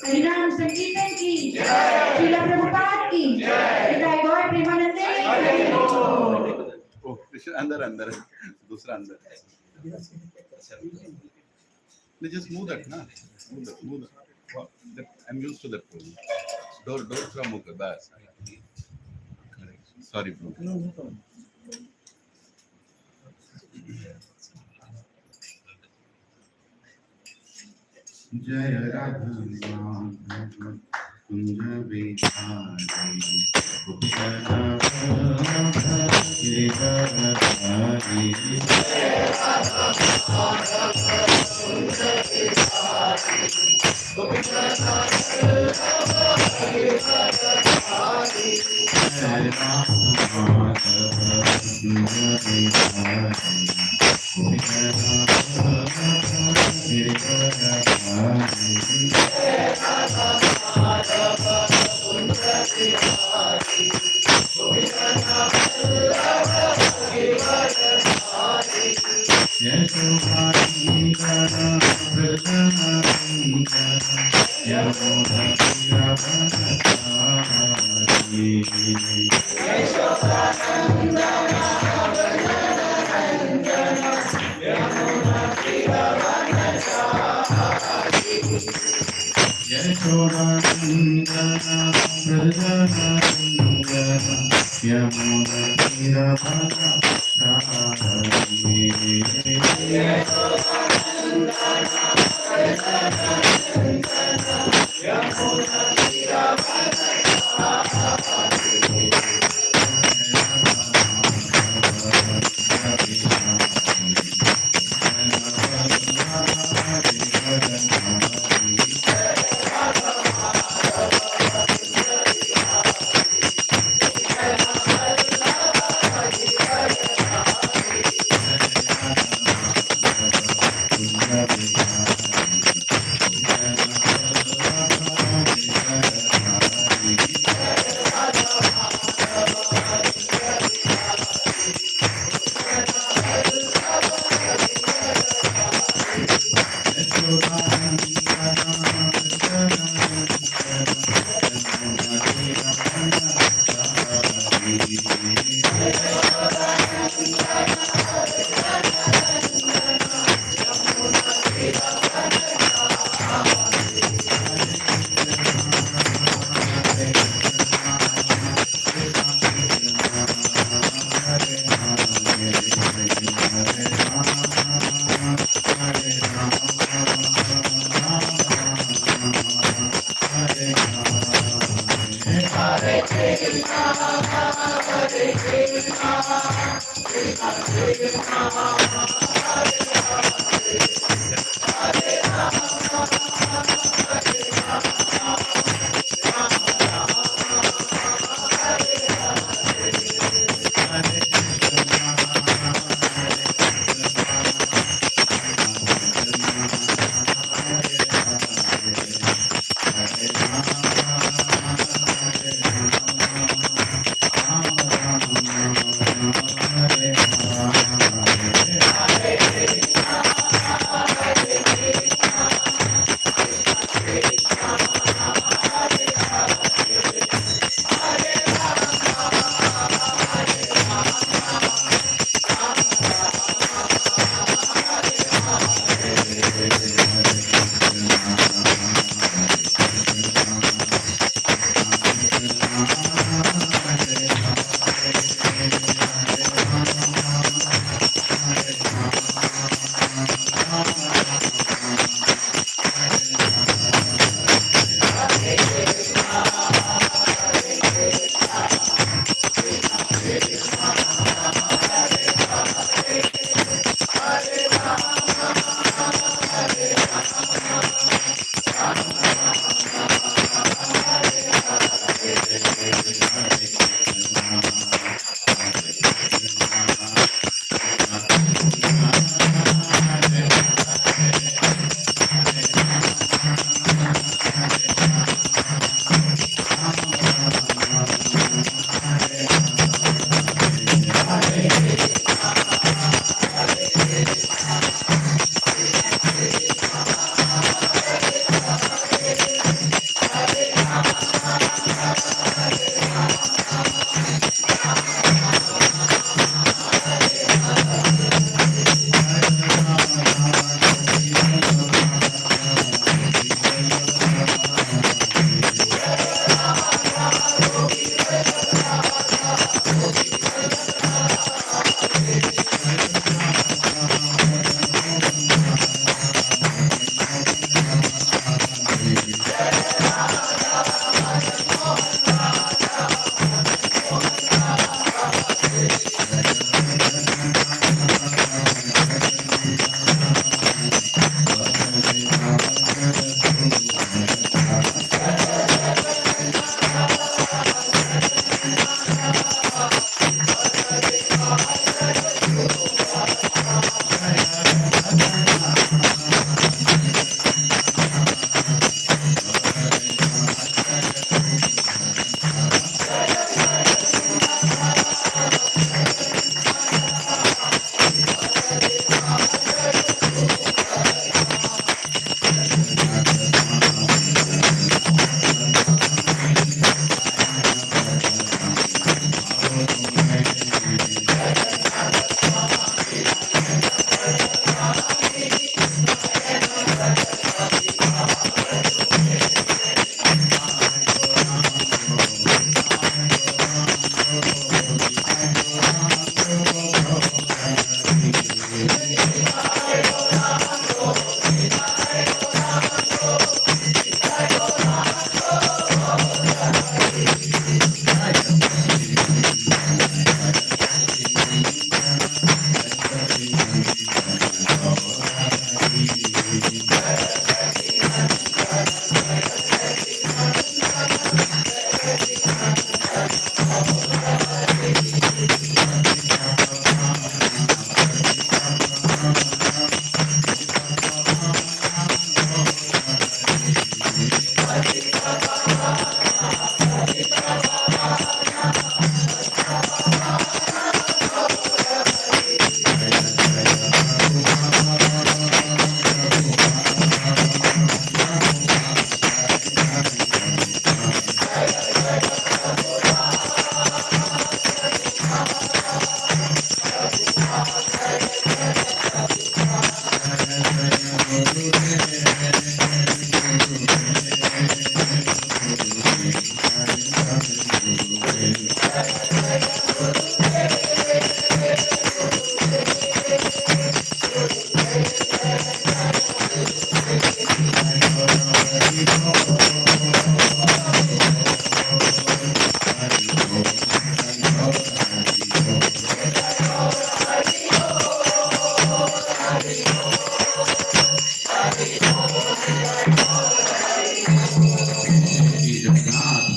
हरिनाम संकीर्तन की श्रील प्रभुपाद की जय गौर प्रेमानंदे अंदर अंदर दूसरा अंदर just move that na move that. I'm used to that pose. Door from okay bas sorry bro. No problem. जय राधा कुंज विहारी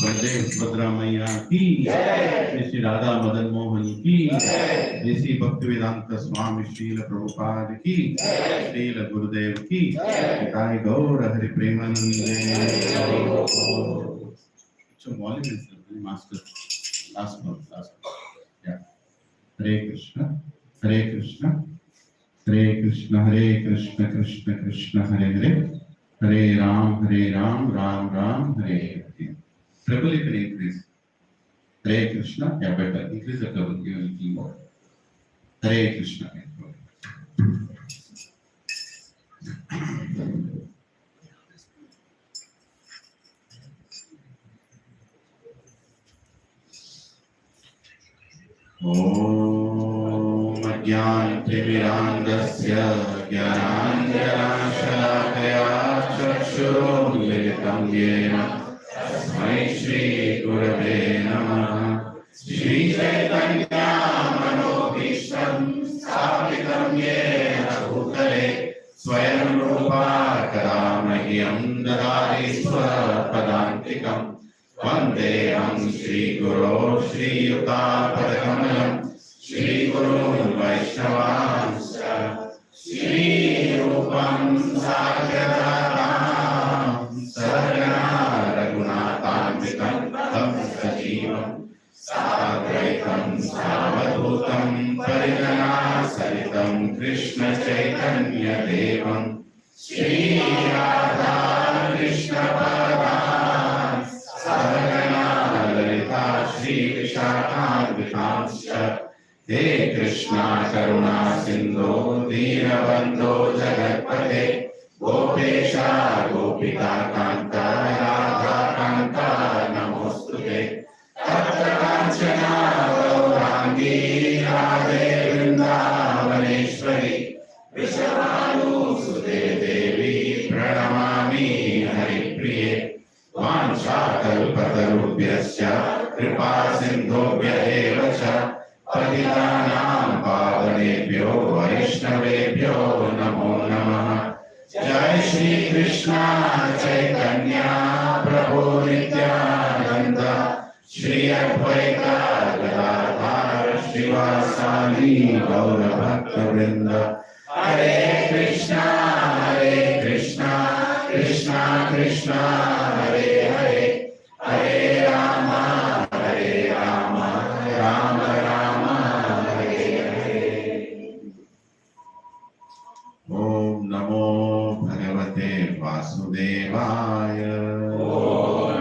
वंदे सुभद्रा मैया की जय, श्री राधा मदन मोहन की जय, श्री भक्ति वेदांत स्वामी श्रील प्रभुपाद की जय, श्रील गुरुदेव की जय, गौर हरि प्रेमानंदे। मास्टर लास्ट Hare Krishna Hare Krishna Hare Krishna Hare Krishna Krishna Krishna Hare Hare, Hare Ram Ram Ram Hare Hare. Treble you can increase. Hare Krishna, yeah, better. Increase the treble, give a little more. Hare Krishna. Om Ajnanatimirandasya Jnananjana-shalakaya Chakshuromilitam Yena Tasmai Shri Gurave Namaha। Shri Chaitanya Manobhishtam Sthapitam Yena Bhutale Swayam Rupa Kadamahyam Dadari Swapadantikam Vandeham Shri Guru Shri Yuta-padakamalam Shri Guru Vaishnavanscha Shri Rupam Sakyadatam Sargana Raghunatamritam Tam Sajivam Sadraitam Savadhutam Parijana Saritam Krishna Chaitanya Devam Shri Radha Krishna Padam Sargana Lalita Shri Vishakam He Krishna Karuna Sindhu Deenabandho Jagatpate Gopesha Gopika Kanta Radha Kanta Namostute Tatra Kanchana Gaurangi Radhe Vrindavaneshwari Vishavalu Sute Devi Pranamami Haripriye Vanchakalpatarubhyasya Kripa Sindhobhya eva cha Patitanam Pavanebhyo Vaishnavebhyo Namo Namaha। Jai Shri Krishna Chaitanya Prabhu Nityananda Shri Advaita Gadadhar Shivasani Gaura Bhakta Vrinda। Hare Krishna Krishna Krishna Hare Hare, Hare Rama Rama Rama Hare Hare। Om Namo Bhagavate Vasudevaya। Om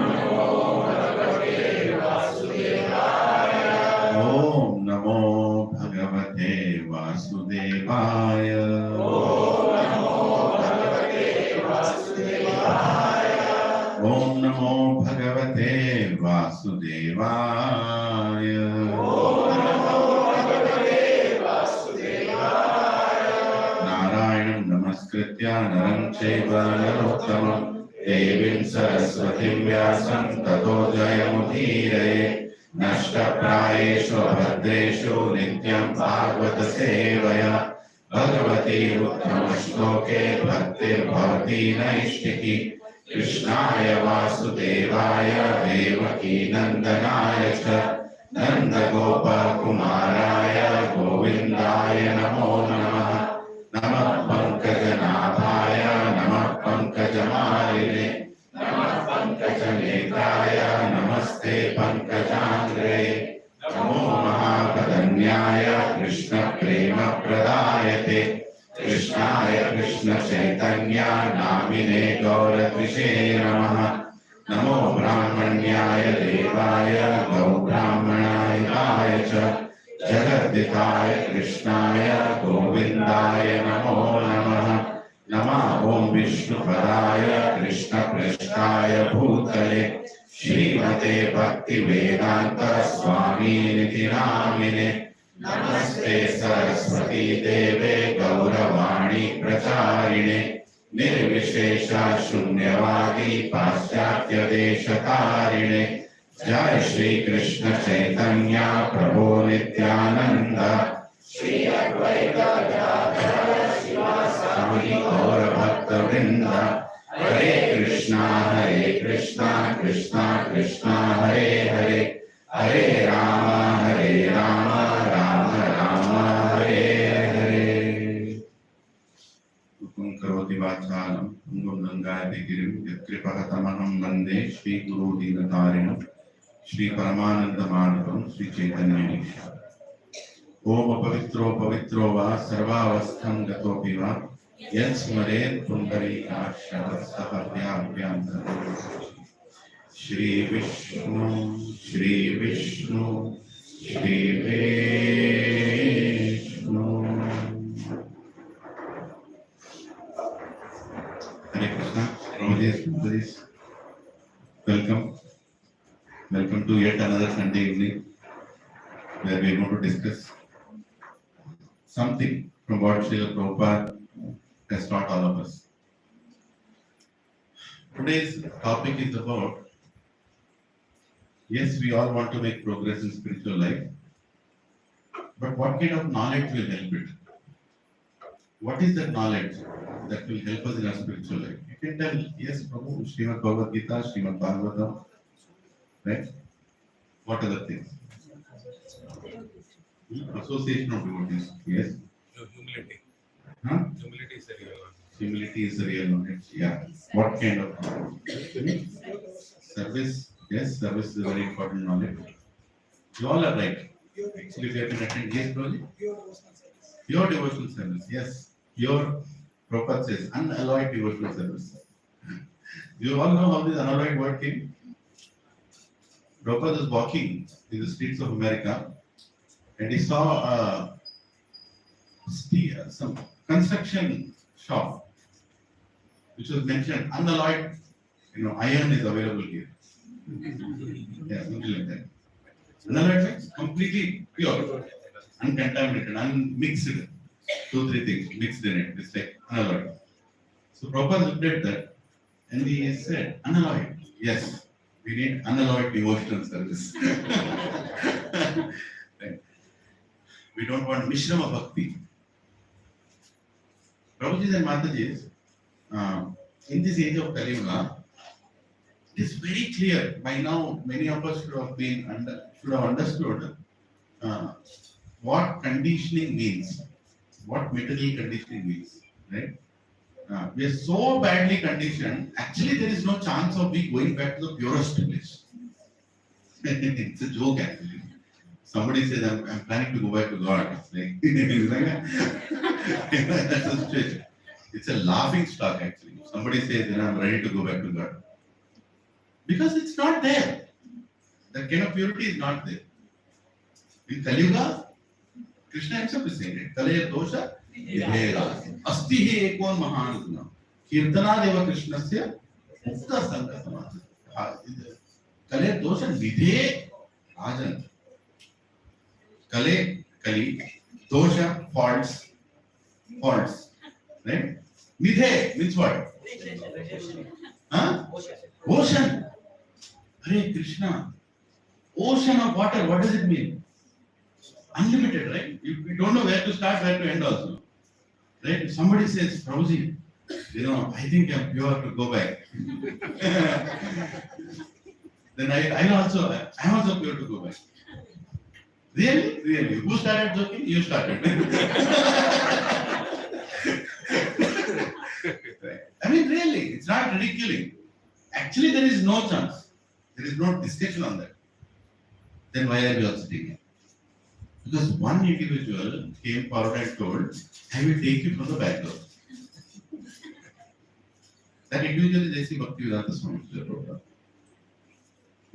Namo Bhagavate Vasudevaya। Om Namo Bhagavate Vasudevaya। Om Namo Bhagavate Vasudevaya। Narayanam Namaskritya Naram Chaiva Narottamam Devim Saraswatim Vyasam Tato Jayamudhiraye Nashtaprayeshu Bhadreshu Nityam Bhagavata Sevaya Bhagavati Uttamaśloke Bhaktir Bhavati Naishtiki Krishnaya Vasudevaya Devaki Nandanaya cha Nandagopa Kumaraya Govindaya Namo Namaha। Namah Pankajanabhaya Namah Pankajamarine Namah Pankajanetraya Namaste Pankajangre Namo Mahapradanyaya Krishna Prema Pradayate Krishnaya Krishna Chaitanya Namine Gauratvishe Namaha। Namo Brahmanyaya Devaya Gau Brahmanayaya cha Jagadhikaya Krishnaya Govindaya Namo Namaha। Nama Om Vishnupadaya Krishna Prishtaya Bhutale Srimate Bhakti Vedanta Swami Niti Namine Namaste Saraswati Deve Gauravani Pracharine Nirvishesha Shunyavadi Paschatya Deshatarine Jai Shri Krishna Chaitanya Prabhu Nityananda Shri Advaita Gadadhara Shivasani Gaura Bhakta Vrinda। Hare Krishna, Krishna Krishna, Hare Hare, Hare Rama, Rama Rama, Hare Hare. Upam karoti vachalam, angam gangayate girim, yatripakatamaham vande, Shri Guru Dinatarinam, Shri Paramananda Madhavam, Shri Chaitanya Isha. Om pavitro va sarvavastham gatopi va yat smare pundarikasha sahavyabhyam. Shri Vishnu, Shri Vishnu, Shri Vishnu. Hare Krishna, Prabhuji, welcome. Welcome to yet another Sunday evening where we are going to discuss something from what Srila Prabhupada has taught all of us. Today's topic is about, yes, we all want to make progress in spiritual life, but what kind of knowledge will help it? What is that knowledge that will help us in our spiritual life? You can tell, yes, Prabhu, Srimad Bhagavad Gita, Srimad Bhagavatam, right? What other things? Association of devotees, yes. No, humility. Huh? Humility is the real one. Humility is the real knowledge, yeah. What kind of service? Yes, service is a very important knowledge. You all are right. Actually, we have been attending, yes, Prabhuji? Pure devotional service, yes. Pure, Prabhupada says, unalloyed devotional service. You all know how this unalloyed word came? Prabhupada was walking in the streets of America and he saw some construction shop which was mentioned unalloyed, iron is available here. Yeah, something like that. Unalloyed means completely pure, uncontaminated, unmixed. 2-3 things mixed in it. It's like unalloyed. So Prabhupada looked at that and he said, unalloyed, yes. We need unalloyed devotional service. Right. We don't want Mishrama Bhakti. Prabhuji and Matajis, in this age of Kali Yuga, it is very clear. By now, many of us should have understood what conditioning means, what material conditioning means. Right? We are so badly conditioned, actually there is no chance of we going back to the purest place. It's a joke actually. Somebody says, I'm planning to go back to God. It's like that's a situation. It's a laughing stock actually. Somebody says, I'm ready to go back to God. Because it's not there. That kind of purity is not there. In Kali Yuga, Krishna himself is saying it. Kalaya dosha अस्ति ही एकोन महान गुण कीर्तना देव कृष्णस्य मुक्त संग समाज कले दोष विधे राजन कली दोष faults right विधे means what ocean Hare Krishna ocean of water what does it mean unlimited right we don't know where to start where to end also. Right? If somebody says, Prabhuji, I think I'm pure to go back. Then I'm also pure to go back. Really? Really? Who started joking? You started. I mean, really, it's not ridiculing. Actually, there is no chance. There is no discussion on that. Then why are we all sitting here? Because one individual came forward and told, I will take you from the back door. That individual is A.C. Bhakti Swami.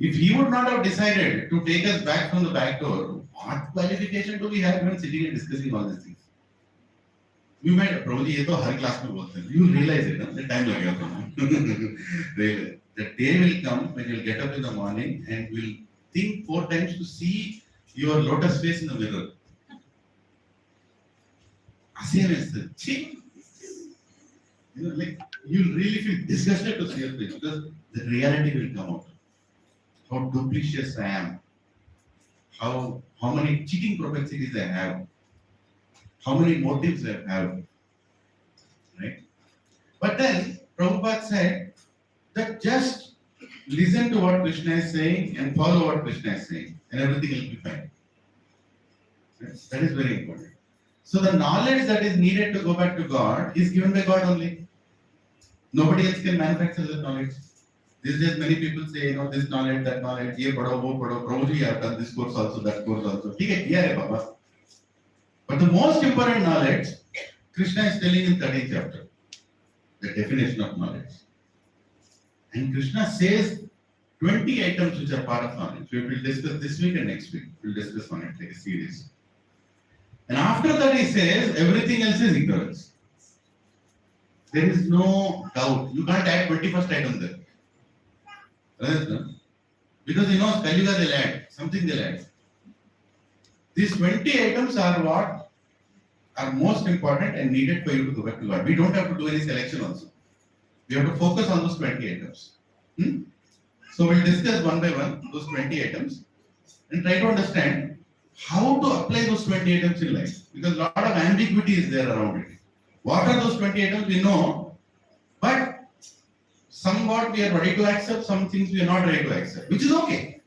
If he would not have decided to take us back from the back door, what qualification do we have when sitting and discussing all these things? You might, Prabhuji, ये तो हर class में बोलते हैं. You realize it, the time लगेगा. The day will come when you'll get up in the morning and will think 4 times to see your lotus face in the mirror. You'll really feel disgusted to see your face because the reality will come out. How duplicitous I am. How many cheating propensities I have. How many motives I have. Right? But then Prabhupada said that just listen to what Krishna is saying and follow what Krishna is saying, and everything will be fine. Yes, that is very important. So the knowledge that is needed to go back to God is given by God only. Nobody else can manufacture that knowledge. These days, many people say, this knowledge, that knowledge, ye padho, wo padho, Prabhuji, I have done this course also, that course also. Okay, kiya hai Baba. But the most important knowledge, Krishna is telling in 13th chapter, the definition of knowledge. And Krishna says 20 items which are part of knowledge. We will discuss this week and next week. We'll discuss on it like a series. And after that he says everything else is ignorance. There is no doubt. You can't add 21st item there. Right? Because Kali Yuga they'll add, something they'll add. These 20 items are what are most important and needed for you to go back to God. We don't have to do any selection also. We have to focus on those 20 items. So we'll discuss one by one those 20 items and try to understand how to apply those 20 items in life. Because a lot of ambiguity is there around it. What are those 20 items? We know, but somewhat we are ready to accept, some things we are not ready to accept, which is okay.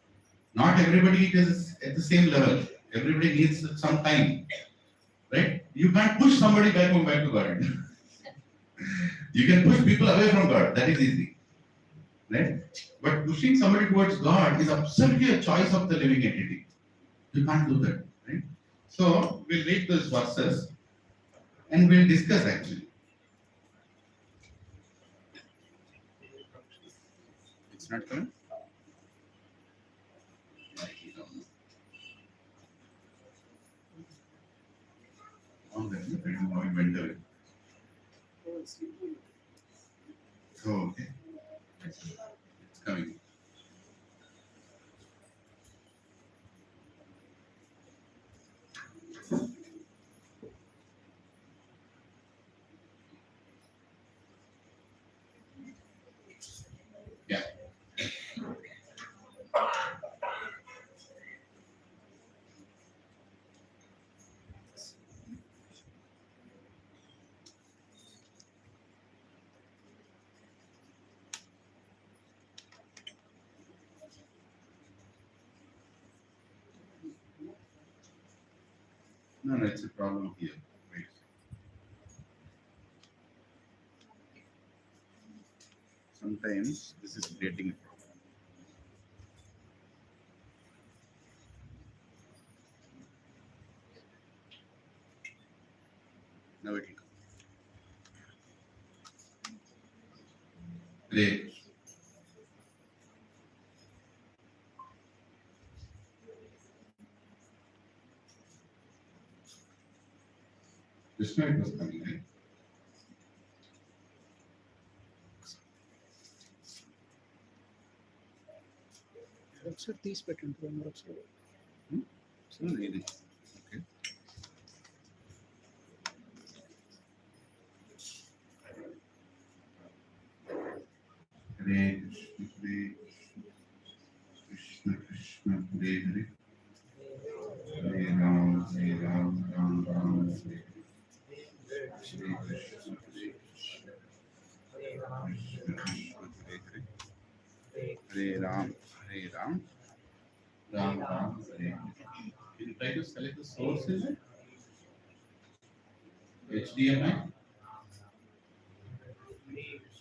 Not everybody is at the same level. Everybody needs some time. Right? You can't push somebody back to God. You can push people away from God. That is easy. Right? But pushing somebody towards God is absolutely a choice of the living entity. You can't do that. Right? So we'll read those verses and we'll discuss actually. It's not coming? On that, I don't know how it went away. Oh, okay. It's coming. Yeah. No, it's a problem here. Wait. Sometimes this is creating a problem. Now it will come. Great. This night was coming, right? ఒకసారి తీసి పెట్టండి మీరు ఒకసారి ఇది. Okay. Hare Krishna, Krishna Hare Hare, Hare Ram, Ram Ram, Hare Hare, Hare Krishna, Krishna Krishna Hare Hare, Hare Ram, Ram Ram, Hare Hare. Can you try to select the source in it? HDMI?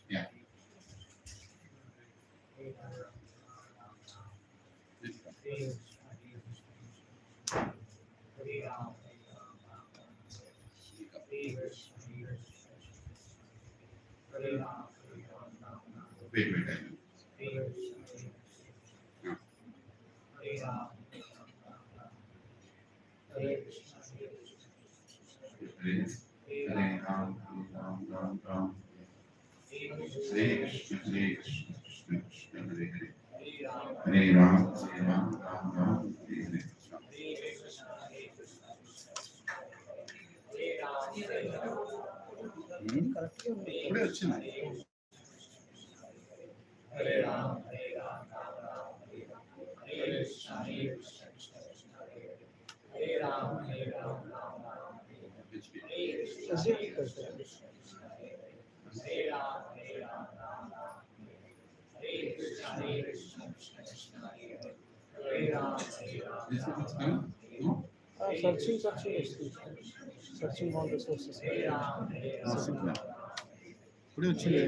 Yeah. This one. Wait, I will. Hare Ram, Ram Ram. Hare Krishna, Krishna Krishna Hare Hare, Hare Ram, Ram Ram, Hare Hare. ఇప్పుడే వచ్చింది. Is it coming? No? Searching is searching all resources. ఇప్పుడే వచ్చింది.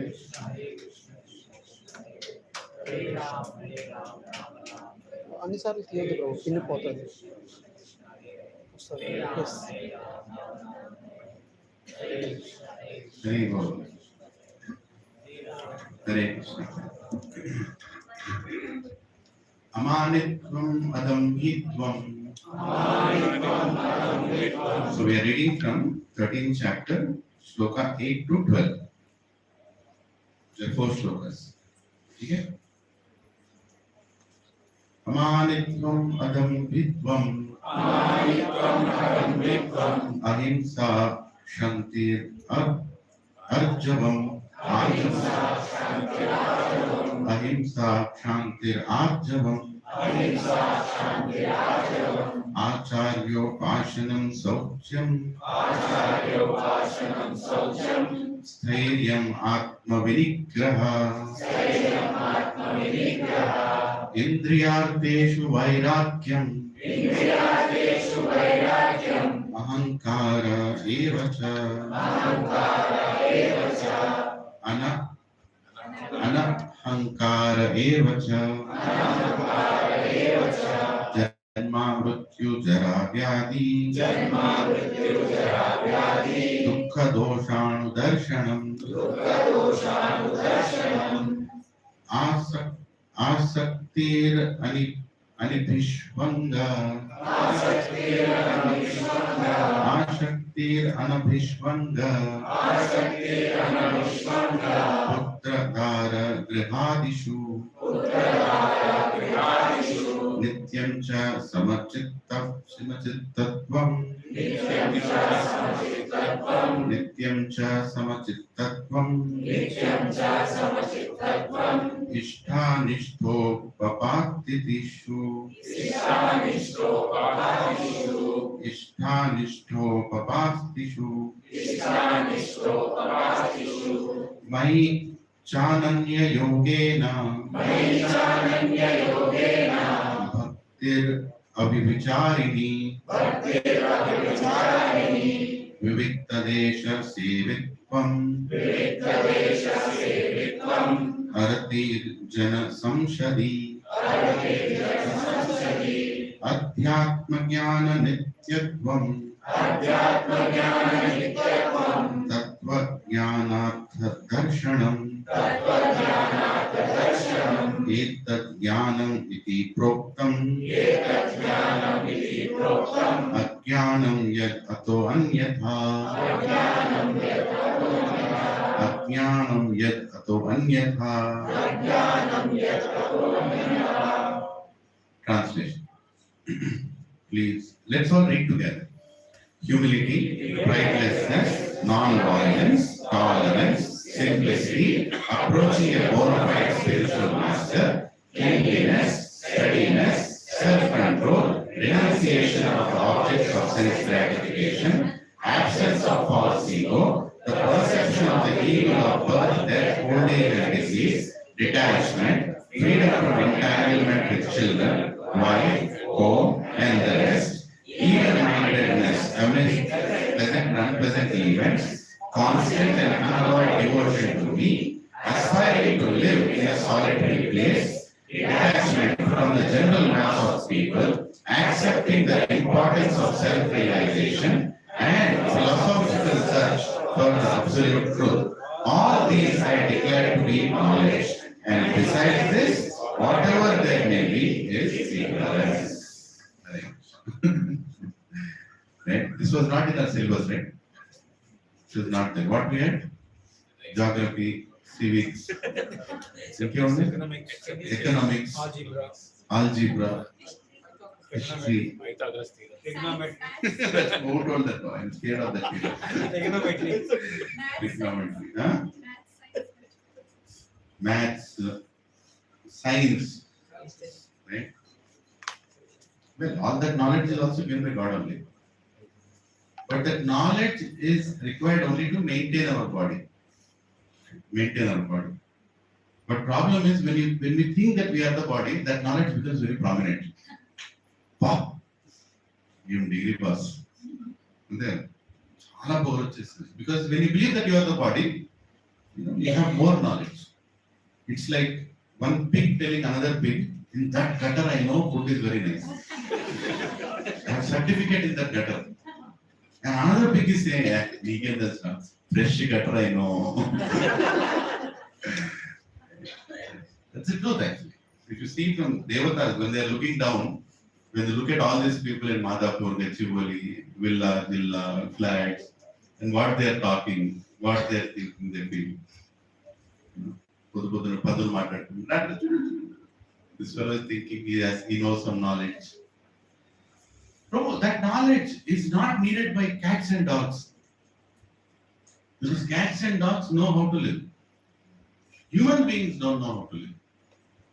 అన్నిసార్లు తీయద్దు bro, pin పోతుంది. Very good. Hare Krishna. Amanitvam adamhitvam. So we are reading from 13th chapter, shloka 8 to 12. There are 4 shlokas. Okay? Amanitvam adamhitvam. Ahimsa shantir arjavam. Ahimsa shantir arjavam. Acharyopasanam sauchyam. Stairyam atmavinigraha. Indriyarteshu vairagyam. Ahankara evacha. Anahankara evacha. Janma mrityu jara vyadi. Dukkha doshanu darshanam. Asaktir anibhishvanga. Asaktir anabhishvanga. Putradhara grihadishu. Nityam cha samachittatvam. Nityam cha samachittatvam. Ishthanishto papatitishu. Ishthanishto papatitishu. Mai chananya yogena. Bhaktir abhivicharini. Viviktadesha sevitvam. Aratir jana samshadi. Adhyatma jnana nityatvam. Tattva jnanartha darshanam. Etat jnanam iti proktam. Ajnanam yad ato anyatha. Ajnanam yad ato anyatha. Translation. Please, let's all read together. Humility, pridelessness, non-violence, tolerance, simplicity, approaching a bona fide spiritual master, cleanliness, steadiness, self-control, renunciation of the objects of sense gratification, absence of false ego, the perception of the evil of birth, death, old age and disease, detachment, freedom from entanglement with children, wife, home, and the rest, even-mindedness amidst pleasant and unpleasant events, constant and unalloyed devotion to me, aspiring to live in a solitary place, detachment from the general mass of people, accepting the importance of self-realization, and philosophical search for the absolute truth. All these I declare to be knowledge, and besides this, whatever there may be is ignorance. Right? This was not in our syllabus, right? This was not there. What we had? Geography, civics, economics, algebra, history. Who told that? I'm scared of that. Trigonometry. Huh? Maths, science. Right? Well, all that knowledge is also given by God only. But that knowledge is required only to maintain our body. Maintain our body. But problem is when we think that we are the body, that knowledge becomes very prominent. Pop, you degree pass. And then, because when you believe that you are the body, you have more knowledge. It's like one pig telling another pig, in that gutter I know food is very nice. I have certificate in that gutter. And another pig is saying, yeah, vegan, that's not fresh gutter I know. That's the truth actually. If you see from Devatas, when they are looking down, when they look at all these people in Madhapur, Gachibowli, villa, flats, and what they are talking, what they are thinking, they feel. This fellow is thinking he knows some knowledge. No, that knowledge is not needed by cats and dogs. Because cats and dogs know how to live. Human beings don't know how to live.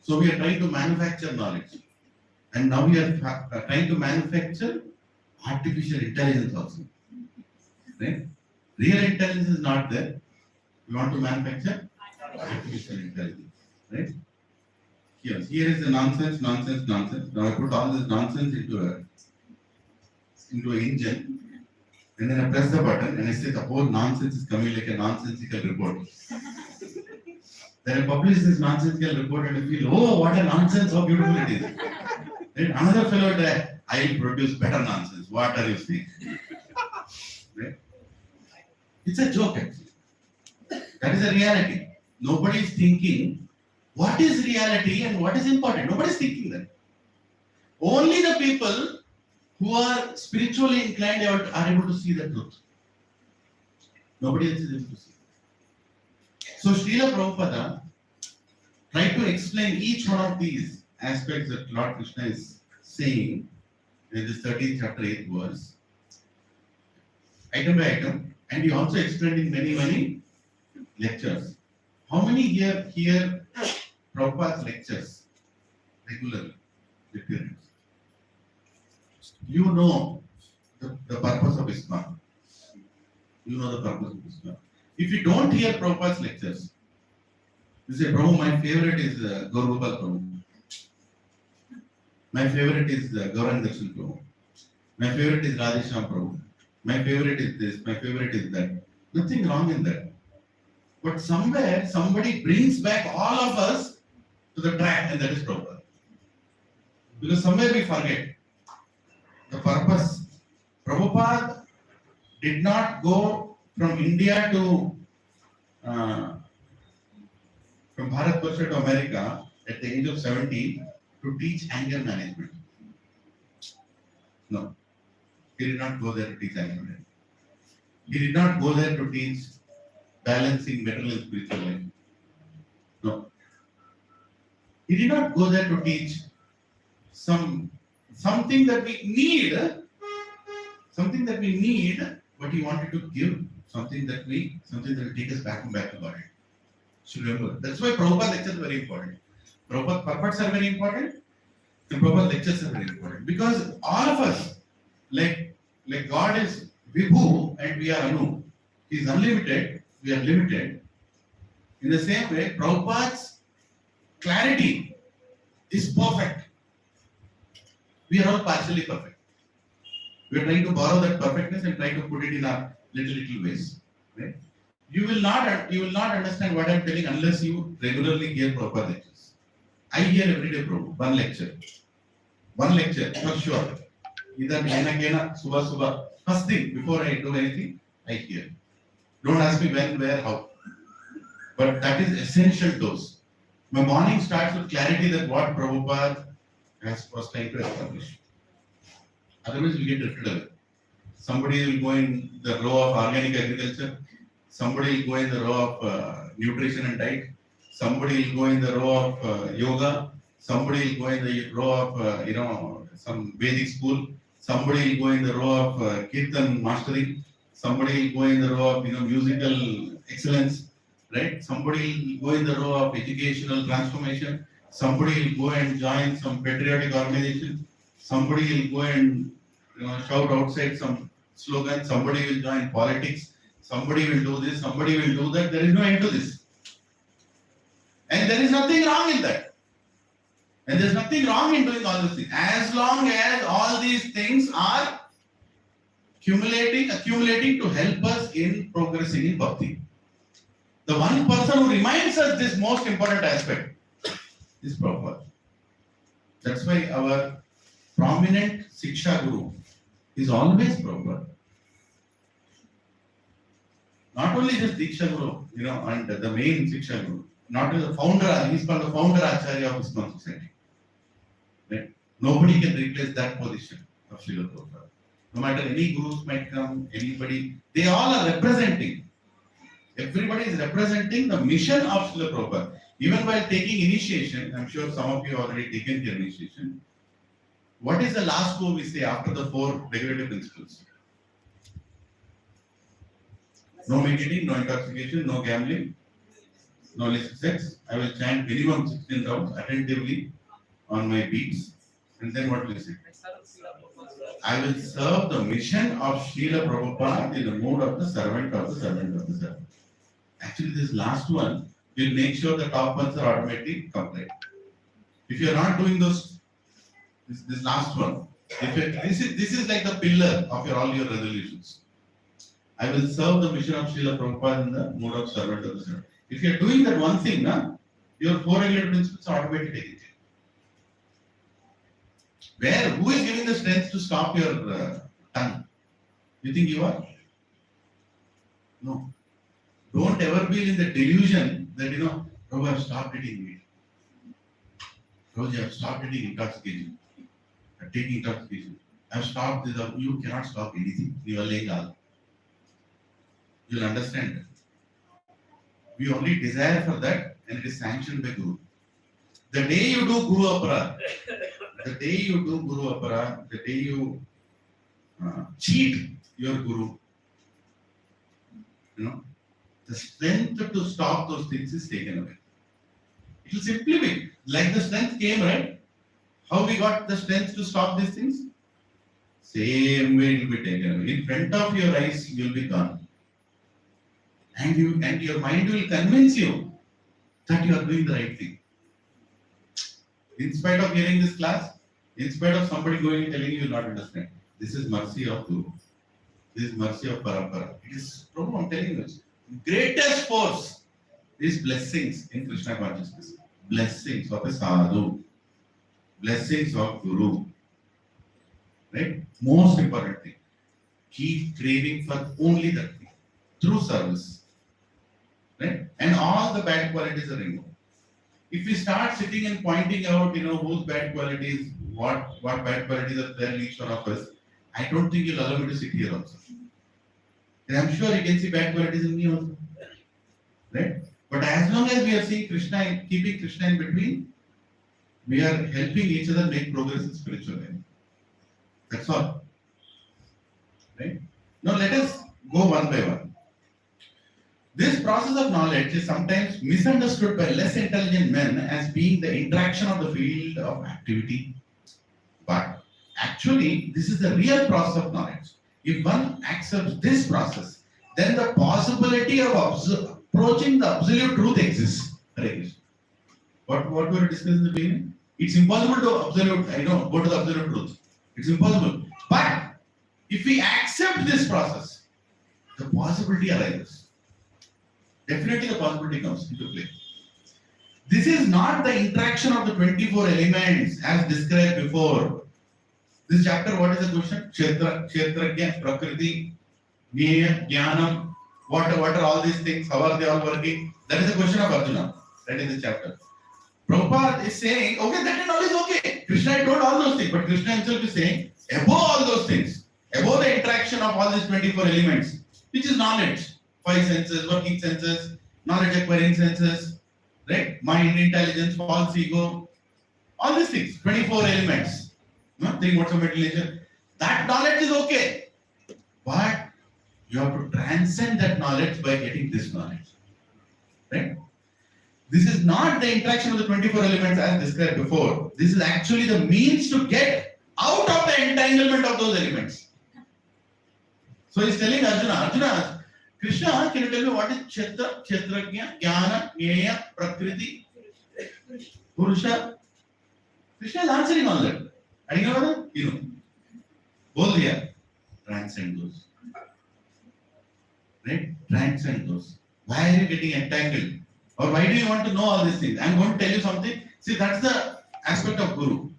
So we are trying to manufacture knowledge. And now we are trying to manufacture artificial intelligence also. Right? Real intelligence is not there. We want to manufacture artificial intelligence. Right? Here is the nonsense. Now I put all this nonsense into an engine, and then I press the button and I say the whole nonsense is coming like a nonsensical report. Then I publish this nonsensical report and I feel, oh, what a nonsense, how beautiful it is. Then another fellow would I will produce better nonsense. What are you saying? Right? It's a joke actually. That is a reality. Nobody is thinking what is reality and what is important. Nobody is thinking that. Only the people who are spiritually inclined are able to see the truth. Nobody else is able to see. So Srila Prabhupada tried to explain each one of these aspects that Lord Krishna is saying in this 13th chapter, 8th verse, item by item, and he also explained in many lectures. How many here hear Prabhupada's lectures regularly? You know the purpose of ISKCON. You know the purpose of ISKCON. If you don't hear Prabhupada's lectures, you say, Prabhu, my favorite is Gauragopal Prabhu. My favorite is Gaurang Darshan Prabhu. My favorite is Radhesham Prabhu. My favorite is this, my favorite is that. Nothing wrong in that. But somewhere, somebody brings back all of us to the track, and that is Prabhupada. Because somewhere we forget the purpose. Prabhupada did not go from India to from Bharatvarsha to America at the age of 70 to teach anger management. No, he did not go there to teach anger management. He did not go there to teach balancing material and spiritual life. No, he did not go there to teach something that we need, but he wanted to give something that will take us back to God. Should remember. That's why Prabhupada lectures are very important. Prabhupada purports are very important, and Prabhupada lectures are very important. Because all of us, like God is Vibhu and we are Anu. He is unlimited, we are limited. In the same way, Prabhupada's clarity is perfect. We are all partially perfect. We are trying to borrow that perfectness and try to put it in our little ways. Right? You will not understand what I am telling unless you regularly hear Prabhupada lectures. I hear every day Prabhu, one lecture for sure. Either subah, first thing before I do anything, I hear. Don't ask me when, where, how. But that is essential dose. My morning starts with clarity that what Prabhupada was trying to establish. Otherwise, we get drifted away. Somebody will go in the row of organic agriculture. Somebody will go in the row of nutrition and diet. Somebody will go in the row of yoga. Somebody will go in the row of some Vedic school. Somebody will go in the row of kirtan mastery. Somebody will go in the row of musical excellence. Right? Somebody will go in the row of educational transformation. Somebody will go and join some patriotic organization. Somebody will go and shout outside some slogan. Somebody will join politics. Somebody will do this. Somebody will do that. There is no end to this. And there is nothing wrong in that. And there's nothing wrong in doing all these things. As long as all these things are accumulating to help us in progressing in bhakti. The one person who reminds us this most important aspect is Prabhupada. That's why our prominent Siksha Guru is always Prabhupada. Not only just Diksha Guru, and the main Siksha Guru, not only the founder, he's called the founder Acharya of ISKCON Society. Right? Nobody can replace that position of Srila Prabhupada. No matter any gurus might come, anybody, they all are representing. Everybody is representing the mission of Srila Prabhupada. Even while taking initiation, I'm sure some of you have already taken your initiation. What is the last go we say after the 4 regulative principles? No meditating, no intoxication, no gambling, no illicit sex. I will chant minimum 16 rounds attentively on my beats. And then what will you say? I will serve the mission of Srila Prabhupada in the mood of the servant of the servant of the servant. Actually, this last one will make sure the top ones are automatically complete. If you are not doing those, this last one, this is like the pillar of all your resolutions. I will serve the mission of Srila Prabhupada in the mood of servant of the servant. If you are doing that one thing, your 4 regulative principles are automatically taken. Who is giving the strength to stop your tongue? You think you are? No. Don't ever be in the delusion that, Prabhu, I have stopped eating meat. Prabhuji, I have stopped eating intoxication. I am taking intoxication. I have stopped this. You cannot stop anything. You are laying all. You will understand that. We only desire for that, and it is sanctioned by Guru. The day you do Guru Aparad, the day you cheat your Guru, the strength to stop those things is taken away. It will simply be like the strength came, right? How we got the strength to stop these things? Same way it will be taken away. In front of your eyes, you will be gone. And your mind will convince you that you are doing the right thing. In spite of hearing this class, in spite of somebody going and telling you will not understand. This is mercy of Guru. This is mercy of Parampara. It is, Prabhu, I'm telling you, greatest force is blessings in Krishna consciousness. Blessings of a sadhu. Blessings of Guru. Right? Most important thing. Keep craving for only that thing. Through service. Right? And all the bad qualities are removed. If we start sitting and pointing out, whose bad qualities, what bad qualities are there in each one of us, I don't think you'll allow me to sit here also. And I'm sure you can see bad qualities in me also. Right? But as long as we are seeing Krishna and keeping Krishna in between, we are helping each other make progress in spiritual life. That's all. Right? Now let us go one by one. This process of knowledge is sometimes misunderstood by less intelligent men as being the interaction of the field of activity. But actually, this is the real process of knowledge. If one accepts this process, then the possibility of approaching the absolute truth exists. What we were discussing in the beginning? It's impossible to go to the absolute truth. It's impossible. But if we accept this process, the possibility arises. Definitely the possibility comes into play. This is not the interaction of the 24 elements as described before. This chapter, what is the question? Kshetragya, Prakriti, Jnana, Jnanam. What are all these things? How are they all working? That is the question of Arjuna. That is the chapter. Prabhupada is saying, okay, that and all is okay. Krishna had told all those things, but Krishna himself is saying, above all those things, above the interaction of all these 24 elements, which is knowledge. 5 senses, working senses, knowledge acquiring senses, right? Mind, intelligence, false ego, all these things, 24 elements. 3 modes of mental nature. That knowledge is okay. But you have to transcend that knowledge by getting this knowledge. Right? This is not the interaction of the 24 elements as described before. This is actually the means to get out of the entanglement of those elements. So he's telling Arjuna, Krishna, can you tell me what is Kshetragya, Jnana, Jnana, Prakriti, Purusha. Krishna is answering all that. And you know what? You know. Both here. Transcend those. Right? Transcend those. Why are you getting entangled? Or why do you want to know all these things? I'm going to tell you something. See, that's the aspect of Guru.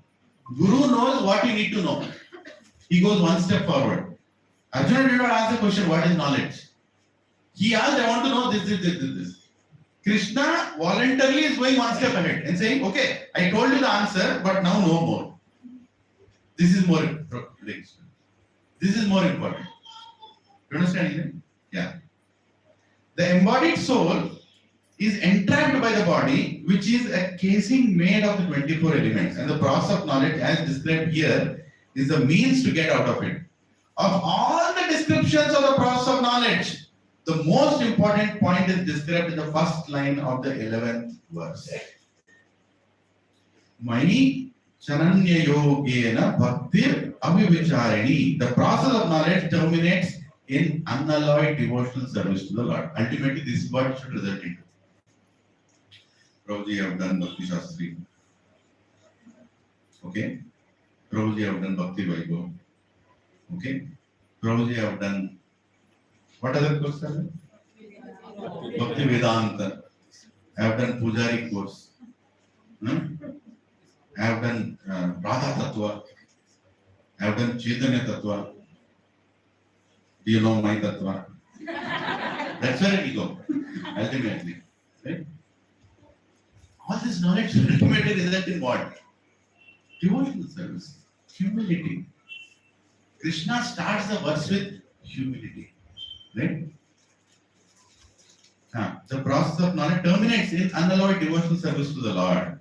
Guru knows what you need to know. He goes one step forward. Arjuna did not ask the question, what is knowledge? He asked, I want to know this. Krishna voluntarily is going one step ahead and saying, okay, I told you the answer, but now no more. This is more important. This is more important. You understand it? Yeah. The embodied soul is entrapped by the body, which is a casing made of the 24 elements. And the process of knowledge, as described here, is the means to get out of it. Of all the descriptions of the process of knowledge, the most important point is described in the first line of the 11th verse. Mai Charanya Yogena Bhakti Avivicharini. The process of knowledge terminates in unalloyed devotional service to the Lord. Ultimately, this is what it should result into. Prabhuji have done Bhakti Shastri. Okay? Prabhuji have done Bhakti Vaibhav. Okay? Prabhuji have done what other course are there? Bhakti Vedanta. I have done Pujari course. I have done Radha Tattva. I have done Chaitanya Tattva. Do you know my Tattva? That's where we go, ultimately. Right? All this knowledge ultimately results in what? Devotional service, humility. Krishna starts the verse with humility. Right? The process of knowledge terminates in unalloyed devotional service to the Lord.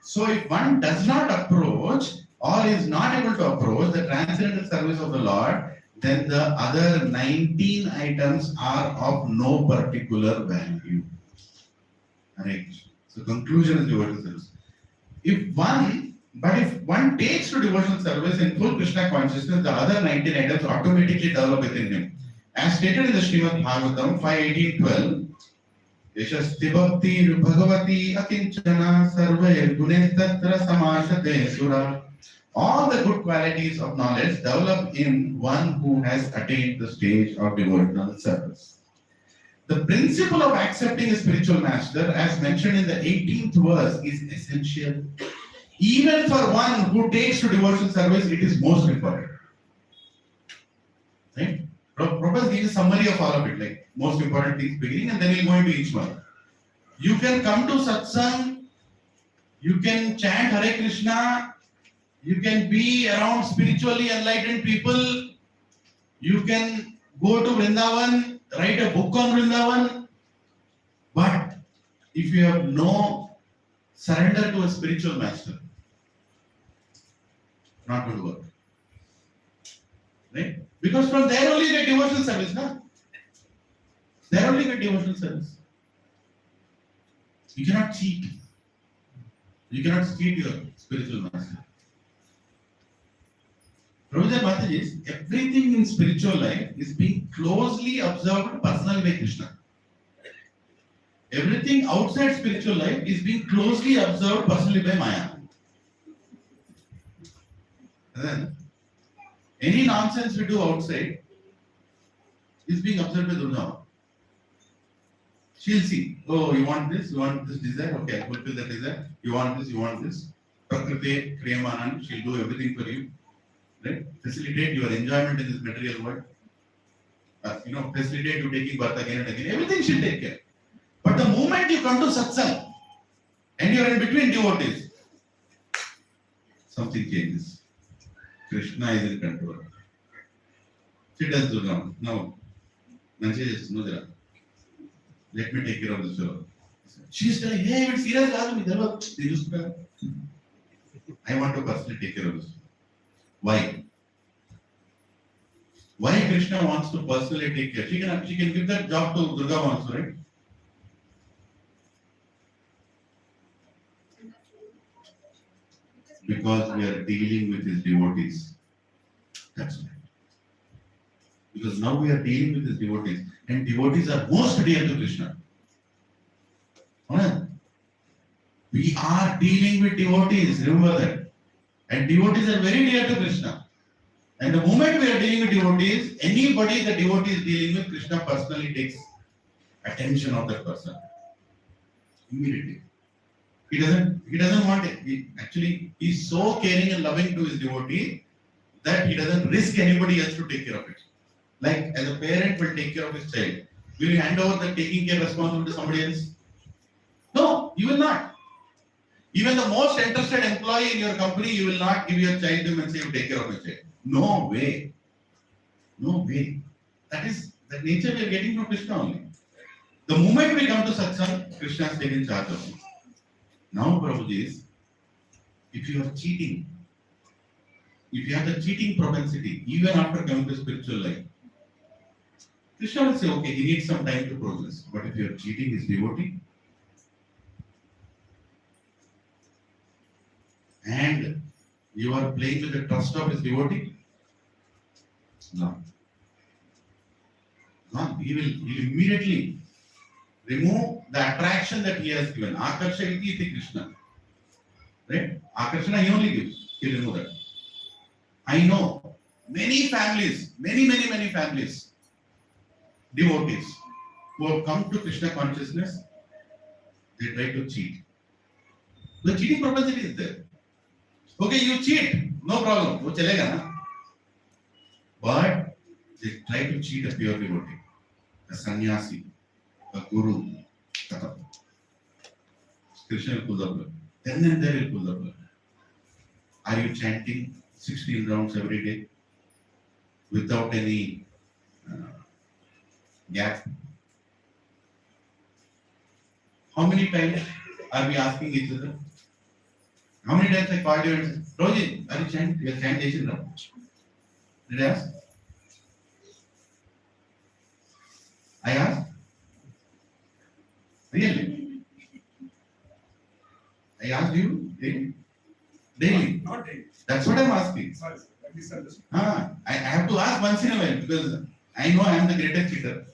So if one does not approach or is not able to approach the transcendental service of the Lord, then the other 19 items are of no particular value. Hare Krishna. So conclusion is devotional service. If one takes to devotional service in full Krishna consciousness, the other 19 items automatically develop within him. As stated in the Srimad Bhagavatam 5.18.12, Yashasti Bhakti Bhagavati Akinchana Sarvaya Gunestatra Samashate Sura. All the good qualities of knowledge develop in one who has attained the stage of devotional service. The principle of accepting a spiritual master, as mentioned in the 18th verse, is essential. Even for one who takes to devotional service, it is most important. Right? Prabhupada gives a summary of all of it, like most important things beginning, and then we'll go into each one. You can come to satsang, you can chant Hare Krishna, you can be around spiritually enlightened people, you can go to Vrindavan, write a book on Vrindavan, but if you have no surrender to a spiritual master, not going to work. Right? Because from there only you get devotional service, no? There only get devotional service. You cannot cheat. You cannot cheat your spiritual master. Prabhupada Mataji is everything in spiritual life is being closely observed personally by Krishna. Everything outside spiritual life is being closely observed personally by Maya. And then, any nonsense we do outside is being observed by Durga. She'll see, oh, you want this desire, okay, I'll fulfill that desire. You want this. Prakriti, Kriyamanand, she'll do everything for you. Right? Facilitate your enjoyment in this material world. Facilitate you taking birth again and again. Everything she'll take care. But the moment you come to satsang and you're in between devotees, something changes. Krishna is in control. She tells Durga, no, Nanchi, no, let me take care of this fellow. She's telling, hey, it's serious. I want to personally take care of this. Why? Why Krishna wants to personally take care? She can give that job to Durga also, right? Because we are dealing with his devotees. That's right. Because now we are dealing with his devotees. And devotees are most dear to Krishna. We are dealing with devotees, remember that. And devotees are very dear to Krishna. And the moment we are dealing with devotees, anybody the devotee is dealing with, Krishna personally takes attention of that person. Immediately. He doesn't want it. He's so caring and loving to his devotee that he doesn't risk anybody else to take care of it. Like as a parent will take care of his child. Will you hand over the taking care responsibility to somebody else? No, you will not. Even the most interested employee in your company, you will not give your child to him and say, take care of your child. No way. No way. That is the nature we are getting from Krishna only. The moment we come to satsang, Krishna is taking charge of it. Now, Prabhuji, if you are cheating, if you have the cheating propensity, even after coming to spiritual life, Krishna will say, okay, he needs some time to progress. But if you are cheating his devotee, and you are playing with the trust of his devotee, no. No, he will immediately remove the attraction that he has given. Akarsha iti Krishna. Right? Akarshana he only gives. He will remove that. I know many families, many families, devotees, who have come to Krishna consciousness, they try to cheat. The cheating propensity is there. Okay, you cheat, no problem. वो चलेगा ना. But they try to cheat a pure devotee, a sannyasi, a guru. Krishna will pull the plug. Then and there will pull the plug. Are you chanting 16 rounds every day without any gap? How many times are we asking each other? How many times I called you and said, Roji, are you chanting? You are chanting now. Did I ask? I asked? Really? I asked you daily? Daily? Not daily. That's what I'm asking. Sorry, I misunderstood. I have to ask once in a while because I know I am the greatest cheater.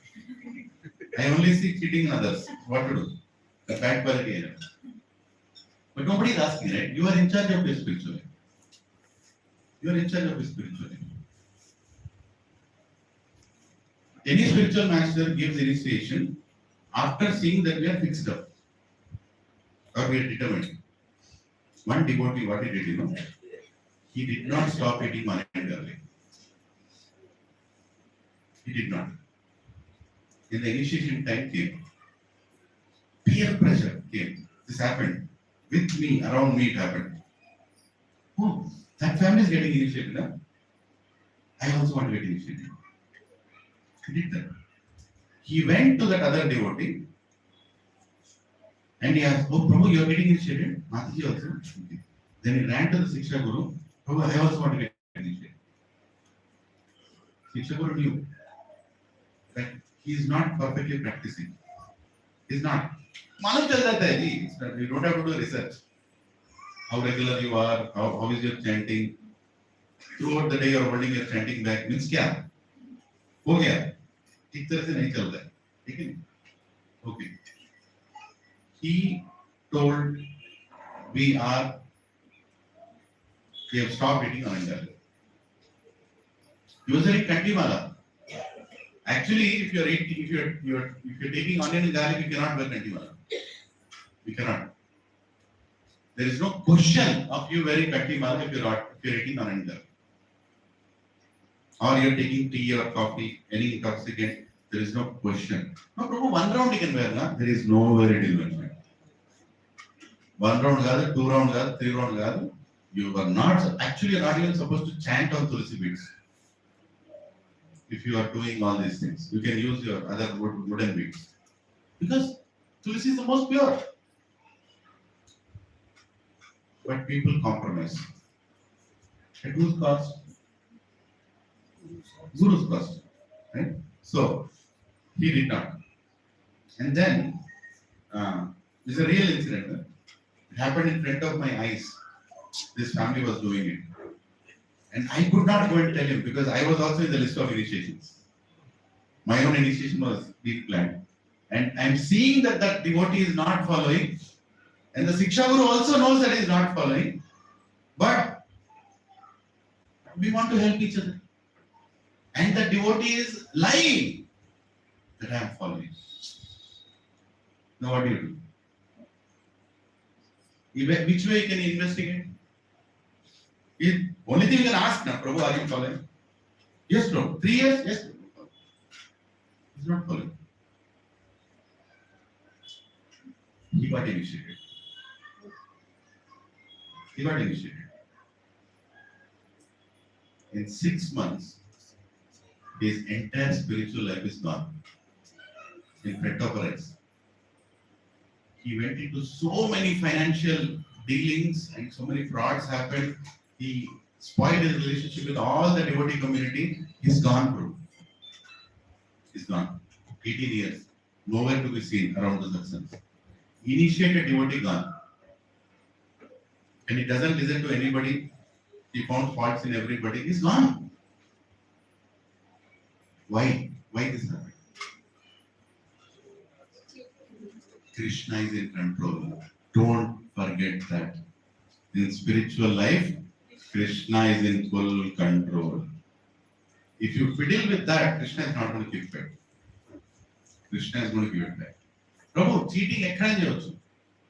I only see cheating in others. What to do? The bad quality area. But nobody is asking, right? You are in charge of your spiritual life. You are in charge of your spiritual life. Any spiritual master gives initiation after seeing that we are fixed up or we are determined. One devotee, what he did, you know, he did not stop eating one and early. He did not. In the initiation time came, peer pressure came. This happened. With me, around me it happened. Oh, that family is getting initiated, huh? I also want to get initiated. He did that. He went to that other devotee and he asked, oh Prabhu, you are getting initiated? Mataji also. Okay. Then he ran to the Siksha Guru. Prabhu, I also want to get initiated. Siksha Guru knew that he is not perfectly practicing. He is not. मालूम चल जाता है जी. You don't have to do research. How regular you are, how is your chanting. Throughout the day you are holding your chanting back. Means क्या? हो गया. एक तरह से नहीं चल रहा है. ठीक है? Okay. He told we have stopped eating anandali. He was very kantimala. Actually, if you're taking onion and garlic, you cannot wear kantimala. You cannot. There is no question of you wearing kantimala if you're eating onion and garlic. Or you're taking tea or coffee, any intoxicant, there is no question. No, Prabhu, 1 round you can wear, na? There is nowhere it is mentioned. 1 round gather, 2 round gather, 3 round gather. You are not, actually you're not even supposed to chant on tulsi beads. If you are doing all these things, you can use your other wooden beads. Because tulsi is the most pure. But people compromise. At whose cost? Guru's cost. Right? So, he did not. And then, it's a real incident. It happened in front of my eyes. This family was doing it. And I could not go and tell him because I was also in the list of initiations. My own initiation was being planned. And I'm seeing that devotee is not following. And the Siksha Guru also knows that he is not following. But we want to help each other. And the devotee is lying that I am following. Now what do you do? Which way can you investigate? Only thing you can ask now, Prabhu, are you following? Yes, Prabhu. 3 years? Yes, Prabhu. He's not following. He got initiated. He got initiated. In 6 months, his entire spiritual life is gone. In front of our eyes. He went into so many financial dealings and so many frauds happened. He spoiled his relationship with all the devotee community. He's gone, bro. He's gone. 18 years. Nowhere to be seen around the success. Initiated devotee gone. And he doesn't listen to anybody. He found faults in everybody. He's gone. Why? Why this happened? Krishna is in control. Don't forget that. In spiritual life, Krishna is in full control. If you fiddle with that, Krishna is not going to give back. Krishna is going to give it back. Prabhu, cheating ekkada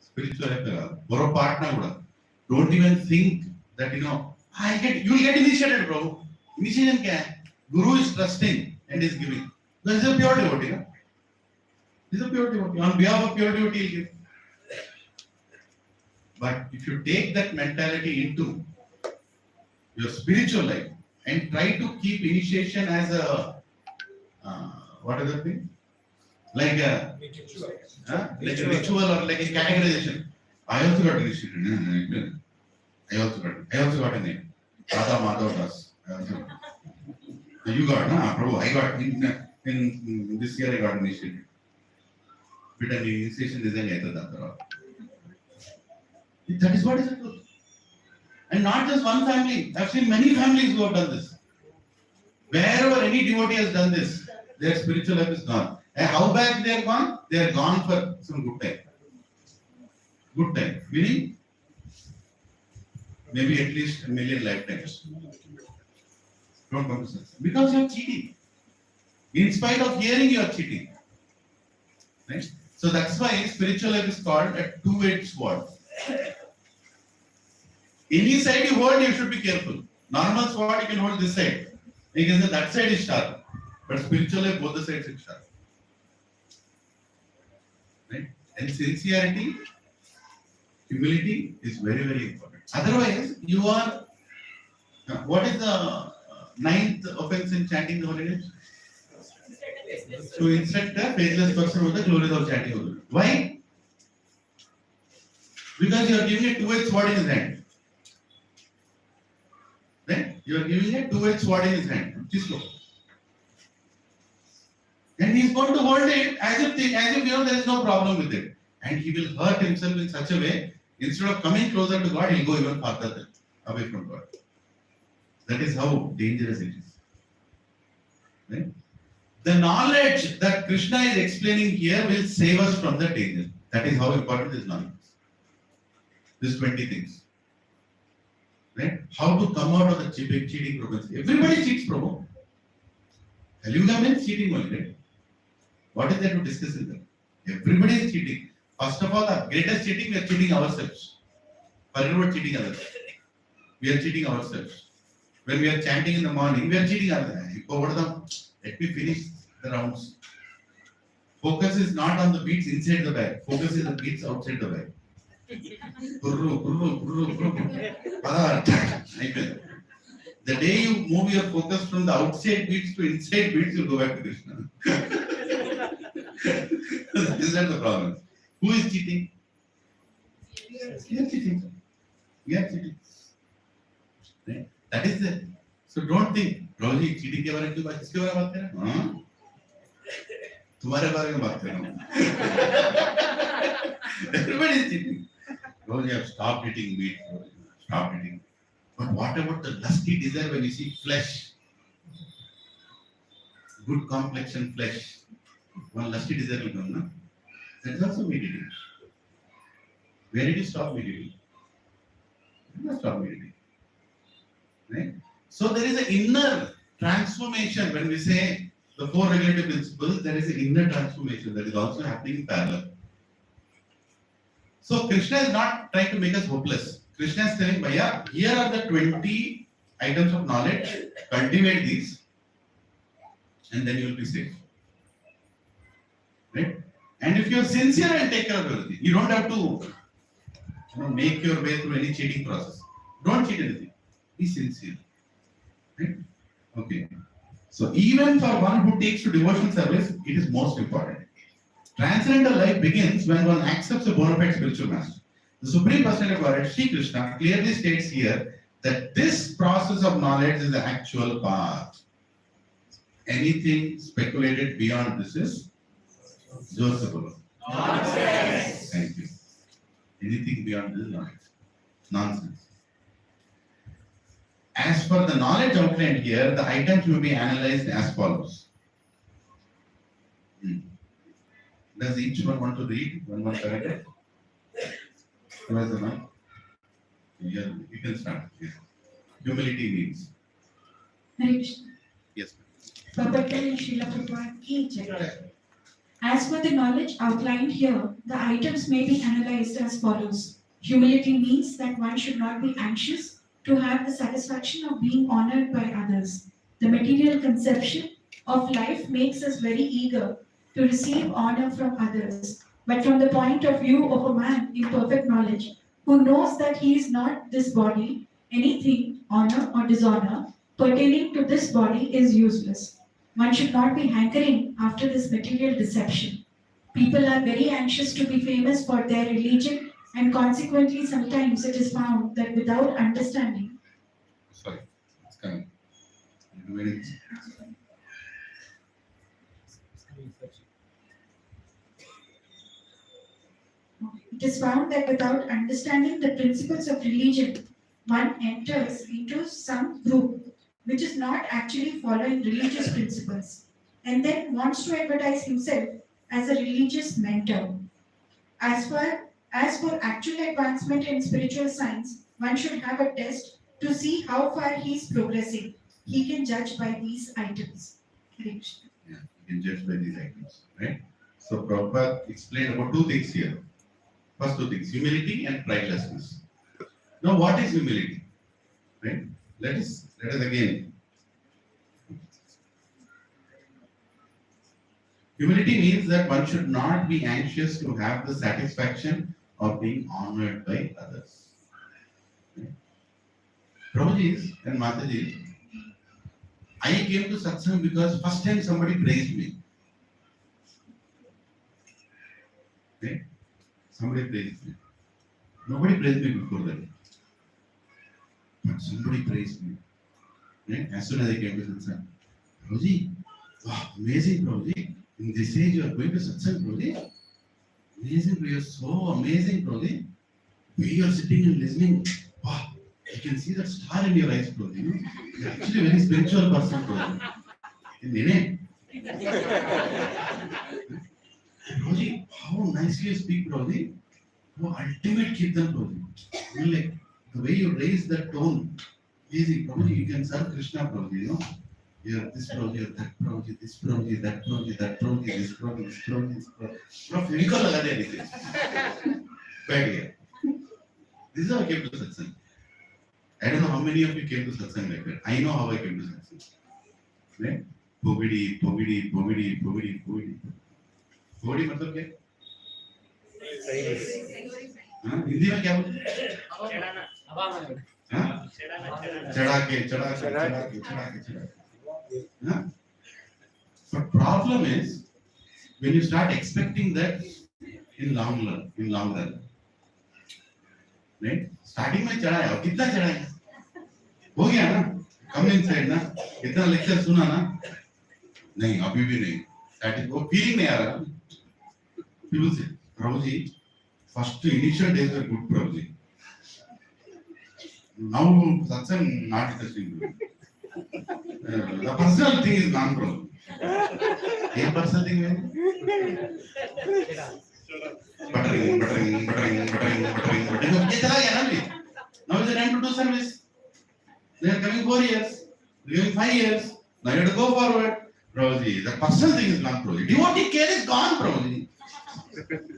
spiritual life. Borrow partner kuda. Don't even think that you will get initiated, Prabhu. Initiation kya hai? Guru is trusting and is giving. This is a pure devotee. No? This is a pure devotee. On behalf of pure devotee, he'll give. But if you take that mentality into your spiritual life and try to keep initiation as a what is the thing? Like a ritual or like a categorization. I also got initiated. I also got a name. Radha Madhav Das. So you got, Prabhu, I got in this year I got initiated. But an initiation isn't that is what is it. And not just one family. I've seen many families who have done this. Wherever any devotee has done this, their spiritual life is gone. And how back they are gone? They are gone for some good time. Good time. Meaning, maybe at least 1 million lifetimes. Don't come to success. Because you are cheating. In spite of hearing, you are cheating. Right? So that's why spiritual life is called a two-edged sword. Any side you hold, you should be careful. Normal sword, you can hold this side. You can say that side is sharp. But spiritual life, both the sides are sharp. Right? And sincerity, humility is very, very important. Otherwise, you are. What is the 9th offense in chanting the holy names? To instruct a faithless person with the glories of chanting. Why? Because you are giving a two-edged sword in his hand. Right? You are giving a two-edged sword in his hand. And he is going to hold it as if there is no problem with it. And he will hurt himself in such a way, instead of coming closer to God, he will go even farther away from God. That is how dangerous it is. Right? The knowledge that Krishna is explaining here will save us from the danger. That is how important this knowledge is. These 20 things. Right? How to come out of the cheating propensity. Everybody cheats, Prabhu. Kaliyuga means cheating only, right? What is there to discuss in that? Everybody is cheating. First of all, the greatest cheating, we are cheating ourselves. Forget about cheating others. We are cheating ourselves. When we are chanting in the morning, we are cheating others. Let me finish the rounds. Focus is not on the beats inside the bag. Focus is on the beats outside the bag. The day you move your focus from the outside beats to inside beats, you go back to Krishna. Is that the problem? Who is cheating? We are cheating. We are cheating. Right? That is it. So don't think, Roji, cheating के बारे में क्यों किसके बारे में बात कर रहे हैं? हाँ? तुम्हारे बारे में बात कर रहा हूँ. Everybody is cheating. Roji, have stopped eating meat. Stop eating. But what about the lusty desire when you see flesh? Good complexion flesh. One lusty desire will come, no? That is also meat eating. Where did you stop immediately? You must stop immediately. Right? So there is an inner transformation when we say the four regulative principles. There is an inner transformation that is also happening in parallel. So Krishna is not trying to make us hopeless. Krishna is telling, Bhaiya, here are the 20 items of knowledge. Cultivate these, and then you will be safe. Right? And if you are sincere and take care of everything, you don't have to make your way through any cheating process. Don't cheat anything. Be sincere. Right? Okay. So even for one who takes to devotion service, it is most important. Transcendental life begins when one accepts a bona fide spiritual master. The Supreme Personality of Godhead, Sri Krishna, clearly states here that this process of knowledge is the actual path. Anything speculated beyond this is Joseph. Nonsense. Thank you. Anything beyond this is nonsense. As for the knowledge outlined here, the items will be analyzed as follows. Does each one want to read one paragraph? Who has the mic? Yeah, you can start. Yes. Humility means. Hare Krishna. Yes. Bhakti Srila Prabhupada ki jai. As for the knowledge outlined here, the items may be analyzed as follows. Humility means that one should not be anxious to have the satisfaction of being honored by others. The material conception of life makes us very eager to receive honor from others. But from the point of view of a man in perfect knowledge, who knows that he is not this body, anything, honor or dishonor, pertaining to this body is useless. One should not be hankering after this material deception. People are very anxious to be famous for their religion, and consequently sometimes it is found that without understanding. Sorry, it's coming. Very It is found that without understanding the principles of religion, one enters into some group which is not actually following religious principles and then wants to advertise himself as a religious mentor. As for actual advancement in spiritual science, one should have a test to see how far he is progressing. He can judge by these items. Yeah, you can judge by these items, right? So Prabhupada explained about two things here. First two things, humility and pridelessness. Now what is humility? Right? Let us again. Humility means that one should not be anxious to have the satisfaction of being honored by others. Right? Prabhuji and Mataji, I came to satsang because first time somebody praised me. Okay? Somebody praised me. Nobody praised me before that. But somebody praised me. Right? As soon as I came to satsang, Prabhuji, wow, amazing Prabhuji. In this age you are going to satsang, Prabhuji. Amazing, you are so amazing, Prabhuji. Where you are sitting and listening, wow, I can see that star in your eyes, Prabhuji. You are actually a very spiritual person, Prabhuji. In Prabhuji, how nicely you speak, Prabhuji. Oh, ultimate Kirtan, Prabhuji. Like the way you raise that tone, easy, Prabhuji, you can serve Krishna, Prabhuji, you know. You are this Prabhuji, you are that Prabhuji, this Prabhuji, that Prabhuji, that Prabhuji, this Prabhuji, this Prabhuji, this Prabhuji. Prabhuji, you call it anything. Back here. This is how I came to satsang. I don't know how many of you came to satsang like that. I know how I came to satsang. Right? Pogidi, pogidi, pogidi, pogidi, pogidi. Pogidi मतलब क्या? हाँ हिंदी में क्या बोलते हैं? हाँ? चढ़ा के. Huh? But problem is when you start expecting that in long run, right? Starting में चढ़ाया, कितना चढ़ाया? हो गया ना? Come inside ना? इतना lecture सुना ना? नहीं, अभी भी नहीं. That is वो feeling नहीं आ रहा. People say, Prabhuji, first initial days were good, Prabhuji. Now satsang not interesting. The personal thing is gone, Prabhuji. A personal thing है? buttering. ये चला गया ना अभी. Now is the time to do service. They are coming 4 years, they are coming 5 years. Now you have to go forward. Prabhuji, the personal thing is gone, Prabhuji. Devotee care is gone, Prabhuji.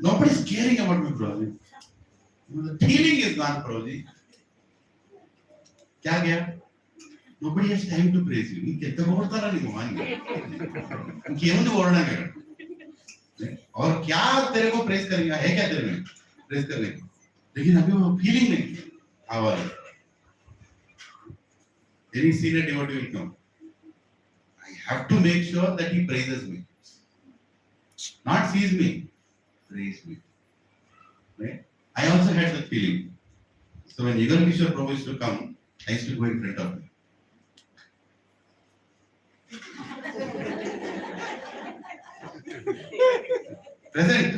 Nobody is caring about me, Prabhuji. The feeling is gone, Prabhuji. क्या गया? Nobody has time to praise you. कितना बोलता रहा नहीं भगवान क्यों नहीं बोलना कर और क्या तेरे को प्रेस करेगा है क्या तेरे में प्रेस करने को लेकिन अभी वो फीलिंग नहीं आवाज any senior devotee will come. I have to make sure that he praises me, not sees me, praise me. Right? I also had that feeling. So when Yugal Kishore Prabhu used to come, I used to go in front of him. Present.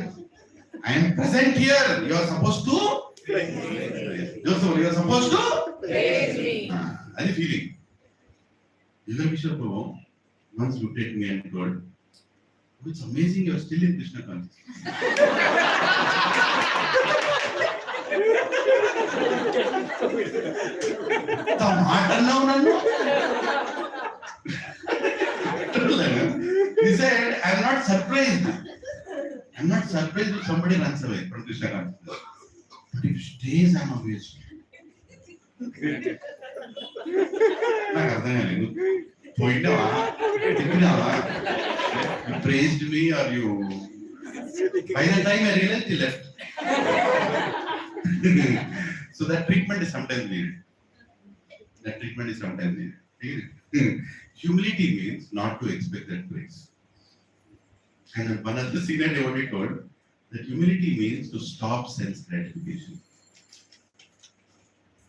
I am present here. You are supposed to praise. You are supposed to Praise me. Are you feeling? Yugal Kishore Prabhu once looked at me and told, "Oh, it's amazing you are still in Krishna consciousness." He said, I'm not surprised. I'm not surprised if somebody runs away from Krishna consciousness. But if stays, I'm amazed. You praised me or you... By the time I realized, he left. So that treatment is sometimes needed. Humility means not to expect that praise. And one other senior devotee told that humility means to stop sense gratification.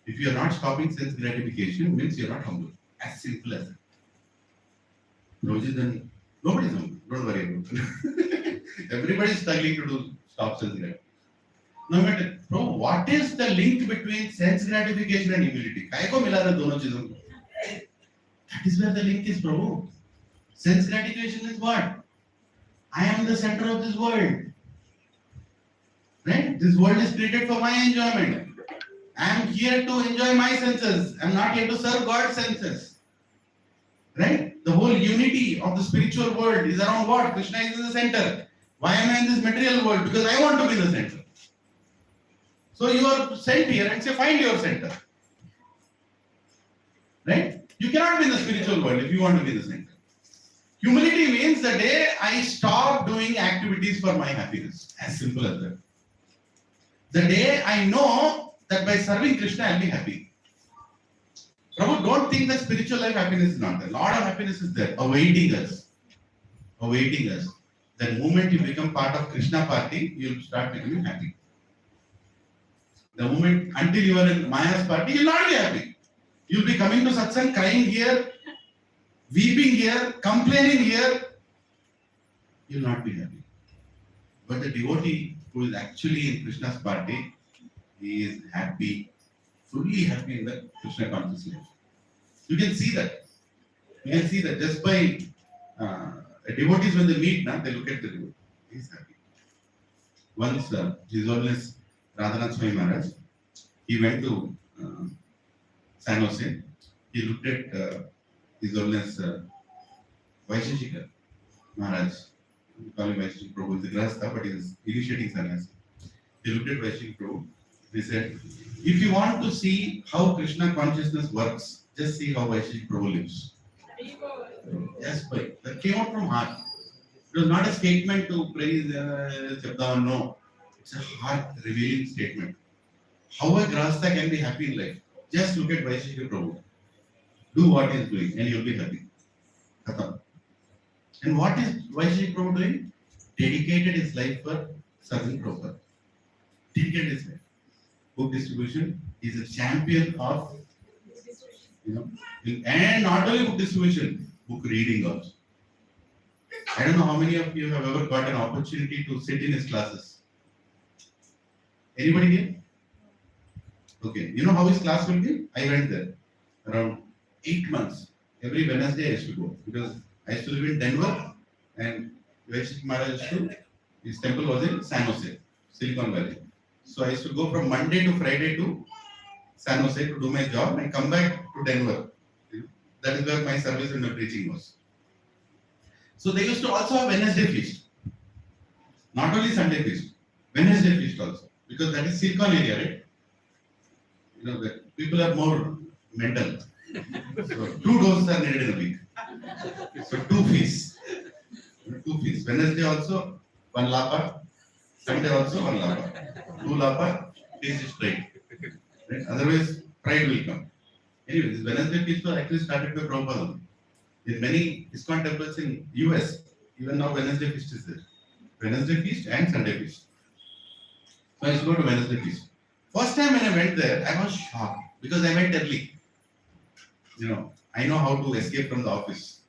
If you are not stopping sense gratification, it means you are not humble. As simple as that. Then nobody is humble. Don't worry about it. Everybody is struggling to stop sense gratification. No matter, bro, what is the link between sense gratification and humility? Kai ko mila tha dono cheezon ko? That is where the link is, bro. Sense gratification is what? I am the center of this world. Right? This world is created for my enjoyment. I am here to enjoy my senses. I am not here to serve God's senses. Right? The whole unity of the spiritual world is around what? Krishna is in the center. Why am I in this material world? Because I want to be in the center. So you are sent here and say, find your center. Right? You cannot be in the spiritual world if you want to be in the center. Humility means the day I stop doing activities for my happiness. As simple as that. The day I know that by serving Krishna I'll be happy. Prabhu, don't think that spiritual life happiness is not there. A lot of happiness is there, awaiting us. Awaiting us. The moment you become part of Krishna party, you'll start becoming happy. The moment until you are in Maya's party, you'll not be happy. You'll be coming to satsang, crying here, weeping here, complaining here. You'll not be happy. But the devotee who is actually in Krishna's party, he is happy, fully happy in the Krishna consciousness. You can see that. You can see that just by devotees when they meet, they look at the devotee. He is happy. Once His Holiness Radhanath Swami Maharaj, he went to San Jose. He looked at His Holiness Vaisheshika Maharaj. We call him Vaisheshika Prabhu. He's a Grahastha, but he is initiating sannyas. He looked at Vaisheshika Prabhu. He said, if you want to see how Krishna consciousness works, just see how Vaisheshika Prabhu lives. Yes, boy. That came out from heart. It was not a statement to praise Chabdavan, no. It's a heart-revealing statement. How a Grahastha can be happy in life? Just look at Vaisheshika Prabhu. Do what he is doing and you'll be happy. Khatam. And what is Vaisheshika Prabhu doing? Dedicated his life for serving Prabhupada. Dedicated his life. Book distribution. He is a champion of, and not only book distribution, book reading also. I don't know how many of you have ever got an opportunity to sit in his classes. Anybody here? Okay. You know how his class will be? I went there around 8 months. Every Wednesday I used to go because I used to live in Denver and Vaisheshika Maharaj used to, his temple was in San Jose. Silicon Valley. So I used to go from Monday to Friday to San Jose to do my job and come back to Denver. That is where my service and my preaching was. So they used to also have Wednesday feast. Not only Sunday feast, Wednesday feast also. Because that is Silicon area, right? You know, the people are more mental. So 2 doses are needed in a week. So 2 feasts. 2 feasts. Wednesday also, 1 lapa. Sunday also, 1 lapa. 2 lapa, feast is straight. Right? Otherwise, pride will come. Anyway, this Wednesday feast was actually started by Prabhupada. In many ISKCON temples in US, even now Wednesday feast is there. Wednesday feast and Sunday feast. So I used to go to Wednesday feast. First time when I went there, I was shocked because I went early. You know, I know how to escape from the office.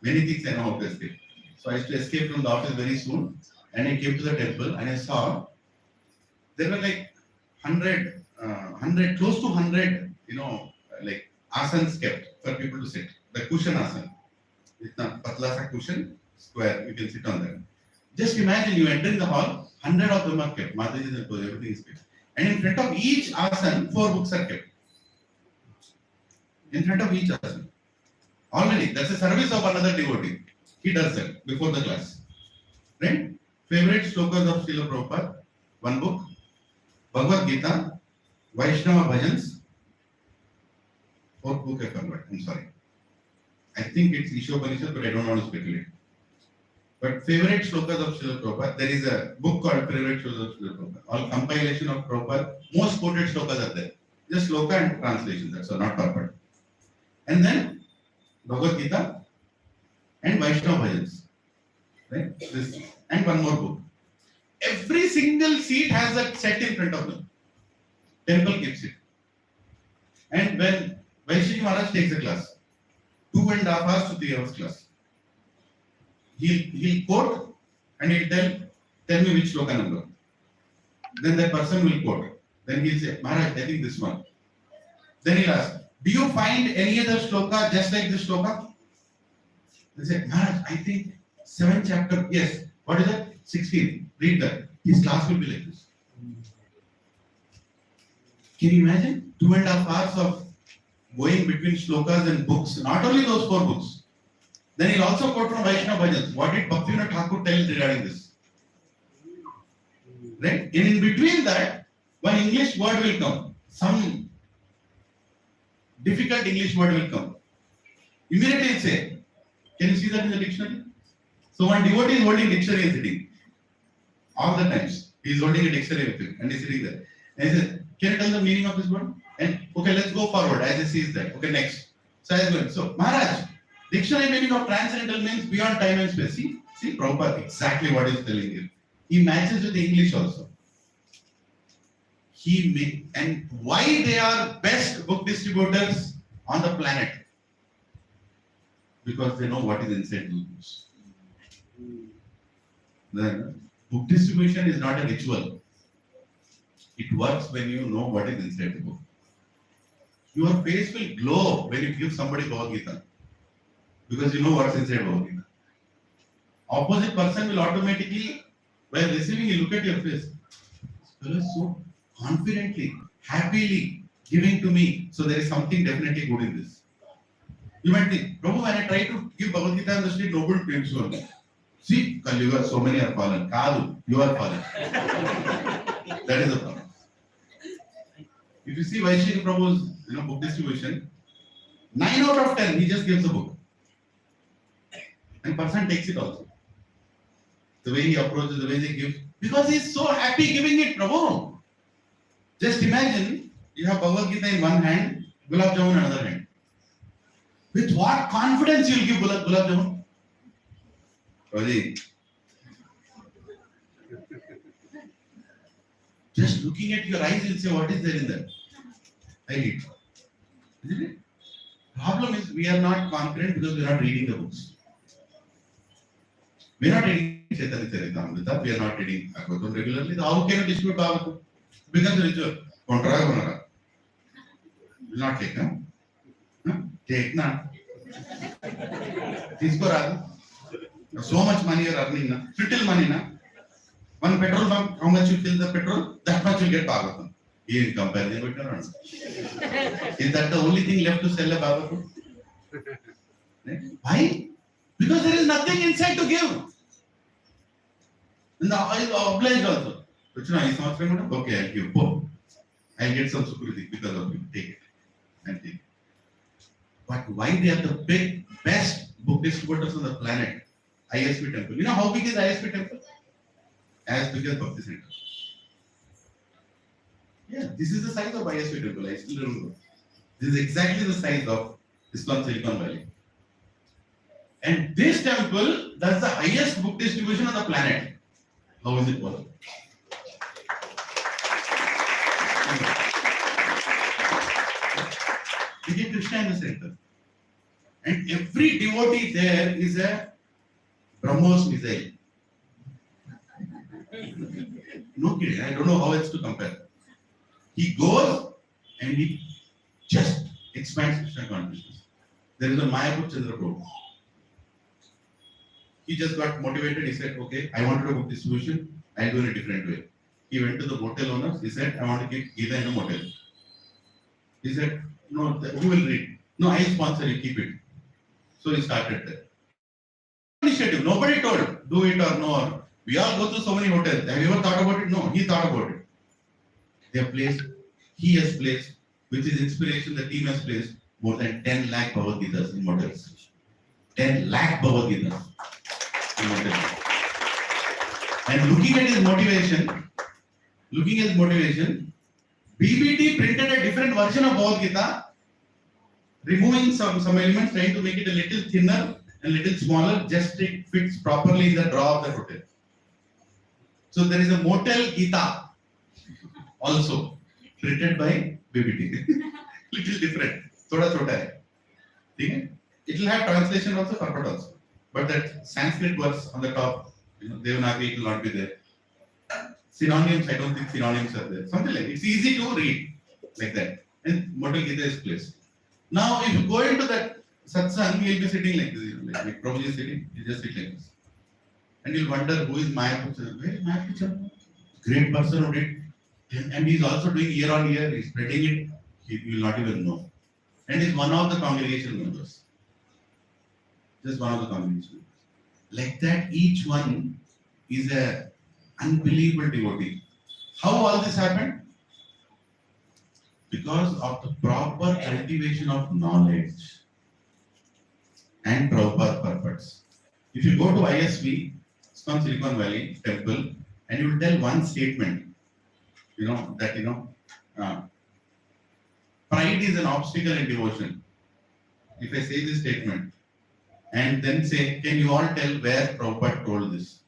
Many things I know how to escape. So I used to escape from the office very soon, and I came to the temple and I saw there were like 100, close to 100, you know, like asanas kept for people to sit. The cushion asana. It's not patla sa cushion, square, you can sit on that. Just imagine you enter in the hall, 100 of them are kept. Mataji and everything is kept. And in front of each asana, 4 books are kept. In front of each asana. Already, that's a service of another devotee. He does that before the class. Right? Favorite slokas of Srila Prabhupada, 1 book, Bhagavad Gita, Vaishnava Bhajans, 4th book I forgot, I'm sorry. I think it's Ishopanishad, but I don't want to speculate. But favorite slokas of Srila Prabhupada, there is a book called Favorite Slokas of Srila Prabhupada. All compilation of Prabhupada, most quoted slokas are there. Just sloka and translation, that's all, not purport. And then Bhagavad Gita and Vaishnava Bhajans. Right? This, and 1 more book. Every single seat has a set in front of them. Temple gives it. And when Vaishnavi Maharaj takes a class, 2.5 hours to 3 hours class, he'll quote and he'll tell me which sloka number. Then that person will quote. Then he'll say, Maharaj, I think this one. Then he'll ask, do you find any other sloka just like this sloka? He'll say, Maharaj, I think 7th chapter, yes. What is that? 16. Read that. His class will be like this. Can you imagine? 2.5 hours of going between slokas and books. Not only those 4 books. Then he'll also quote from Vaishnava Bhajans. What did Bhakti Thakur tell regarding this? Right? And in between that, one English word will come. Some difficult English word will come. Immediately he'll say, can you see that in the dictionary? So one devotee is holding dictionary and sitting. All the times. He is holding a dictionary with him and he's sitting there. And he says, can you tell the meaning of this word? And okay, let's go forward as he sees that. Okay, next. So I was going, so Maharaj, dictionary meaning of transcendental means beyond time and space. See Prabhupada, exactly what he's telling you. He matches with the English also. And why they are best book distributors on the planet? Because they know what is inside the books. The book distribution is not a ritual. It works when you know what is inside the book. Your face will glow when you give somebody Bhagavad Gita. Because you know what's inside Bhagavad Gita. Opposite person will automatically, while receiving, you look at your face. This fellow is so confidently, happily giving to me. So there is something definitely good in this. You might think, Prabhu, when I try to give Bhagavad Gita on the street, nobody claims to me. See, Kaliuga, so many are fallen. Kadu, you are fallen. That is the problem. If you see Vaishnavi Prabhu's book distribution, 9 out of 10, he just gives the book. And person takes it also. The way he approaches, the way he gives. Because he is so happy giving it, Prabhu. Just imagine, you have Bhagavad Gita in one hand, Gulab Jamun in another hand. With what confidence you will give Gulab Jamun? Prabhuji, just looking at your eyes, you'll say, what is there in that? I eat. Isn't it? Problem is, we are not confident because we are not reading the books. We are not reading Chaitanya Charitamrita, we are not reading Bhagavatam regularly. How can you distribute Bhagavatam? It becomes a ritual. Kontra will not take, huh? Take, na. So much money you are earning, na. Little money, na. One petrol pump, how much you fill the petrol, that much you get Bhagavatam. In comparison with your. Is that the only thing left to sell a Bhagavatam? Right? Why? Because there is nothing inside to give. And I is obliged also. Okay, I'll give. I'll get some security because of you. Take it. And take it. But why they are the best book distributors on the planet? ISP temple. You know how big is ISP temple? As big as Bhakti Center. Yeah, this is the size of ISP temple. I still remember. This is exactly the size of ISKCON Silicon Valley. And this temple does the highest book distribution on the planet. How is it possible? You get Krishna in the center. And every devotee there is a BrahMos missile. No kidding, I don't know how else to compare. He goes and he just expands Krishna consciousness. There is a Mayapur Chandra Prabhu. He just got motivated. He said, okay, I wanted a book distribution. I'll do it a different way. He went to the motel owners. He said, I want to get Gita in a motel. He said, no, who will read? No, I'll sponsor you, keep it. So he started there. Initiative, nobody told, do it or no. Or we all go to so many hotels. Have you ever thought about it? No, he thought about it. They have placed, he has placed, with his inspiration, the team has placed more than 10 lakh Bhagavad Gitas in motels. 10 lakh Bhagavad Gitas in motels. And looking at his motivation, BBT printed a different version of Bhagavad Gita, removing some elements, trying to make it a little thinner and little smaller, just it fits properly in the drawer of the hotel. So there is a motel Gita also printed by BBT. Little different. Thoda chota hai. It will have translation also, purport also. But that Sanskrit verse on the top, Devanagari, it will not be there. Synonyms, I don't think synonyms are there. Something like that. It's easy to read like that. And Motel Gita is placed. Now, if you go into that satsang, you'll be sitting like this. Like Prabhuji is sitting, you just sit like this. And you'll wonder who is Mayapur Chandra. Where is Mayapur Chandra? Great person who did. And he's also doing year on year, he's spreading it, you will not even know. And he's one of the congregation members. Just one of the congregation members. Like that, each one is a unbelievable devotee. How all this happened? Because of the proper cultivation of knowledge and proper purpose. If you go to ISV, ISKCON Silicon Valley temple, and you will tell one statement, pride is an obstacle in devotion. If I say this statement and then say, can you all tell where Prabhupada told this?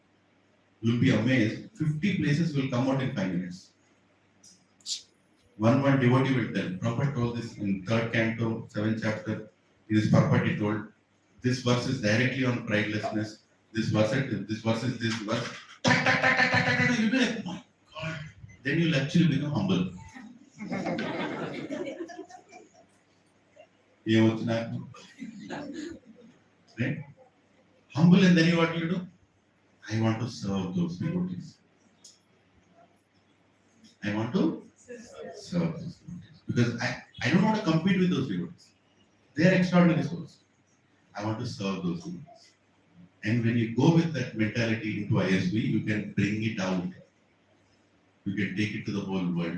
You will be amazed. 50 places will come out in 5 minutes. One devotee will tell. Prabhupada told this in 3rd canto, 7th chapter. In his purport he told, this verse is directly on pridelessness. This verse is this verse. You'll be like, my God. Then you'll actually become humble. Right? Humble, and then what do you do? I want to serve those devotees. I want to serve those devotees. Because I don't want to compete with those devotees. They are extraordinary souls. I want to serve those devotees. And when you go with that mentality into ISV, you can bring it out. You can take it to the whole world.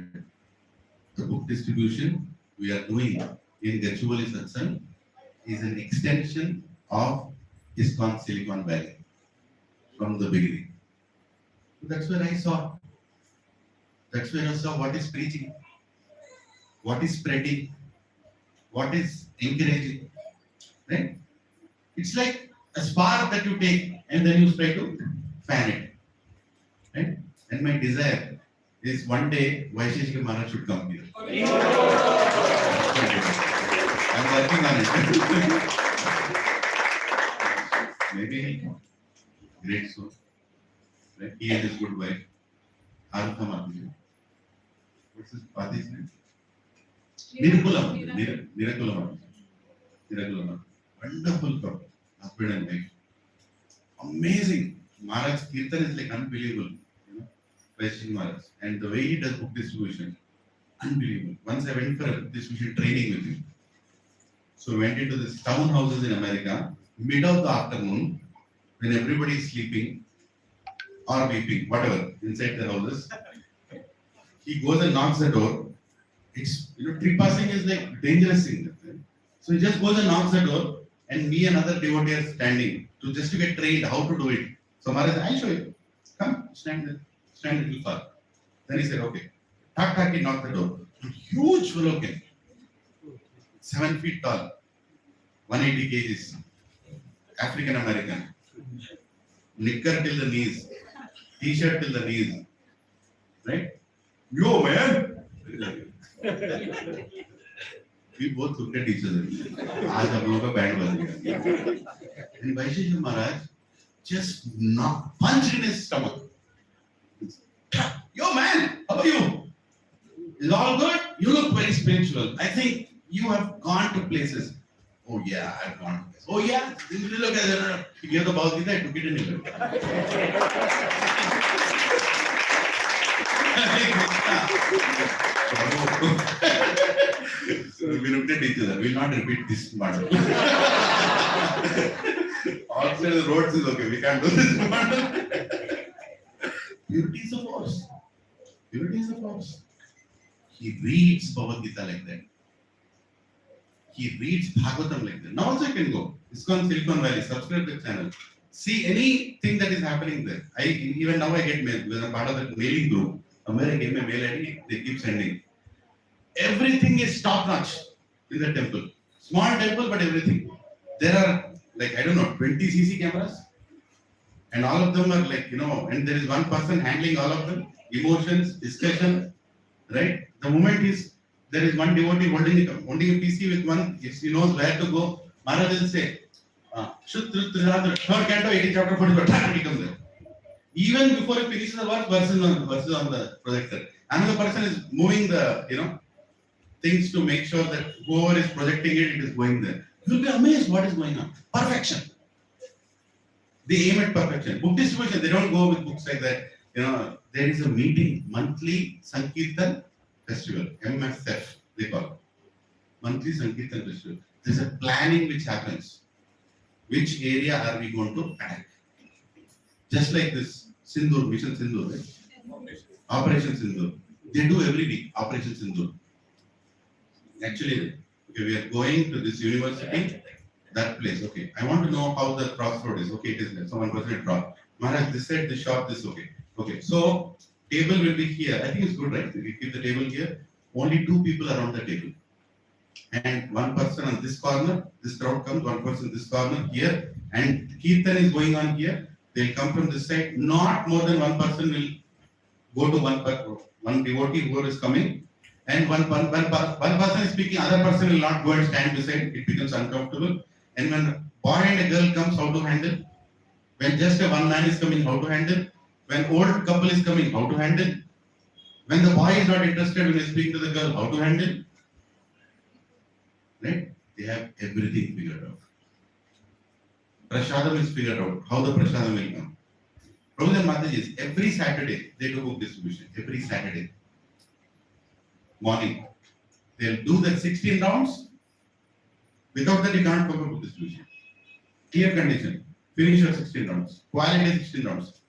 The book distribution we are doing in Gachibowli Satsang is an extension of ISKCON Silicon Valley from the beginning. So that's where I saw. That's where I saw what is preaching, what is spreading, what is encouraging. Right? It's like a spark that you take and then you try to fan it. Right? And my desire is one day Vaisheshika Maharaj should come here. I'm working on it. Maybe he'll come. Great soul. Right? He and his good wife. Harutha Mataji. What's his father's name? Miraculam. Miraculam. Wonderful couple. Husband and wife. Amazing. Maharaj's Kirtan is like unbelievable. Vaishnav Maharaj. And the way he does book distribution, unbelievable. Once I went for a book distribution training with him. So we went into this townhouses in America, mid of the afternoon, when everybody is sleeping or weeping, whatever, inside the houses. He goes and knocks the door. It's, trespassing is like dangerous thing. So he just goes and knocks the door, and me and other devotee are standing to get trained how to do it. So Maharaj, I'll show you. Come, stand there. Stand a little far. Then he said, okay. He knocked the door. Huge fellow came. 7 feet tall. 180 kgs. African American. Knicker till the knees. T-shirt till the knees. Right? Yo, man! We both looked at each other. आज हम लोगों का band बज गया. And Vaishnav Maharaj just punched in his stomach. Yo, man, how are you? Is all good? You look very spiritual. I think you have gone to places. Oh yeah, I've gone to places. Oh yeah, look at that. You gave the Bhakti, I took it anyway. So we looked at each other. We'll not repeat this model. Outside the roads is okay. We can't do this model. Purity is a force. Purity is a force. He reads Bhagavad Gita like that. He reads Bhagavatam like that. Now also you can go. ISKCON Silicon Valley, subscribe to the channel. See anything that is happening there. Even now I get mail. Because I'm part of that mailing group. Somewhere I get my mail ID, they keep sending. Everything is top notch in the temple. Small temple, but everything. There are, 20 CC cameras. And all of them are and there is one person handling all of them. Emotions, discussion, right? The moment there is one devotee holding a PC with one, if he knows where to go, Maharaj will say, third canto, 18 chapter 44, he comes there. Even before he finishes the verses on the projector. Another person is moving the, things to make sure that whoever is projecting it is going there. You'll be amazed what is going on. Perfection. They aim at perfection. Book distribution, they don't go with books like that. There is a meeting, monthly Sankirtan festival, MSF, they call it. Monthly Sankirtan festival. There's a planning which happens. Which area are we going to attack? Just like this Sindoor, Mission Sindoor, right? Operation Sindoor. They do every week, Operation Sindoor. Actually, okay, we are going to this university, that place, okay. I want to know how the crossroad is. Okay, it is there. So one person will draw. Maharaj, this side, this shop, this, okay. Okay, so table will be here. I think it's good, right? We keep the table here. Only 2 people around the table. And one person on this corner, this crowd comes, one person this corner here, and Kirtan is going on here. They'll come from this side. Not more than one person will go to one devotee who is coming. And one person is speaking, other person will not go and stand beside. It becomes uncomfortable. And when a boy and a girl comes, how to handle? When just one man is coming, how to handle? When old couple is coming, how to handle? When the boy is not interested when he speaks to the girl, how to handle? Right? They have everything figured out. Prasadam is figured out. How the prasadam will come. Prabhupada and Mataji, every Saturday they do book distribution. Every Saturday morning. They'll do that 16 rounds. Without that, you can't cover book distribution. Clear condition. Finish your 16 rounds. Quality 16 rounds.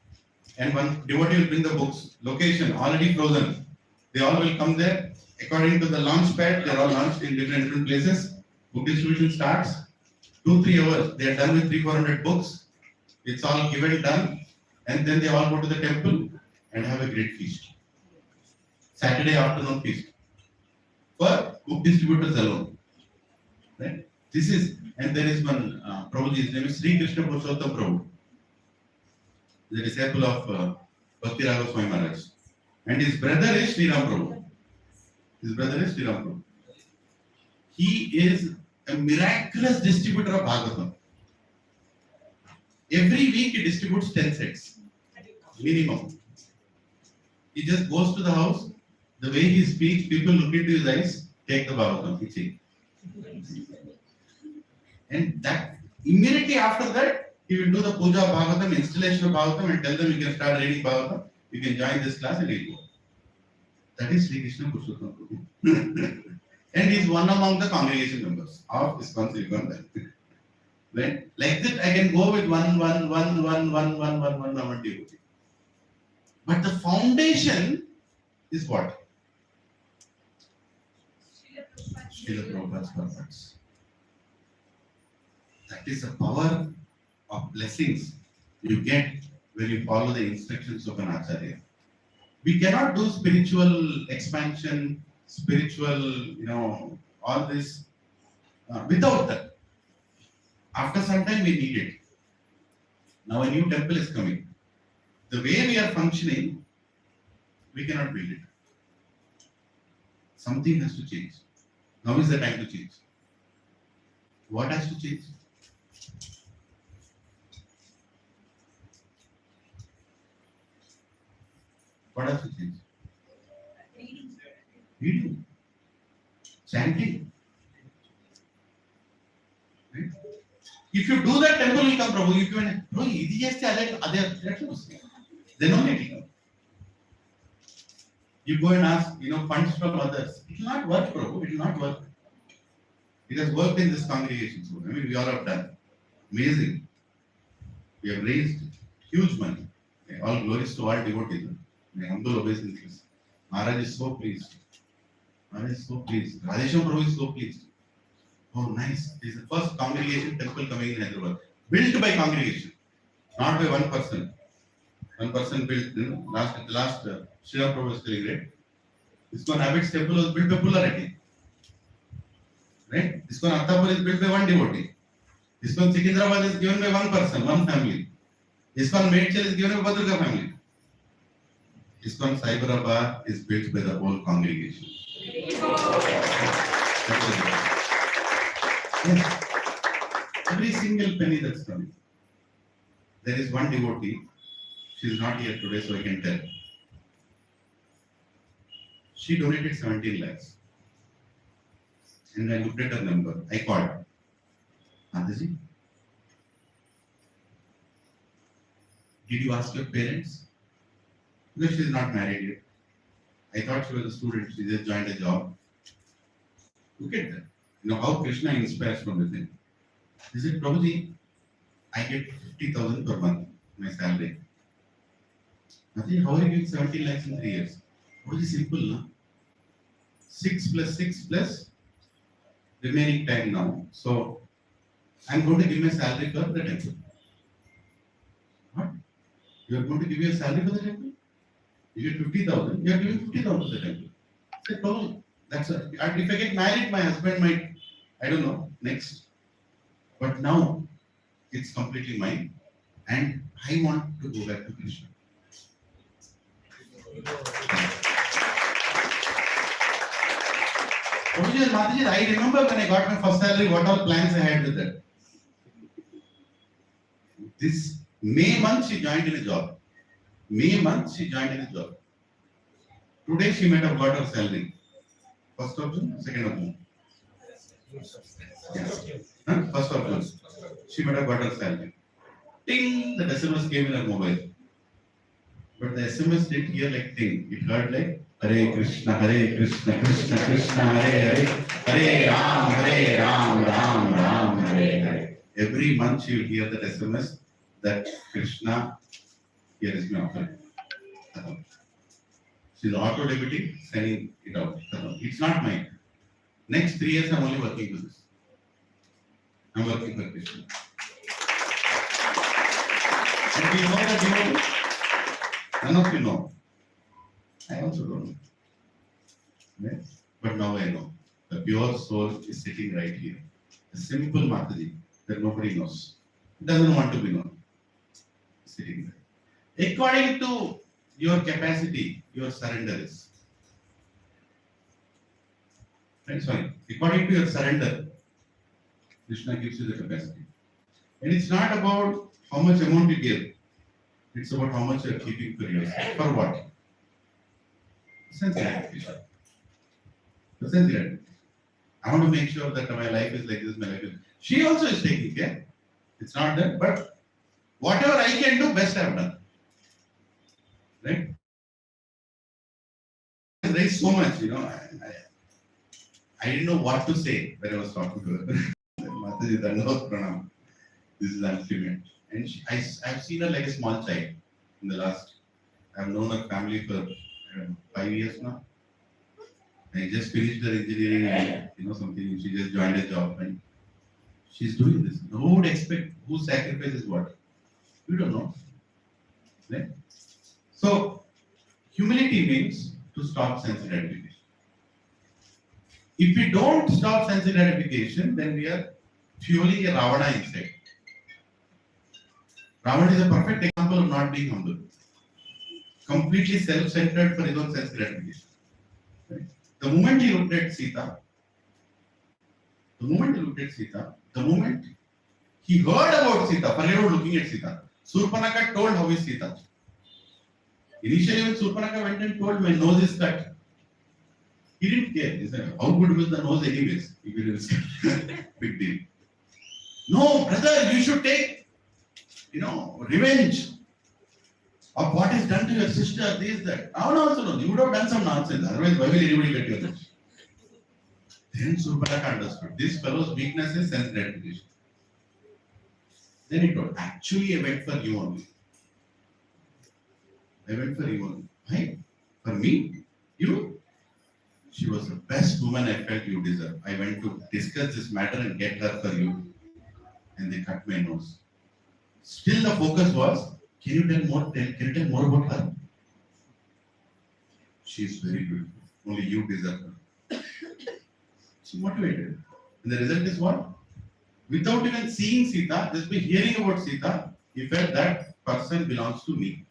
And one devotee will bring the books. Location already frozen. They all will come there. According to the launch pad, they're all launched in different places. Book distribution starts. 2-3 hours. They are done with 300-400 books. It's all given, done. And then they all go to the temple and have a great feast. Saturday afternoon feast. For book distributors alone. Right? This is, and there is one, Prabhuji, his name is Sri Krishna Purushottam Prabhu. The disciple of Bhakti Swami Maharaj. And his brother is Sri Ram Prabhu. His brother is Sri Ram Prabhu. He is a miraculous distributor of Bhagavatam. Every week he distributes 10 sets. Minimum. He just goes to the house. The way he speaks, people look into his eyes, take the Bhagavatam, he takes. And that immediately after that, he will do the puja of Bhagavatam, installation of Bhagavatam, and tell them you can start reading Bhagavatam. You can join this class and he'll go. That is Sri Krishna Purushottam Prabhu. And he is one among the congregation members of ISKCON Silicon. Right? Like that, I can go with one devotee. But the foundation is what? Srila Prabhupada's purpose. That is the power of blessings you get when you follow the instructions of an Acharya. We cannot do spiritual expansion, spiritual, all this without that. After some time, we need it. Now a new temple is coming. The way we are functioning, we cannot build it. Something has to change. Now is the time to change. What has to change? What has to change? Reading. Chanting. Right? If you do that, temple will come, Prabhu. If you want, no, ఇది చేస్తే అదే వస్తుంది. Then only it will come. You go and ask, funds from others. It will not work, Prabhu. It will not work. It has worked in this congregation. So, we all have done. Amazing. We have raised huge money. All glories to all devotees. My humble obeisance. Maharaj is so pleased. Maharaj is so pleased. Radhesham Prabhu is so pleased. Oh, nice. This is the first congregation temple coming in Hyderabad. Built by congregation, not by one person. One person built, last Srila Prabhu was telling, right? ISKCON Abbott's temple was built by Pullarati. Right? ISKCON Attapur is built by one devotee. ISKCON Sikindrabad is given by one person, one family. ISKCON Medchal is given by Badruga family. ISKCON Cyberabad is built by the whole congregation. Yes. Every single penny that's coming. There is one devotee. She is not here today, so I can tell. She donated 17 lakhs. And I looked at her number. I called. Mataji, did you ask your parents? Because she is not married yet. I thought she was a student. She just joined a job. Look at that. How Krishna inspires from within. He said, Prabhuji, I get 50,000 per month, my salary. Mataji, how are you giving 17 lakhs in 3 years? Prabhuji, simple, no? 6 plus 6 plus remaining time now. So, I'm going to give my salary for the temple. What? You are going to give your salary for the temple? You get 50,000, you are giving 50,000 for the temple. I said, Prabhu, that's a, if I get married, my husband might, I don't know, next. But now, it's completely mine. And I want to go back to Krishna. Prabhuji and Mataji, I remember when I got my first salary, what all plans I had with that. This May month, she joined in a job. May month, she joined in a job. Today, she might have got her salary. 1st of June, 2nd of June. Yeah. 1st of June. She might have got her salary. Ting! The SMS came in her mobile. But the SMS didn't hear like ting. It heard like Hare Krishna, Krishna Krishna, Hare Hare, Hare Ram, Ram, Hare Hare. Every month she will hear that SMS that Krishna, here is my offering. She's auto debiting, sending it out. It's not mine. Next 3 years, I'm only working with this. I'm working for Krishna. And we know that none of you know. I also don't know. Right? But now I know. The pure soul is sitting right here. A simple Mataji that nobody knows. Doesn't want to be known. Sitting there. According to your capacity, your surrender is. Right? Sorry. According to your surrender, Krishna gives you the capacity. And it's not about how much amount you give. It's about how much you are keeping for yourself. For what? Sense gratification. For sense gratification. I want to make sure that my life is like this, my life is. She also is taking care. It's not that, but whatever I can do, best I have done. Right? raised so much, I didn't know what to say when I was talking to her. Mataji, Dandavat Pranam. This is ultimate. And I've seen her like a small child in the last, I've known her family for 5 years now. I just finished her engineering and something, she just joined a job and she's doing this. Who would expect, who sacrifices what? We don't know. Right? So, humility means to stop sense gratification. If we don't stop sense gratification, then we are fueling a Ravana inside. Ravana is a perfect example of not being humble. Completely self-centered for his own sense gratification. Right? The moment he looked at Sita, the moment he heard about Sita, forget about looking at Sita, Surpanaka told how is Sita. Initially when Surpanaka went and told my nose is cut, he didn't care. He said, how good was the nose anyways? If it was big deal. No, brother, you should take, revenge of what is done to your sister, this, that. No, you would have done some nonsense. Otherwise, why will anybody get your attention? Then Surpanaka understood. This fellow's weakness is sense gratification. Then he told, actually I went for you only. Why? For me? You? She was the best woman I felt you deserve. I went to discuss this matter and get her for you. And they cut my nose. Still the focus was, can you tell more about her? She is very beautiful. Only you deserve her. She motivated. And the result is what? Without even seeing Sita, just by hearing about Sita, he felt that person belongs to me.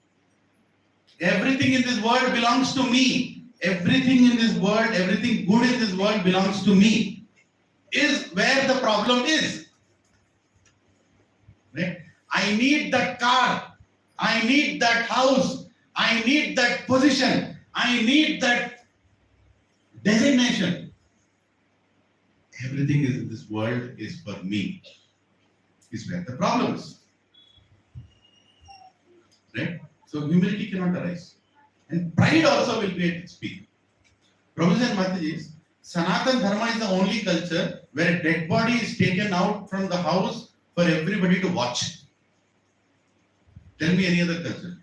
Everything in this world belongs to me. Everything in this world, everything good in this world belongs to me. Is where the problem is. Right? I need that car. I need that house. I need that position. I need that designation. Everything in this world is for me. Is where the problem is. Right? So humility cannot arise. And pride also will be at its peak. Prabhuji and Matajis, Sanatan Dharma is the only culture where a dead body is taken out from the house for everybody to watch. Tell me any other culture.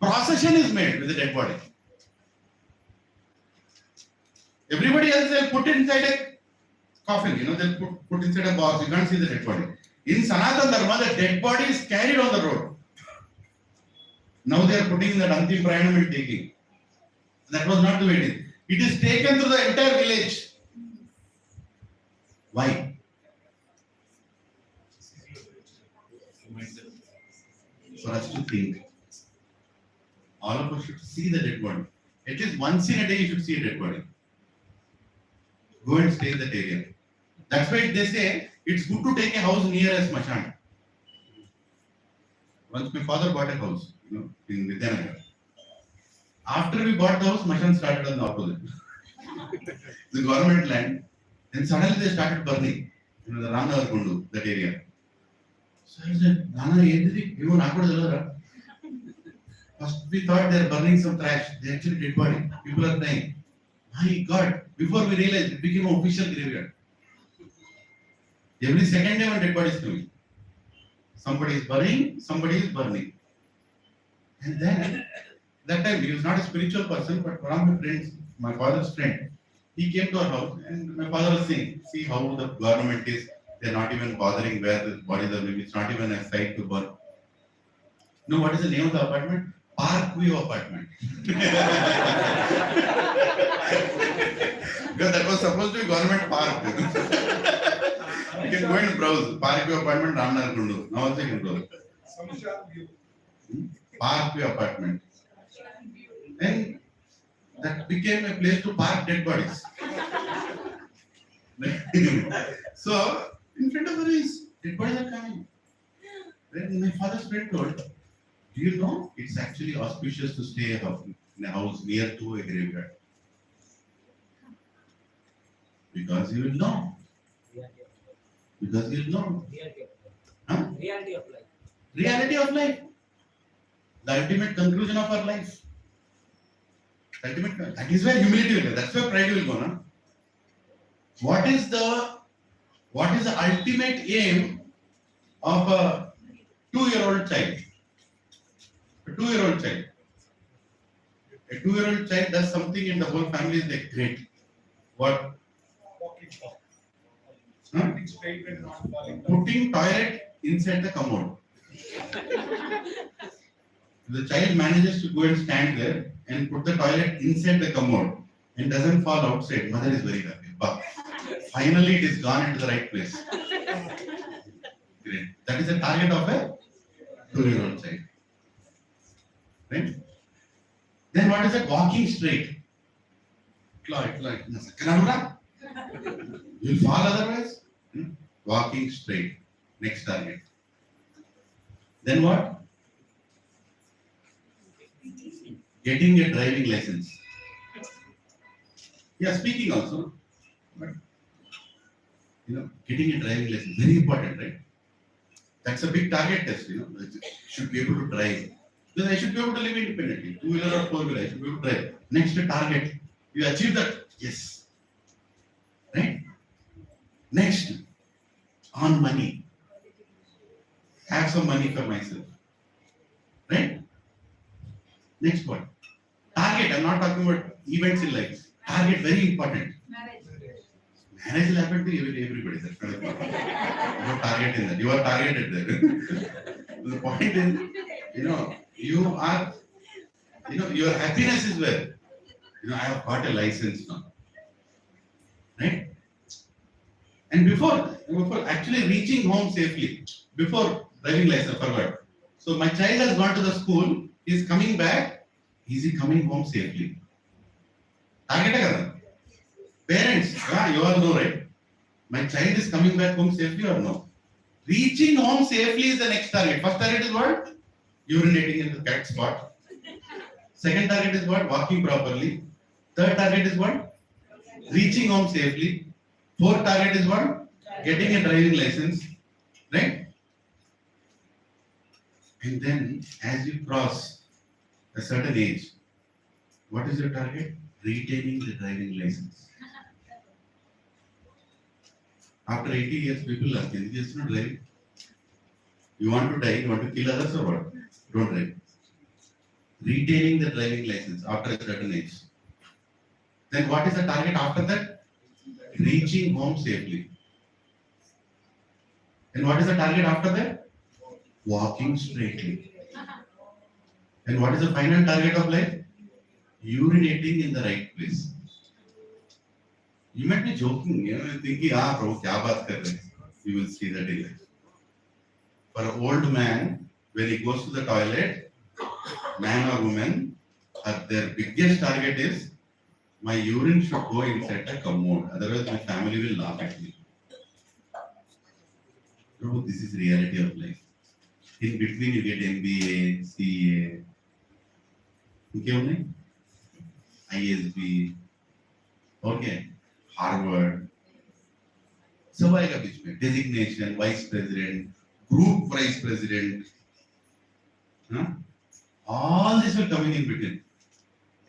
Procession is made with a dead body. Everybody else they'll put it inside a coffin, they'll put inside a box. You can't see the dead body. In Sanatan Dharma, the dead body is carried on the road. Now they are putting in that Antim Prayanam and taking. That was not the way it is. It is taken to the entire village. Why? For us to think. All of us should see the dead body. At least once in a day you should see a dead body. Go and stay in that area. That's why they say it's good to take a house near a smashan. Once my father bought a house, in Vidyanagar. After we bought the house, smashan started on the opposite. The government land, and suddenly they started burning. The Ranagar Kundu, that area. So I said, Nana, you know, first we thought they are burning some trash. They actually dead body. People are dying. My God! Before we realized, it became an official graveyard. Every second day, one dead body is coming. Somebody is burying, somebody is burning. And then, that time, he was not a spiritual person, but one of my friends, my father's friend, he came to our house and my father was saying, see how the government is, they're not even bothering where the bodies are living, it's not even a site to burn. No, what is the name of the apartment? Parkview apartment. Because that was supposed to be government park. You can go and browse. Parkview apartment, Ramnagar Kundu. Now also you can browse. Parkview apartment. And that became a place to park dead bodies. So, in front of us, dead bodies are coming. Then my father's friend told, do you know it's actually auspicious to stay in a house near to a graveyard? Because you will know. Because you will know. Huh? Reality of life. Reality of life. The ultimate conclusion of our life. Ultimate, that is where humility will go. That's where pride will go, no? What is the ultimate aim of a 2-year-old child? A 2-year-old child. A 2-year-old child does something and the whole family is like, great. What? Walking talk. Huh? Standing straight and not falling down. Putting toilet inside the commode. The child manages to go and stand there and put the toilet inside the commode and doesn't fall outside. Mother is very happy. But finally it is gone into the right place. Great. That is the target of a 2-year-old child. Right? Then what is that? Walking straight. You'll fall otherwise. Walking straight. Next target. Then what? Getting a driving license. Yeah, speaking also. But, getting a driving license. Very important, right? That's a big target test, Should be able to drive. Then I should be able to live independently. 2-wheeler or 4-wheeler, I should be able to drive. Next target. You achieve that. Yes. Right? Next. On money. Have some money for myself. Right? Next one. Target. I'm not talking about events in life. Target, very important. Marriage will happen to everybody. That's not a problem. No target in that. You are targeted there. The point is, your happiness is where. I have got a license now. Right? And before actually reaching home safely, before driving license, forgot. So my child has gone to the school, he is coming back, is he coming home safely? Target hai. Parents, you all know, right? My child is coming back home safely or no? Reaching home safely is the next target. First target is what? Urinating in the correct spot. Second target is what? Walking properly. Third target is what? Reaching home safely. Fourth target is what? Getting a driving license. Right? And then as you cross a certain age, what is your target? Retaining the driving license. After 80 years, people ask, is this not driving? You want to die, you want to kill others or what? Don't drive. Retaining the driving license after a certain age. Then what is the target after that? Reaching home safely. And what is the target after that? Walking straightly. And what is the final target of life? Urinating in the right place. You might be joking, thinking, bro, kya baat kar rahe? You will see that in life. For an old man, when he goes to the toilet, man or woman, their biggest target is, my urine should go inside the commode, otherwise my family will laugh at me. Bro, this is reality of life. In between you get MBA, CA, okay, ISB, okay, Harvard. सब आएगा बीच में, designation, vice president, group vice president, all this will come in between.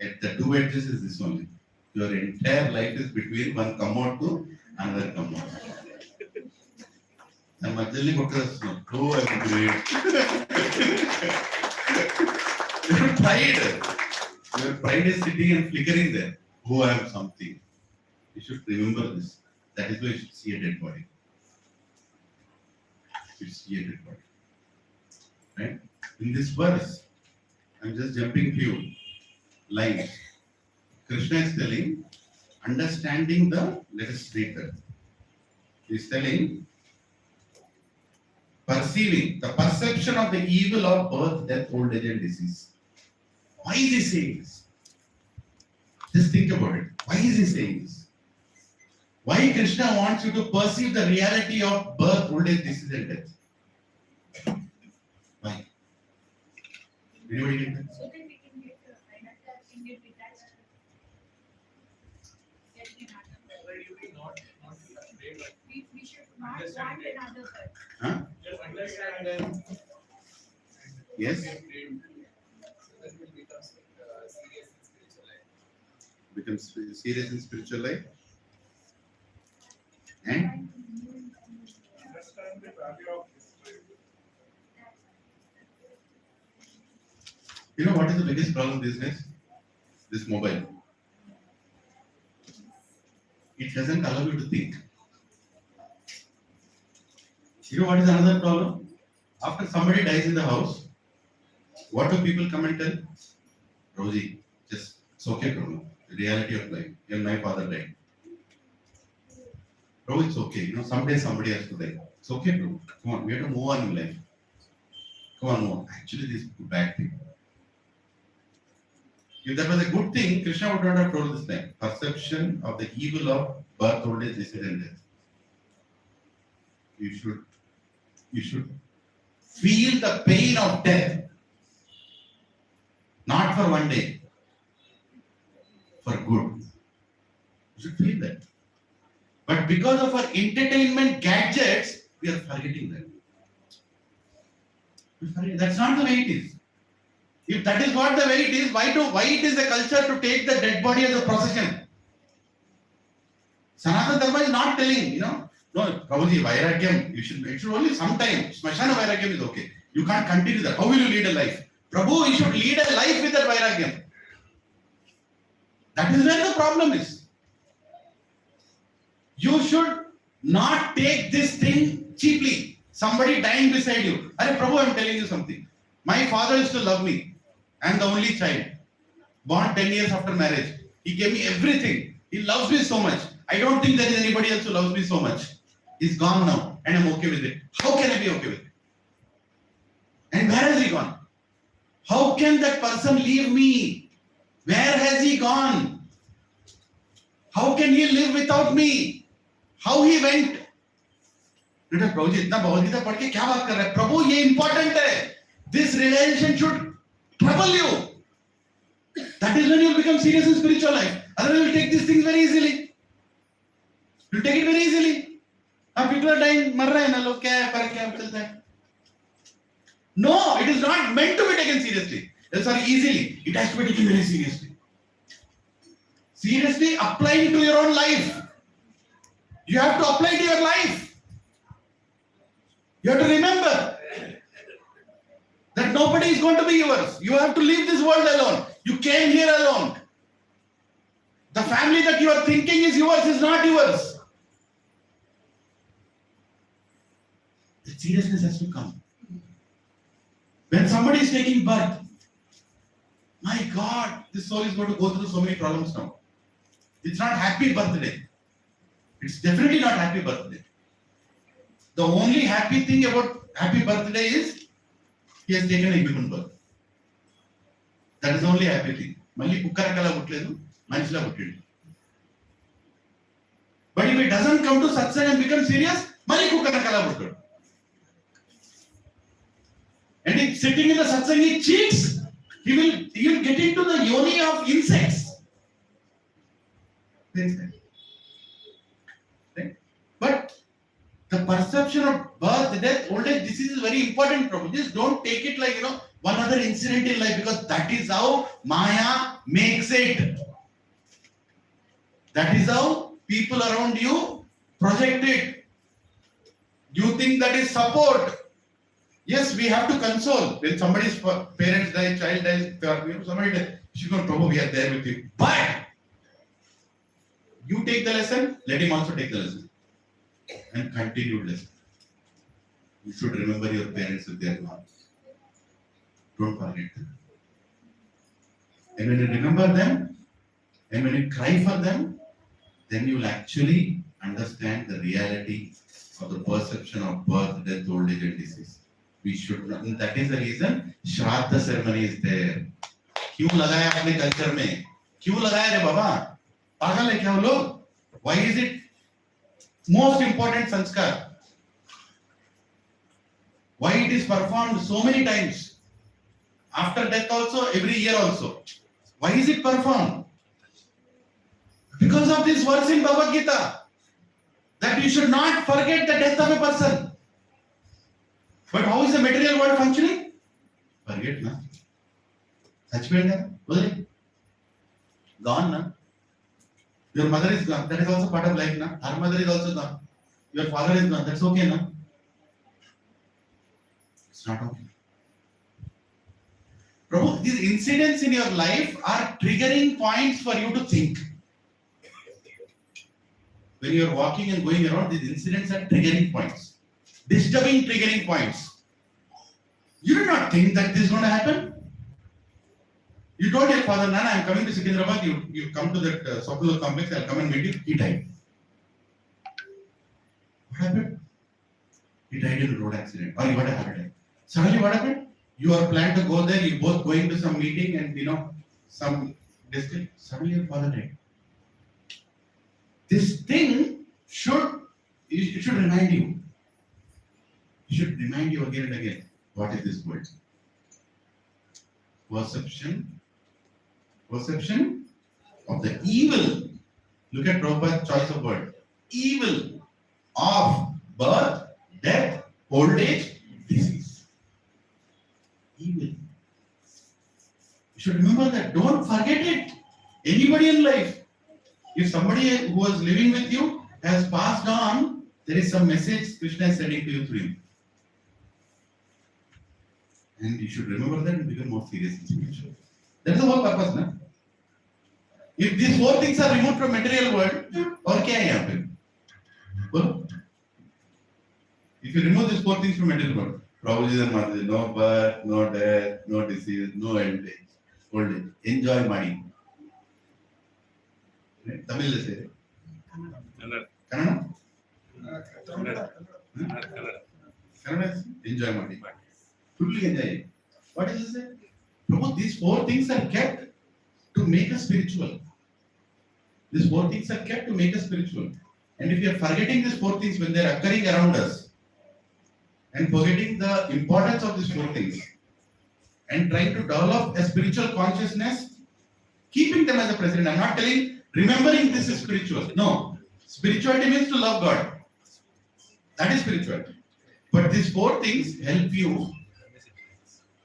At the two edges is this only. Your entire life is between one commode to another commode. And Majali Bhakti, oh, I'm great. Your pride is sitting and flickering there. Oh, I am something. You should remember this. That is why you should see a dead body. You should see a dead body. Right? In this verse, I'm just jumping few lines. Krishna is telling, understanding let us read that. He is telling, perceiving the perception of the evil of birth, death, old age, and disease. Why is he saying this? Just think about it. Why is he saying this? Why Krishna wants you to perceive the reality of birth, old age, disease, and death? Why? Anybody get that? So that we can get detached. Whether you be not be afraid, but We should not want another birth. Huh? just understand and Yes. be afraid. So that will become serious in spiritual life. become serious in spiritual life? And Understand the value of history. you know what is the biggest problem these days? This mobile. It doesn't allow you to think. You know what is another problem? After somebody dies in the house, what do people come and tell? Rosie, just it's okay, bro. The reality of life. Even my father died. Bro, it's okay. You know, someday somebody has to die. It's okay, bro. Come on, we have to move on in life. Come on, move on. Actually, this is a bad thing. If that was a good thing, Krishna would not have told this line. Perception of the evil of birth, old age, disease, and death. You should feel the pain of death. Not for one day. For good. You should feel that. But because of our entertainment gadgets, we are forgetting that. That's not the way it is. If that is what the way it is, why it is a culture to take the dead body as a procession? Sanatana Dharma is not telling, you know, no, Prabhuji, Vairagyam, it should only sometime. Smashana Vairagyam is okay. You can't continue that. How will you lead a life? Prabhu, you should lead a life with that Vairagyam. That is where the problem is. You should not take this thing cheaply. Somebody dying beside you. Arey Prabhu, I am telling you something. My father used to love me. I am the only child. Born 10 years after marriage. He gave me everything. He loves me so much. I don't think there is anybody else who loves me so much. He's gone now and I'm okay with it. How can I be okay with it? And where has he gone? How can that person leave me? Where has he gone? How can he live without me? How he went? बेटा प्रभु जी इतना भगवद गीता पढ़ के क्या बात कर रहे हैं? प्रभु ये important है. This realization should trouble you. That is when you become serious in spiritual life. Otherwise, you will take these things very easily. You take it very easily. Now people are dying, मर रहे हैं ना लोग, क्या है फर्क क्या चलता है? No, it is not meant to be taken seriously. Sorry, easily. It has to be taken very seriously. Seriously, applying to your own life. You have to apply to your life. You have to remember that nobody is going to be yours. You have to leave this world alone. You came here alone. The family that you are thinking is yours is not yours. The seriousness has to come. When somebody is taking birth, my God, this soul is going to go through so many problems now. It's not happy birthday. It's definitely not happy birthday. The only happy thing about happy birthday is he has taken a human birth. That is the only happy thing. Malli kukkarakala puttledu, manishila puttindi. But if it doesn't come to satsang and become serious, malli kukkarakala puttadu. And if sitting in the satsang he cheats, he will get into the yoni of insects. Right? But the perception of birth, death, old age, this is very important, Prabhu. Just don't take it like, one other incident in life, because that is how Maya makes it. That is how people around you project it. You think that is support. Yes, we have to console. When somebody's parents die, child dies, somebody dies, you go, Prabhu, we are there with you. But you take the lesson, let him also take the lesson. And continue lesson. You should remember your parents if they are gone. Don't forget them. And when you remember them, and when you cry for them, then you will actually understand the reality of the perception of birth, death, old age, and disease. We should not, and that is the reason Shraddha ceremony is there. क्यों लगाया अपने culture में? क्यों लगाया रे बाबा? पागल है क्या वो लोग? Why is it most important sanskar? Why it is performed so many times? After death also, every year also. Why is it performed? Because of this verse in Bhagavad Gita, that you should not forget the death of a person. But how is the material world functioning? Forget, na? Such been there? Gone, na? Your mother is gone. That is also part of life, na? Her mother is also gone. Your father is gone. That's okay, na? It's not okay. Prabhu, these incidents in your life are triggering points for you to think. When you are walking and going around, these incidents are triggering points. Disturbing triggering points. You do not think that this is going to happen. You told your father, Nana, I am coming to Secunderabad, you come to that Sokolur complex, I'll come and meet you. He died. What happened? He died in a road accident or he got a heart attack. Suddenly what happened? You are planned to go there, you both going to some meeting and some distance. Suddenly your father died. This thing should remind you. It should remind you again and again. What is this word? Perception of the evil. Look at Prabhupada's choice of word. Evil of birth, death, old age, disease. Evil. You should remember that. Don't forget it. Anybody in life, if somebody who was living with you has passed on, there is some message Krishna is sending to you through him. And you should remember that and become more serious in future. That's the whole purpose, na? If these four things are removed from material world, और क्या है यहाँ पे? बोलो. If you remove these four things from material world, Prabhuji and Mataji, no birth, no death, no disease, no old age. Enjoy money. Tamil ले से. Kannada? Kannada. Enjoy money. Fully enjoy. What is this? Prabhu, these four things are kept to make us spiritual. These four things are kept to make us spiritual. And if you are forgetting these four things when they are occurring around us, and forgetting the importance of these four things, and trying to develop a spiritual consciousness, keeping them as a president. I'm not telling, remembering this is spiritual. No. Spirituality means to love God. That is spirituality. But these four things help you,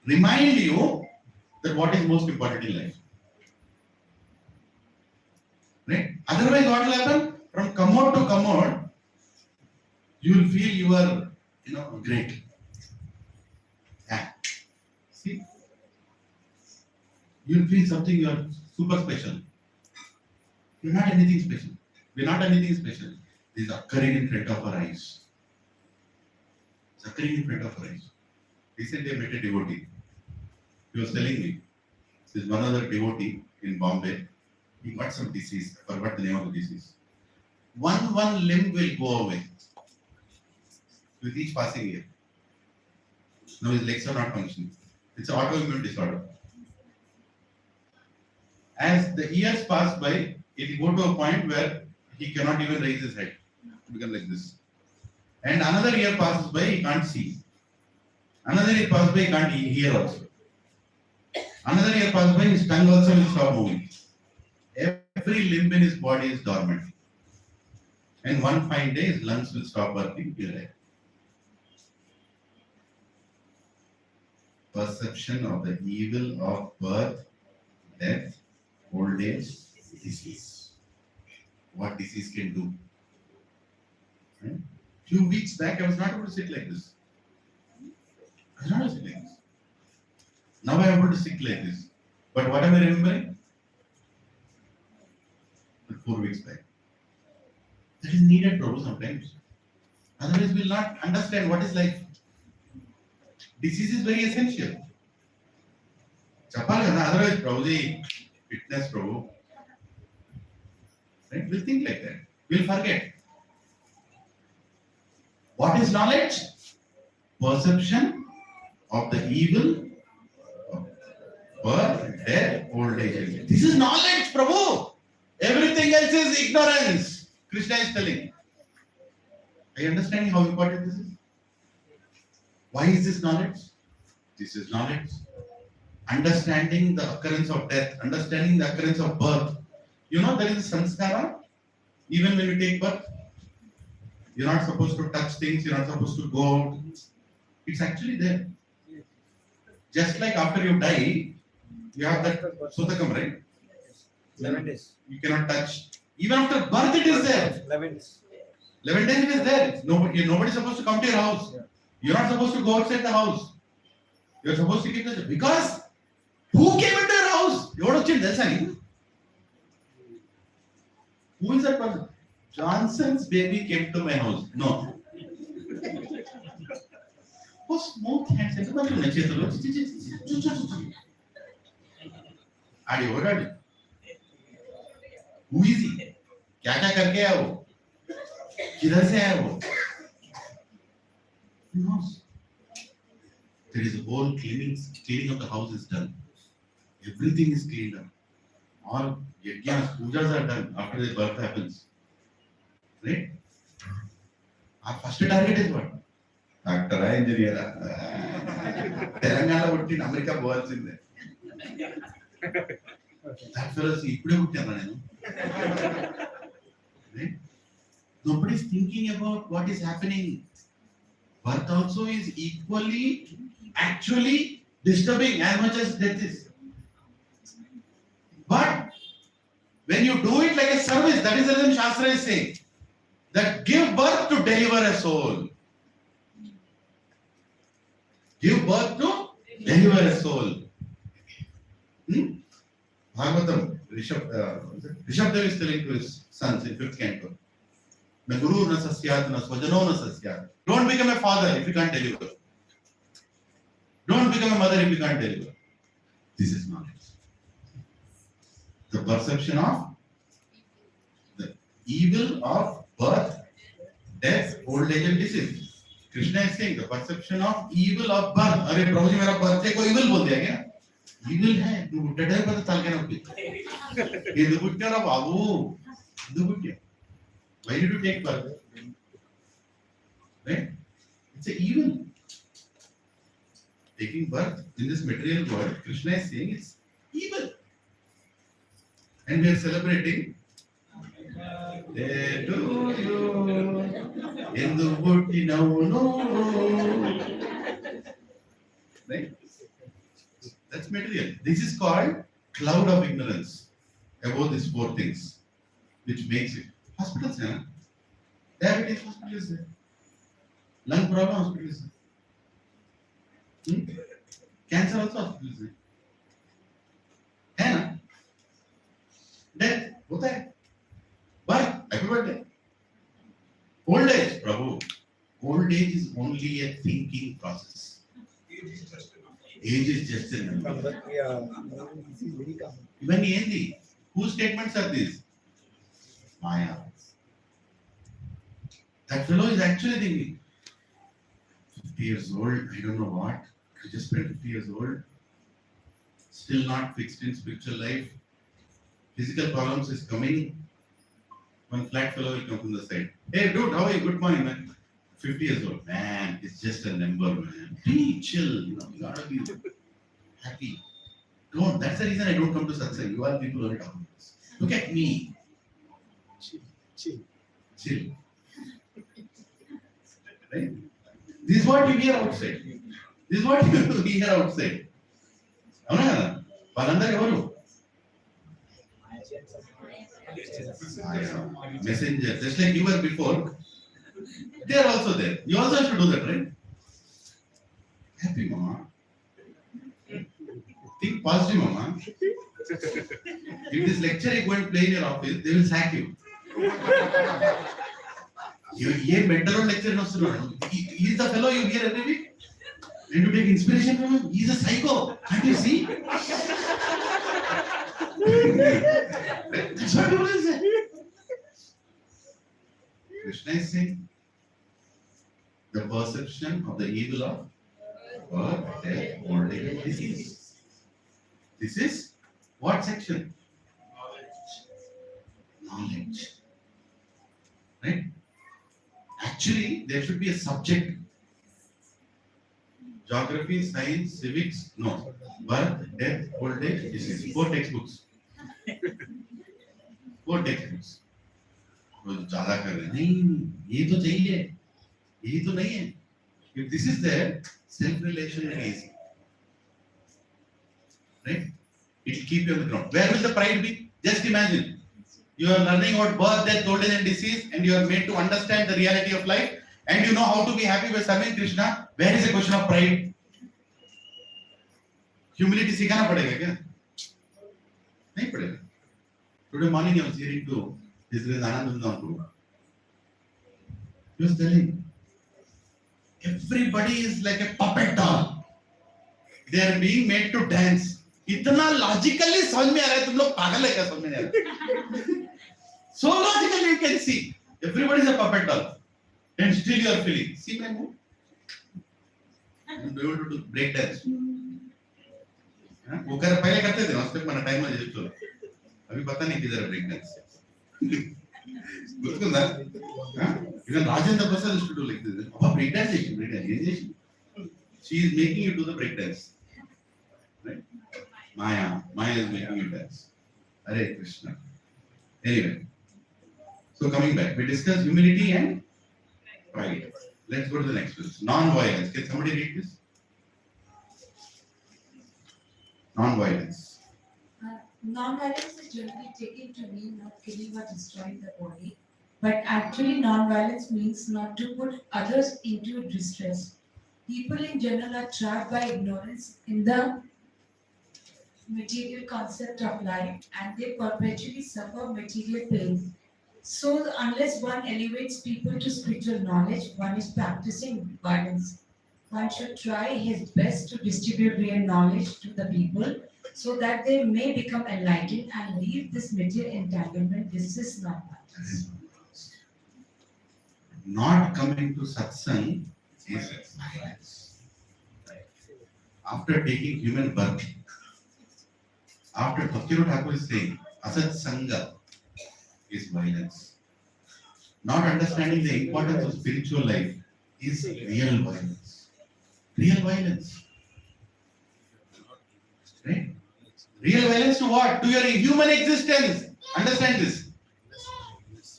remind you that what is most important in life. Right? Otherwise, what will happen? From commode to commode, you will feel you are, great. Yeah. See? You will feel something you are super special. You're not anything special. We're not anything special. This is occurring in front of our eyes. It's occurring in front of our eyes. Recently, I met a devotee. He was telling me, this is one other devotee in Bombay. He got some disease. I forgot the name of the disease. One limb will go away with each passing year. Now his legs are not functioning. It's an autoimmune disorder. As the years pass by, it will go to a point where he cannot even raise his head. It becomes like this. And another year passes by, he can't see. Another year passes by, he can't hear also. Another year passes by, his tongue also will stop moving. Every limb in his body is dormant. And one fine day, his lungs will stop working. He'll die. Perception of the evil of birth, death, old age, disease. What disease can do. Right? Few weeks back, I was not able to sit like this. I was not able to sit like this. Now I am able to sit like this. But what am I remembering? 4 weeks back. That is needed, Prabhu, sometimes. Otherwise, we will not understand what is life. Disease is very essential. Chapal, otherwise, Prabhuji, fitness, Prabhu. Right? We'll think like that. We'll forget. What is knowledge? Perception of the evil of birth, death, old age. This is knowledge, Prabhu. Everything else is ignorance. Krishna is telling. Are you understanding how important this is? Why is this knowledge? This is knowledge. Understanding the occurrence of death, understanding the occurrence of birth. There is a sanskara. Even when you take birth, you're not supposed to touch things, you're not supposed to go out. It's actually there. Just like after you die, you have that sutakam, right? 7 days. You cannot touch, Even after birth, it is there. 11 days it is there. Nobody is supposed to come to your house. You're not supposed to go outside the house. You're supposed to keep the because who came into your house? You want to change that? Who is that person? Johnson's baby came to my house. No. Oh, smooth hands. Adi. Who is he? क्या करके आया वो? किधर से आया वो? Who knows? There is a whole cleaning of the house is done. Everything is cleaned up. All yajnas, pujas are done after the birth happens. Right? Our first target is what? Doctor, engineer. Telangana would in America boards in there. That fellow is equally right? Nobody is thinking about what is happening. Birth also is equally, actually disturbing as much as death is. But when you do it like a service, that is the reason Shastra is saying that give birth to deliver a soul. Give birth to deliver a soul. Bhagavatam, Rishabdev is telling to his sons in 5th canto. Na guru na sasyat na swajano na sasyat. Don't become a father if you can't deliver. Don't become a mother if you can't deliver. This is knowledge. The perception of the evil of birth, death, old age and disease. Krishna is saying the perception of evil of birth. अरे प्रभु जी मेरा birthday को evil बोल दिया क्या? Evil है. तू बुढ़ा है पता ताल के ना उठी. ये दुबुट्टिया ना बाबू. Dubutia. Why did you take birth? Right? It's an evil. Taking birth in this material world, Krishna is saying it's evil. And we are celebrating. Day to you. In the wood, you know. Right? That's material. This is called cloud of ignorance about these 4 things, which makes it. Hospitals, yeah? Diabetes hospital is there. Lung problem hospital is there. Cancer also hospital is there. है ना? Death होता है. But happy birthday. Old age, Prabhu. Old age is only a thinking process. Age is just a number. Even Hindi. Whose statements are these? Maya. That fellow is actually thinking. 50 years old, I don't know what. I just spent 50 years old. Still not fixed in spiritual life. Physical problems is coming. One flat fellow will come from the side. Hey dude, how are you? Good morning, man. 50 years old. Man, it's just a number, man. Be chill, you gotta be happy. Don't. That's the reason I don't come to satsang. You all people only talk about this. Look at me. Chill. Right? This is what you hear outside. This is what you hear outside. Avana? Valandar evaru? Messenger. Just like you were before. They are also there. You also have to do that, right? Happy mama. Think positive, mama. If this lecture you go and play in your office, they will sack you. ये mentor lecture no student. He is the fellow you hear every week. And you take inspiration from him. He is a psycho. Can't you see? That's what people say. Krishna is saying the perception of the evil of birth, death, old age, and disease. This is what section? Knowledge. Right? Actually, there should be a subject. Geography, science, civics, no. Birth, death, old age, disease. 4 textbooks. 4 textbooks. वो ज़्यादा कर रहे हैं नहीं ये तो चाहिए यही तो नहीं है if this is there self relation is easy right it will keep you on the ground where will the pride be just imagine You are learning about birth, death, old age and disease, and you are made to understand the reality of life, and you know how to be happy by serving Krishna. Where is the question of pride? Humility सीखना पड़ेगा क्या? नहीं पड़ेगा. Today morning I was hearing to His Grace Anandandam Guru. He was telling, everybody is like a puppet doll. They are being made to dance. इतना logically समझ में आ रहा है, तुम लोग पागल है क्या समझ में नहीं आ रहा? So logically you can see, everybody is a puppet doll, and still you are feeling. See my move? I'm able to do break dance. वो कर पहले करते थे, उसके बाद टाइम में जिस तो अभी पता नहीं किधर ब्रेक डांस. गुड ना? Even Rajendra Prasad used to do like this. Oh, break dance, break dance. She is making you do the break dance. Right? Maya is making you dance. Hare Krishna. Anyway, so coming back, we discussed humility and pride. Let's go to the next verse. Non-violence. Can somebody read this? Non-violence. Non-violence is generally taken to mean not killing or destroying the body, but actually non-violence means not to put others into distress. People in general are trapped by ignorance in the material concept of life, and they perpetually suffer material pain. So unless one elevates people to spiritual knowledge, one is practicing violence. One should try his best to distribute real knowledge to the people so that they may become enlightened and leave this material entanglement. This is not violence. Not coming to satsang is violence. After taking human birth, after Bhakti Thakur is saying, Asat Sangha is violence. Not understanding the importance of spiritual life is real violence. Real violence. Right? Real violence to what? To your human existence. Understand this.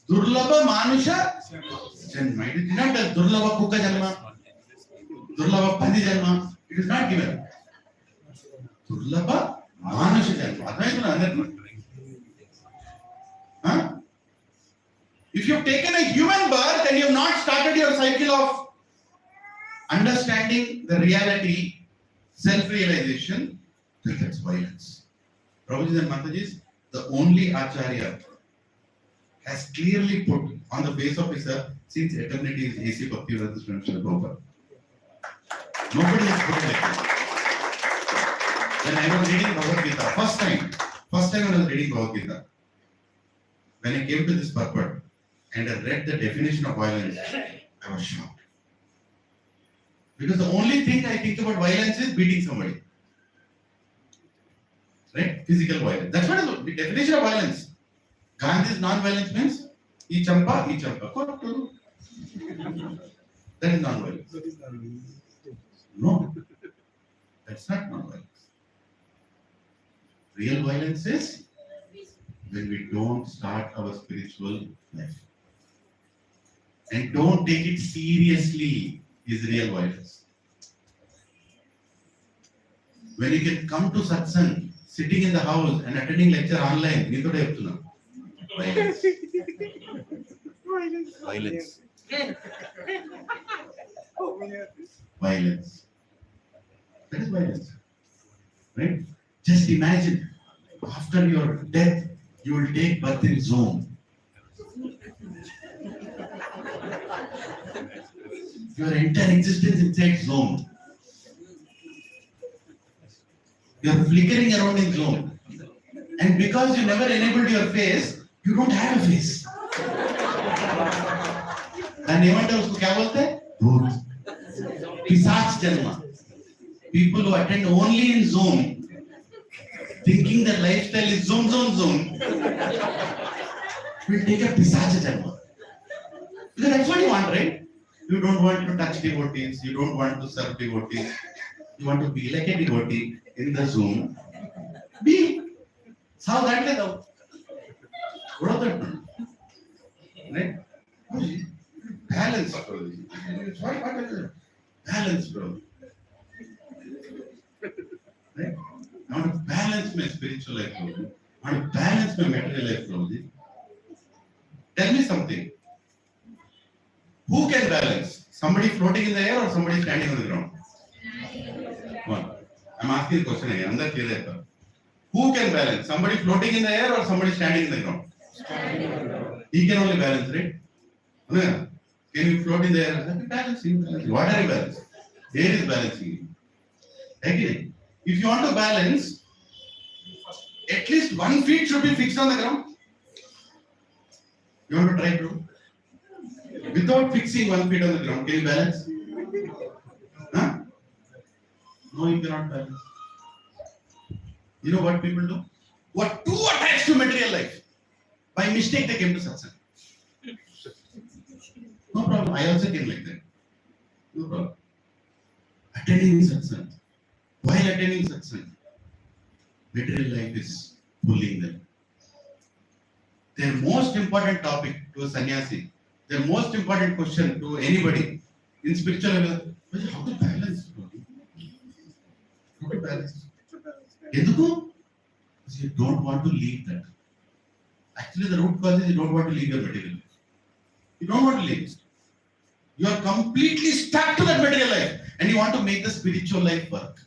Durlabha Manusha Janma. It is not a Durlabha Kuka Janma, Durlabha Pandi Janma. It is not given. Durlabha Manusha Janma. Huh? If you have taken a human birth and you have not started your cycle of understanding the reality, self-realization, then that's violence. Prabhuji and Mataji's, the only Acharya has clearly put on the face of his earth since eternity is A.C. Bhaktivedanta Swami Prabhupada. Nobody has put it like this. When I was reading Bhagavad Gita, first time when I was reading Bhagavad Gita, when I came to this purport and I read the definition of violence, I was shocked. Because the only thing I think about violence is beating somebody. Right? Physical violence. That's what is the definition of violence. Gandhi's non-violence means E champa. That is non-violence. No, that's not non-violence. Real violence is when we don't start our spiritual life. And don't take it seriously is real violence. When you can come to satsang, sitting in the house and attending lecture online, violence. Violence. Violence. That is violence. Right? Just imagine, after your death, you will take birth in zone. Your entire existence inside zone. You are flickering around in zone. And because you never enabled your face, you don't have a face. And even उसको क्या बोलते हैं? भूत. पिशाच जन्मा. People who attend only in zone, thinking their lifestyle is zone, will take a pisacha janma. Because that's what you want, right? You don't want to touch devotees, you don't want to serve devotees, you want to be like a devotee in the zone. Be. How that is out. What of that? Right? Balance. What is it? Balance, bro. Right? I want to balance my spiritual life, Prabhuji. I want to balance my material life, Prabhuji. Tell me something. Who can balance? Somebody floating in the air or somebody standing on the ground? One. I'm asking the question again. Andar clear. Who can balance? Somebody floating in the air or somebody standing in the ground? He can only balance, right? No. Can you float in the air? Balancing. What are you balancing? Air is balancing you. Again, if you want to balance, at least 1 feet should be fixed on the ground. You want to try, bro? Without fixing 1 feet on the ground, can you balance? Huh? No, you cannot balance. You know what people do? Who are too attached to material life. By mistake, they came to satsang. No problem. I also came like that. No problem. Attending satsang. While attending satsang, material life is pulling them. Their most important topic to a sannyasi, their most important question to anybody in spiritual level is how to balance. How to balance. Eduku? You don't want to leave that. Actually, the root cause is you don't want to leave your material life. You don't want to leave it. You are completely stuck to that material life and you want to make the spiritual life work.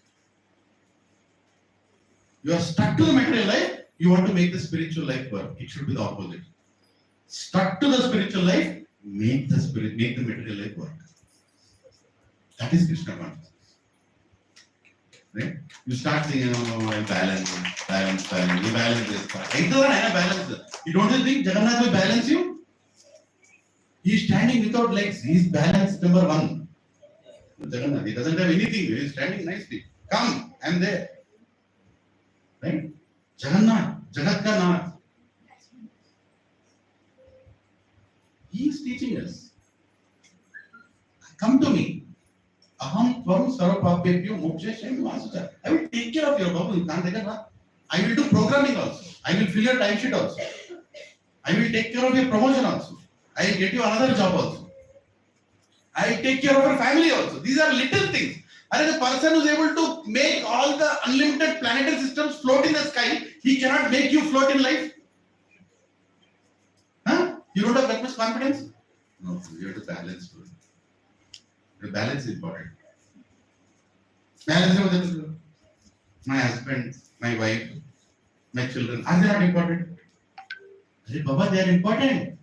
You are stuck to the material life, you want to make the spiritual life work. It should be the opposite. Stuck to the spiritual life, make the material life work. That is Krishna consciousness. Right? You start thinking, oh, I balance, you balance this part. I balance. You don't think Jagannath will balance you? He is standing without legs. He is balanced number 1. Jagannath, he doesn't have anything. He is standing nicely. Come, I am there. Right? Jagannath, Jagat ka Nath. He is teaching us. Come to me. Aham tvam sarvapapyebhyo moksheshem vasucha. I will take care of your Babu. You can't take it. I will do programming also. I will fill your timesheet also. I will take care of your promotion also. I will get you another job also. I will take care of your family also. These are little things. And the person who is able to make all the unlimited planetary systems float in the sky, he cannot make you float in life. Huh? You don't have that much confidence? No, you have to balance. The balance is important. Balance is my husband, my wife, my children. Are they not important? I said, Baba, they are important.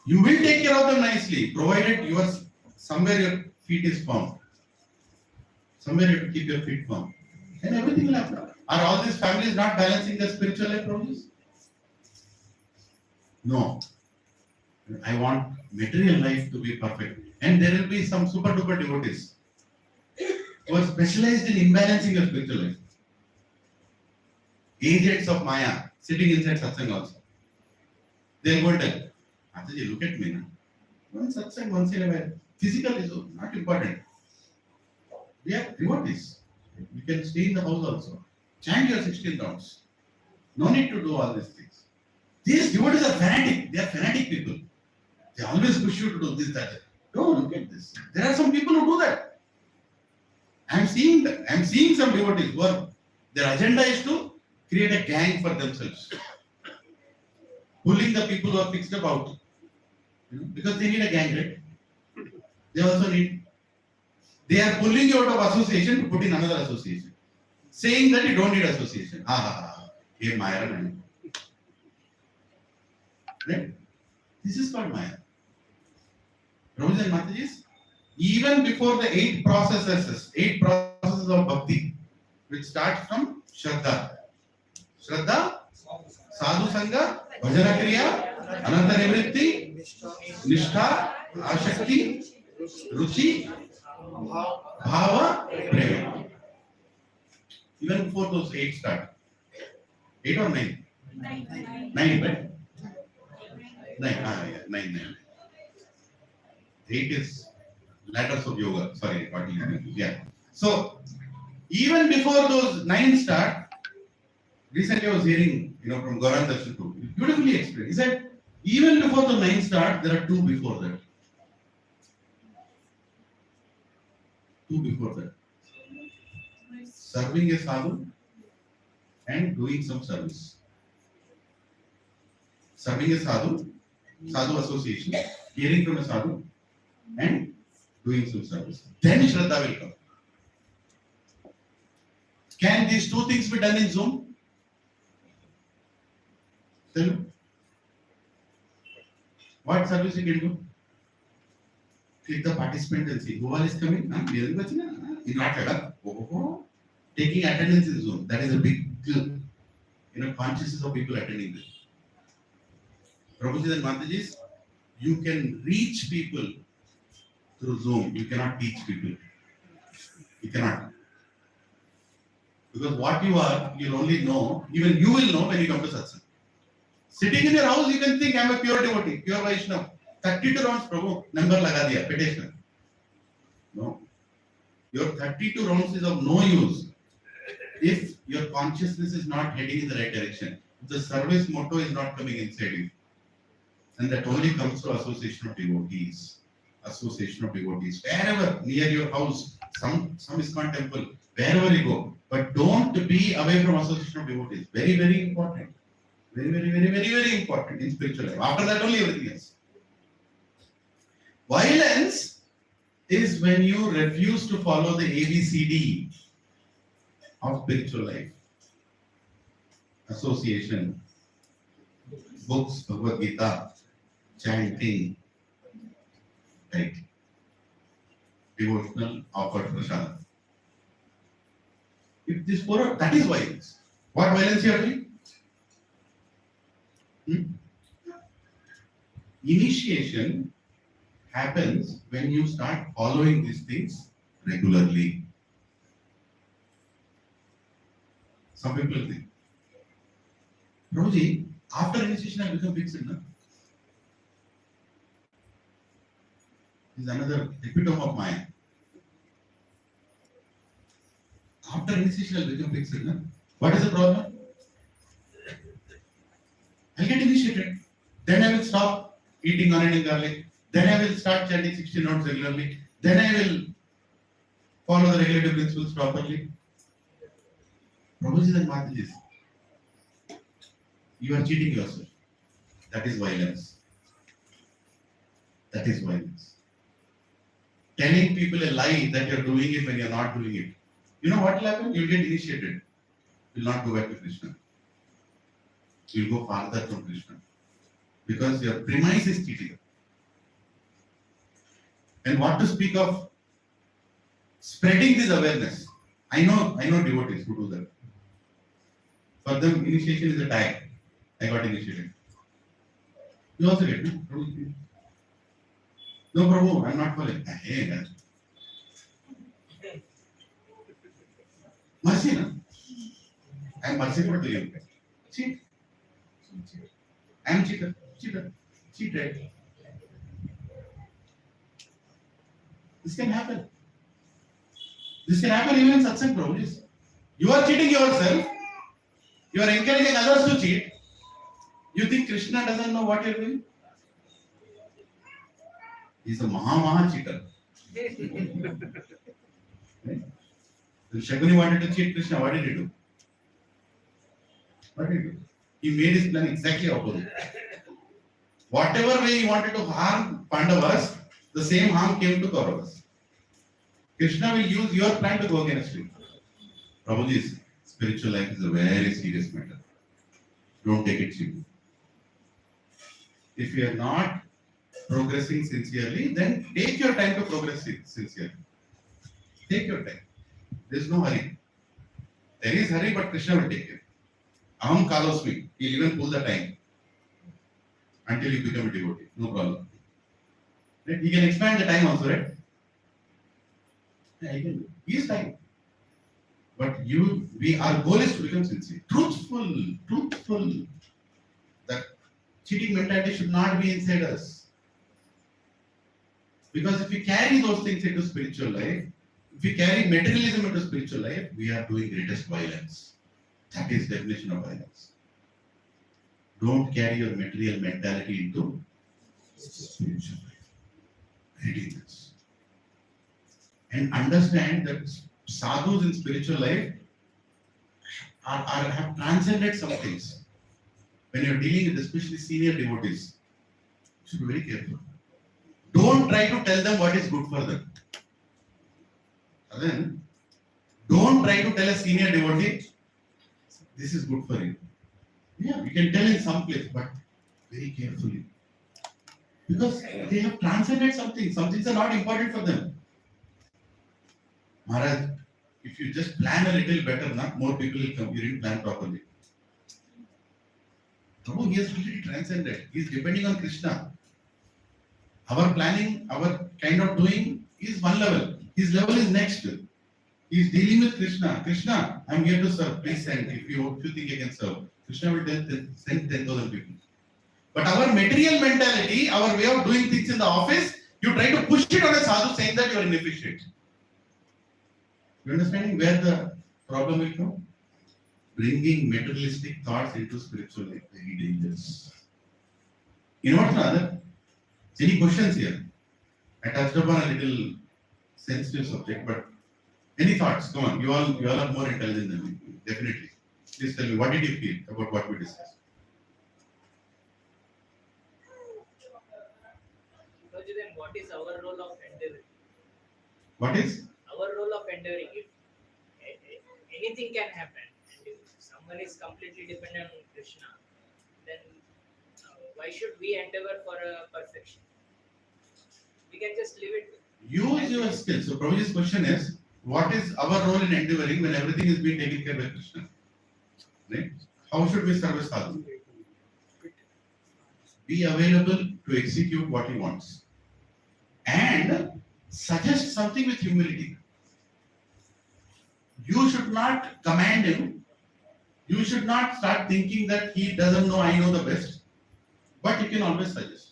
You will take care of them nicely, provided somewhere your feet is firm. Somewhere you have to keep your feet firm. And everything will happen. Are all these families not balancing their spiritual life problems? No. I want material life to be perfect. And there will be some super duper devotees who are specialized in imbalancing your spiritual life. Agents of Maya sitting inside satsang also. They will go and tell, Mataji, look at me now. One satsang, once in a while. Physical is not important. We are devotees. You can stay in the house also. Chant your 16 rounds. No need to do all these things. These devotees are fanatic. They are fanatic people. They always push you to do this, that. Don't look at this. There are some people who do that. I am seeing that. I am seeing some devotees who are, their agenda is to create a gang for themselves. Pulling the people who are fixed about. Because they need a gang, right? They also need. They are pulling you out of association to put in another association. Saying that you don't need association. Here Maya. Right? This is called Maya. Prabhuji and Matajis, even before the 8 processes of Bhakti, which starts from Shraddha. Shraddha, Sadhu Sangha, Bhajana Kriya, Ananta Nivritti, Nishtha, Ashakti, Ruchi, Bhava, Prema. Even before those 8 start. 8 or 9? 9, right? 9. 8 is ladders of yoga. Sorry, what you mean? Yeah. So, even before those 9 start, recently I was hearing, from Gauranga Darshan too, beautifully explained. He said, even before the 9 start, there are 2 before that. 2 before that. Serving a sadhu and doing some service. Serving a sadhu sadhu association, hearing from a sadhu, and doing some service. Then Shraddha will come. Can these two things be done in Zoom? Tell me. What service you can do? Click the participant and see who all is coming. Taking attendance in Zoom. That is a big, consciousness of people attending this. Prabhuji and Matajis, you can reach people through Zoom. You cannot teach people. You cannot. Because what you are, you'll only know, even you will know when you come to satsang. Sitting in your house, you can think, I am a pure devotee, pure Vaishnava. 32 rounds, Prabhu, number laga diya, petitioner. No. Your 32 rounds is of no use if your consciousness is not heading in the right direction. The service motto is not coming inside you. And that only comes through association of devotees. Association of devotees. Wherever, near your house, some ISKCON temple, wherever you go. But don't be away from association of devotees. Very, very important. Very, very, very, very, very important in spiritual life. After that, only everything else. Violence is when you refuse to follow the ABCD of spiritual life. Association, books, Bhagavad Gita, chanting, right? Devotional offered prasad. If this four, that is violence. What violence you are doing? Initiation happens when you start following these things regularly. Some people think, Prabhuji, after initiation I become fixed, no? This is another epitome of mine. After initiation I become fixed, no? What is the problem? I'll get initiated. Then I will stop eating onion and garlic. Then I will start chanting 60 notes regularly. Then I will follow the regulative principles properly. Prabhuji and Matajis, you are cheating yourself. That is violence. That is violence. Telling people a lie that you are doing it when you are not doing it. You know what will happen? You will get initiated. You will not go back to Krishna. You will go farther from Krishna. Because your premise is cheating. And what to speak of spreading this awareness. I know devotees who do that. For them, initiation is a tag. I got initiated. You also get, no? No, Prabhu, I'm not following. Hey, man. Mercy, no? I am merciful to you. Cheat. I am cheater. Cheated. This can happen. This can happen even in satsang, Prabhu. You are cheating yourself. You are encouraging others to cheat. You think Krishna doesn't know what you are doing? He is a maha cheater. Right? When Shaguni wanted to cheat Krishna, what did he do? He made his plan exactly opposite. Whatever way he wanted to harm Pandavas, the same harm came to Kauravas. Krishna will use your plan to go against you. Prabhuji's spiritual life is a very serious matter. Don't take it cheap. If you are not progressing sincerely, then take your time to progress sincerely. Take your time. There is no hurry. There is hurry, but Krishna will take it. Aham kalosmi. He'll even pull the time until you become a devotee. No problem. Right? He can expand the time also, right? Yeah, he can. He is time. But our goal is to become sincere. Truthful. That cheating mentality should not be inside us. Because if we carry those things into spiritual life, if we carry materialism into spiritual life, we are doing greatest violence. That is definition of violence. Don't carry your material mentality into spiritual life. Readiness. And understand that sadhus in spiritual life have transcended some things. When you're dealing with especially senior devotees, should be very careful. Don't try to tell them what is good for them. And then, don't try to tell a senior devotee, this is good for you. Yeah, you can tell in some place, but very carefully. Because they have transcended something. Some things are not important for them. Maharaj, if you just plan a little better, more people will come. You didn't plan properly. Prabhu, he has already transcended. He is depending on Krishna. Our planning, our kind of doing is one level. His level is next. He is dealing with Krishna. Krishna, I am here to serve. Please send. If you think I can serve. Krishna will send 10,000 people. But our material mentality, our way of doing things in the office, you try to push it on a sadhu saying that you are inefficient. You understanding where the problem will come? Bringing materialistic thoughts into spiritual life, very dangerous. You know what's another? Any questions here? I touched upon a little sensitive subject, but any thoughts? Come on, you all are more intelligent than me. Definitely. Please tell me, what did you feel about what we discussed? Then what is our role of endeavoring? What is? Our role of endeavoring. If anything can happen, and if someone is completely dependent on Krishna, then why should we endeavor for a perfection? We can just leave it. Use your skills. So Prabhuji's question is, what is our role in endeavoring when everything is being taken care by Krishna? Right? How should we serve sadhu? Be available to execute what he wants. And suggest something with humility. You should not command him. You should not start thinking that he doesn't know, I know the best. But you can always suggest.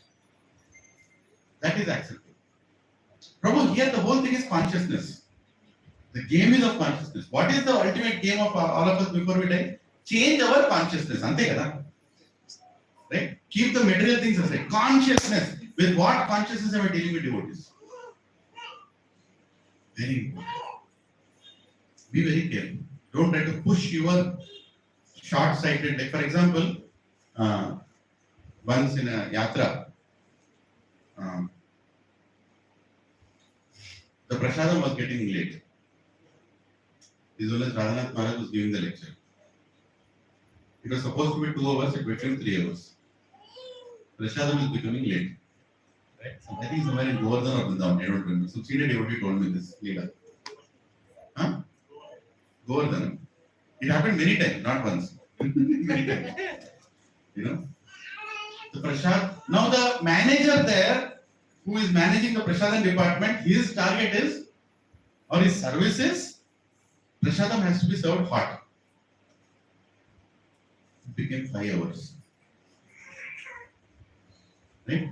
That is acceptable. Prabhu, here the whole thing is consciousness. The game is of consciousness. What is the ultimate game of all of us before we die? Change our consciousness. Ante kada? Right? Keep the material things aside. Consciousness. With what consciousness am I dealing with devotees? Very important. Be very careful. Don't try to push your short-sighted. Like for example, once in a yatra, the prasadam was getting late. His Holiness Radhanath Maharaj was giving the lecture. It was supposed to be 2 hours, it became 3 hours. Prasadam is becoming late. Right? So I think somewhere in Govardhan or Vrindavan, I don't remember. Some senior devotee told me this, Leela. Huh? Govardhan. It happened many times, not once. Many times. You know? The prasad. Now the manager there, who is managing the prasadam department, his target is, or his service is, prasadam has to be served hot. It became 5 hours. Right?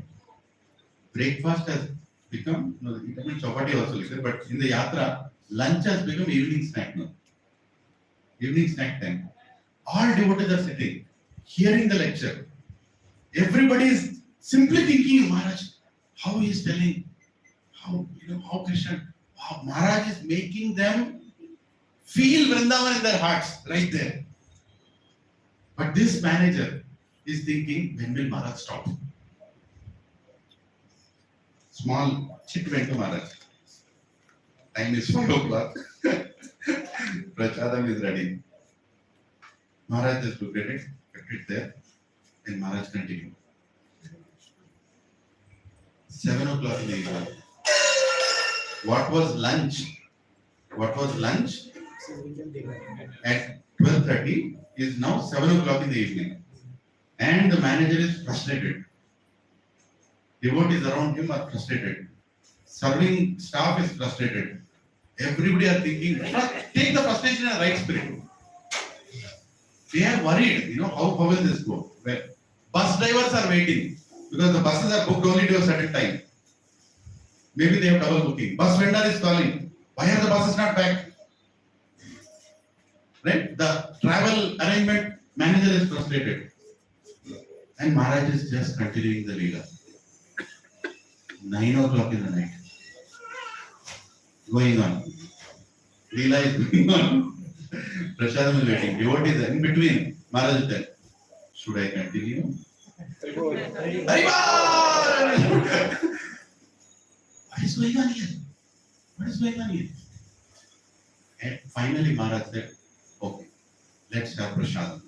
Breakfast has become, no, it means chapati also later, but in the yatra, lunch has become evening snack now. Evening snack time. All devotees are sitting, hearing the lecture. Everybody is simply thinking, Maharaj, how he is telling, how Krishna, wow, Maharaj is making them feel Vrindavan in their hearts, right there. But this manager is thinking, when will Maharaj stop? Small chit went to Maharaj. Time is 5 o'clock. Prasadam is ready. Maharaj just looked at it, kept it there, and Maharaj continued. 7 o'clock in the evening. What was lunch? At 12:30 is now 7 o'clock in the evening. And the manager is frustrated. Devotees around him are frustrated. Serving staff is frustrated. Everybody are thinking, take the frustration in the right spirit. They are worried, how will this go? Well, bus drivers are waiting because the buses are booked only to a certain time. Maybe they have double booking. Bus vendor is calling. Why are the buses not back? Right? The travel arrangement manager is frustrated. And Maharaj is just continuing the Leela. 9 o'clock in the night. Going on. Leela is going on. Prasadam is waiting. Devotees are in between. Maharaj is there. Should I continue What is going on here? What is going on here? And finally, Maharaj said, okay, let's have prasadam.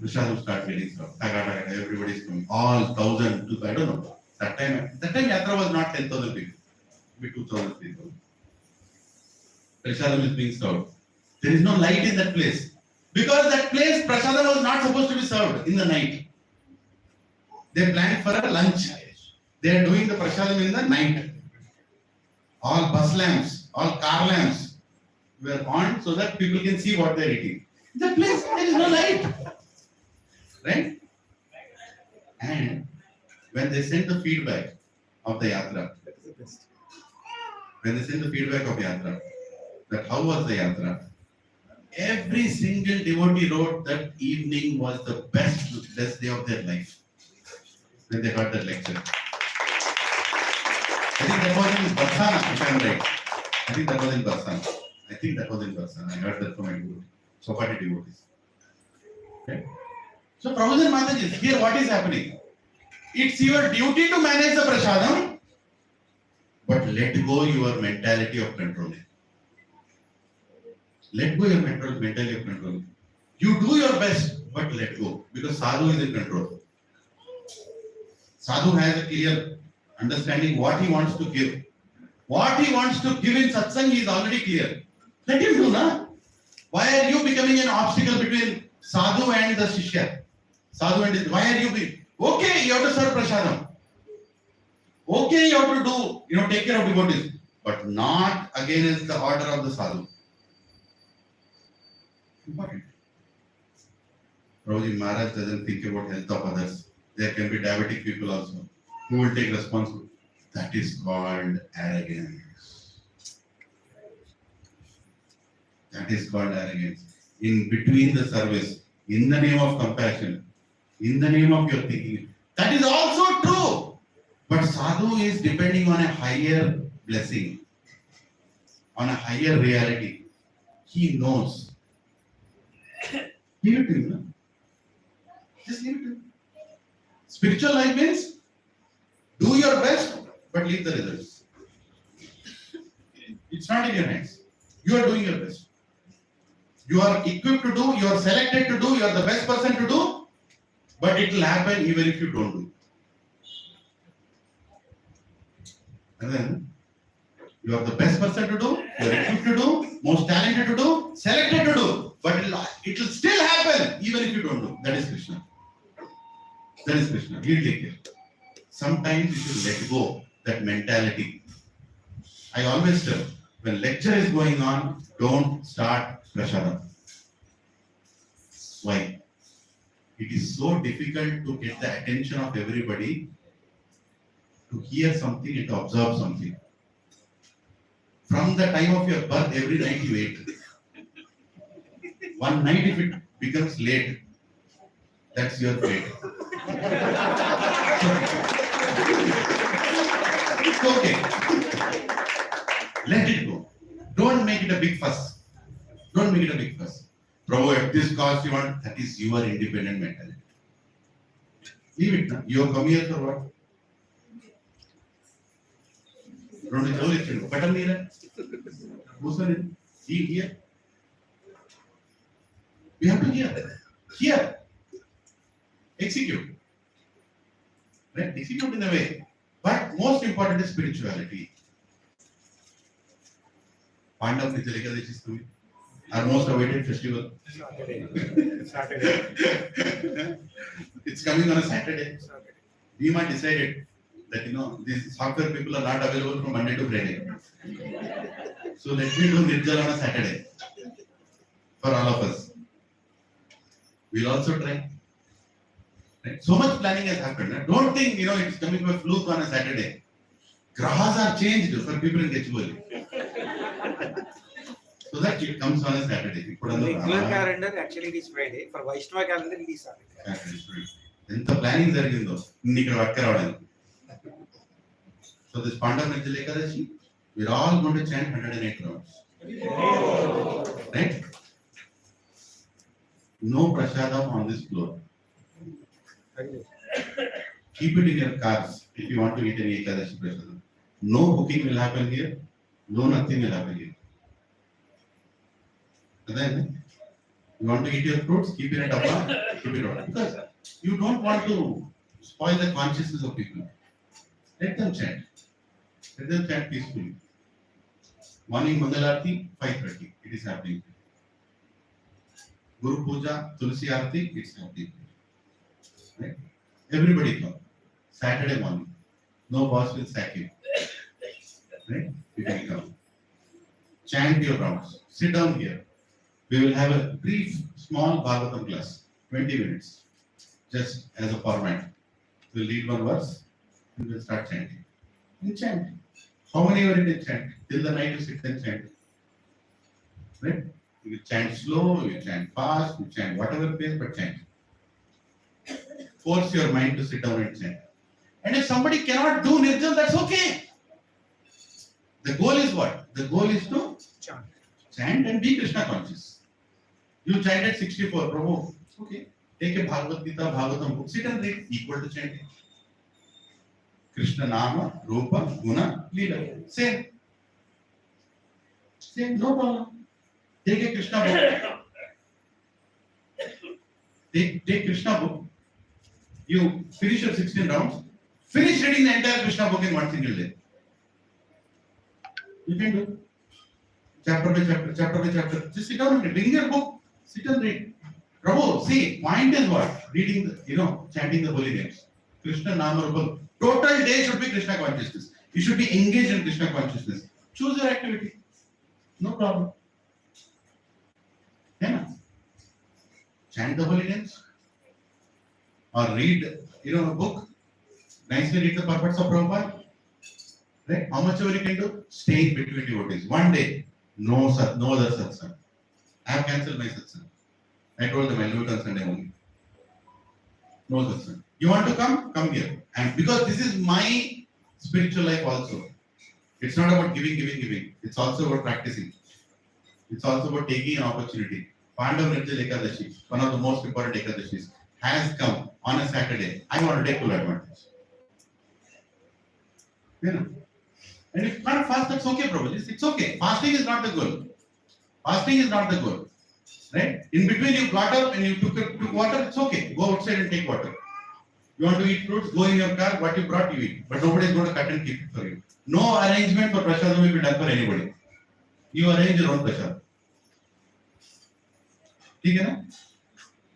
Prasadam start getting stuff. Everybody is coming. All 1,000, I don't know. That time Yatra was not 10,000 people. Maybe 2,000 people. Prasadam is being served. There is no light in that place. Because that place, prasadam was not supposed to be served in the night. They planned for a lunch. They are doing the prasadam in the night. All bus lamps, all car lamps were on so that people can see what they are eating. The place, there is no light. Right? And when they sent the feedback of the yatra, that how was the yatra? Every single devotee wrote that evening was the best day of their life when they heard that lecture. I think that was in Barsana, if I am right. I think that was in Barsana. I heard that from my guru. Sopati devotees. Okay? So Prabhupada Mataji, here what is happening? It's your duty to manage the prasadam, but let go your mentality of controlling. Let go your mentality of controlling. You do your best, but let go. Because sadhu is in control. Sadhu has a clear understanding what he wants to give. What he wants to give in satsang is already clear. Let him do, na? Why are you becoming an obstacle between sadhu and the shishya? Why are you being? Okay, you have to serve prasadam. Okay, you have to do, take care of devotees. But not against the order of the sadhu. Important. Prabhuji Maharaj doesn't think about health of others. There can be diabetic people also who will take responsibility. That is called arrogance. In between the service, in the name of compassion, in the name of your thinking. That is also true. But sadhu is depending on a higher blessing, on a higher reality. He knows. Leave it to him. No? Just leave it to him. Spiritual life means do your best, but leave the results. It's not in your hands. You are doing your best. You are equipped to do, you are selected to do, you are the best person to do, but it will happen even if you don't do. And then you are the best person to do, you are equipped to do, most talented to do, selected to do, but it will still happen even if you don't do. That is Krishna. He will take care. Sometimes you should let go that mentality. I always tell, when lecture is going on, don't start prasadam. Why? It is so difficult to get the attention of everybody to hear something and to observe something. From the time of your birth, every night you ate. One night if it becomes late, that's your fate. It's okay. Let it go. Don't make it a big fuss. Prabhu, at this cost you want, that is your independent mentality. Leave it now. You have come here for what? Don't you know it? Better near. Who's on it? Here. We have to hear. Here. Execute. Right? Execute in a way. But most important is spirituality. Pandav Nijalekadashi is coming. Our most awaited festival. Saturday. It's coming on a Saturday. Bhima decided that these software people are not available from Monday to Friday. So let me do Nirjala on a Saturday for all of us. We'll also try. Right? So much planning has happened. Right? Don't think it's coming by fluke on a Saturday. Grahas are changed for people in Gachibowli. So that it comes on a Saturday. Put on the Regular calendar actually it is Friday. For Vaishnava calendar it is Saturday. Then the planning is there. So this Pandav Nijalekadashi, we're all going to chant 108 rounds. Right? No prasadam on this floor. Keep it in your cars if you want to eat any Ekadashi prasadam. No cooking will happen here. No nothing will happen here. And then you want to eat your fruits, keep it in a dabba, keep it on. Because you don't want to spoil the consciousness of people. Let them chant. Let them chant peacefully. Morning Mangalarti, 5:30. It is happening. Guru Puja, Tulsi Arati, it's happening. Right? Everybody come. Saturday morning. No boss will sack you. Right? You can come. Chant your rounds. Sit down here. We will have a brief, small Bhagavatam class. 20 minutes. Just as a format. We'll read one verse and we'll start chanting. And chant. How many are in chant? Till the night you sit and chant. Right? You chant slow, you chant fast, you chant whatever pace, but chant. Force your mind to sit down and chant. And if somebody cannot do Nirjal, that's okay. The goal is what? The goal is to chant and be Krishna conscious. You chanted 64, Prabhu. Okay. Take a Bhagavad Gita, Bhagavatam book, sit and read, equal to chanting. Krishna Nama, Rupa, Guna, Leela. Same. Same, no problem. Take a Krishna book. Take Krishna book. You finish your 16 rounds. Finish reading the entire Krishna book in one single day. You can do. Chapter by chapter, chapter by chapter. Just sit down and read. Bring your book. Sit and read. Prabhu, see, point is what? Reading, chanting the holy names. Krishna Nama Rupa. Total day should be Krishna consciousness. You should be engaged in Krishna consciousness. Choose your activity. No problem. Yeah. Chant the holy names. Or read, a book. Nicely read the purports of Prabhupada. Right? How much ever you can do? Stay in between devotees. One day, no other satsang. I have cancelled my satsang. I told them I'll do it on Sunday only. No satsang. You want to come? Come here. And because this is my spiritual life also. It's not about giving. It's also about practicing. It's also about taking an opportunity. Pandav Nirjal Ekadashi, one of the most important Ekadashis, has come on a Saturday. I want to take full advantage. And if you can't fast, that's okay, probably. It's okay. Fasting is not the goal. Fasting is not the goal. Right? In between you got up and you took water, it's okay. Go outside and take water. You want to eat fruits, go in your car, what you brought you eat. But nobody is going to cut and keep it for you. No arrangement for prasadam will be done for anybody. You arrange your own prasadam. Okay?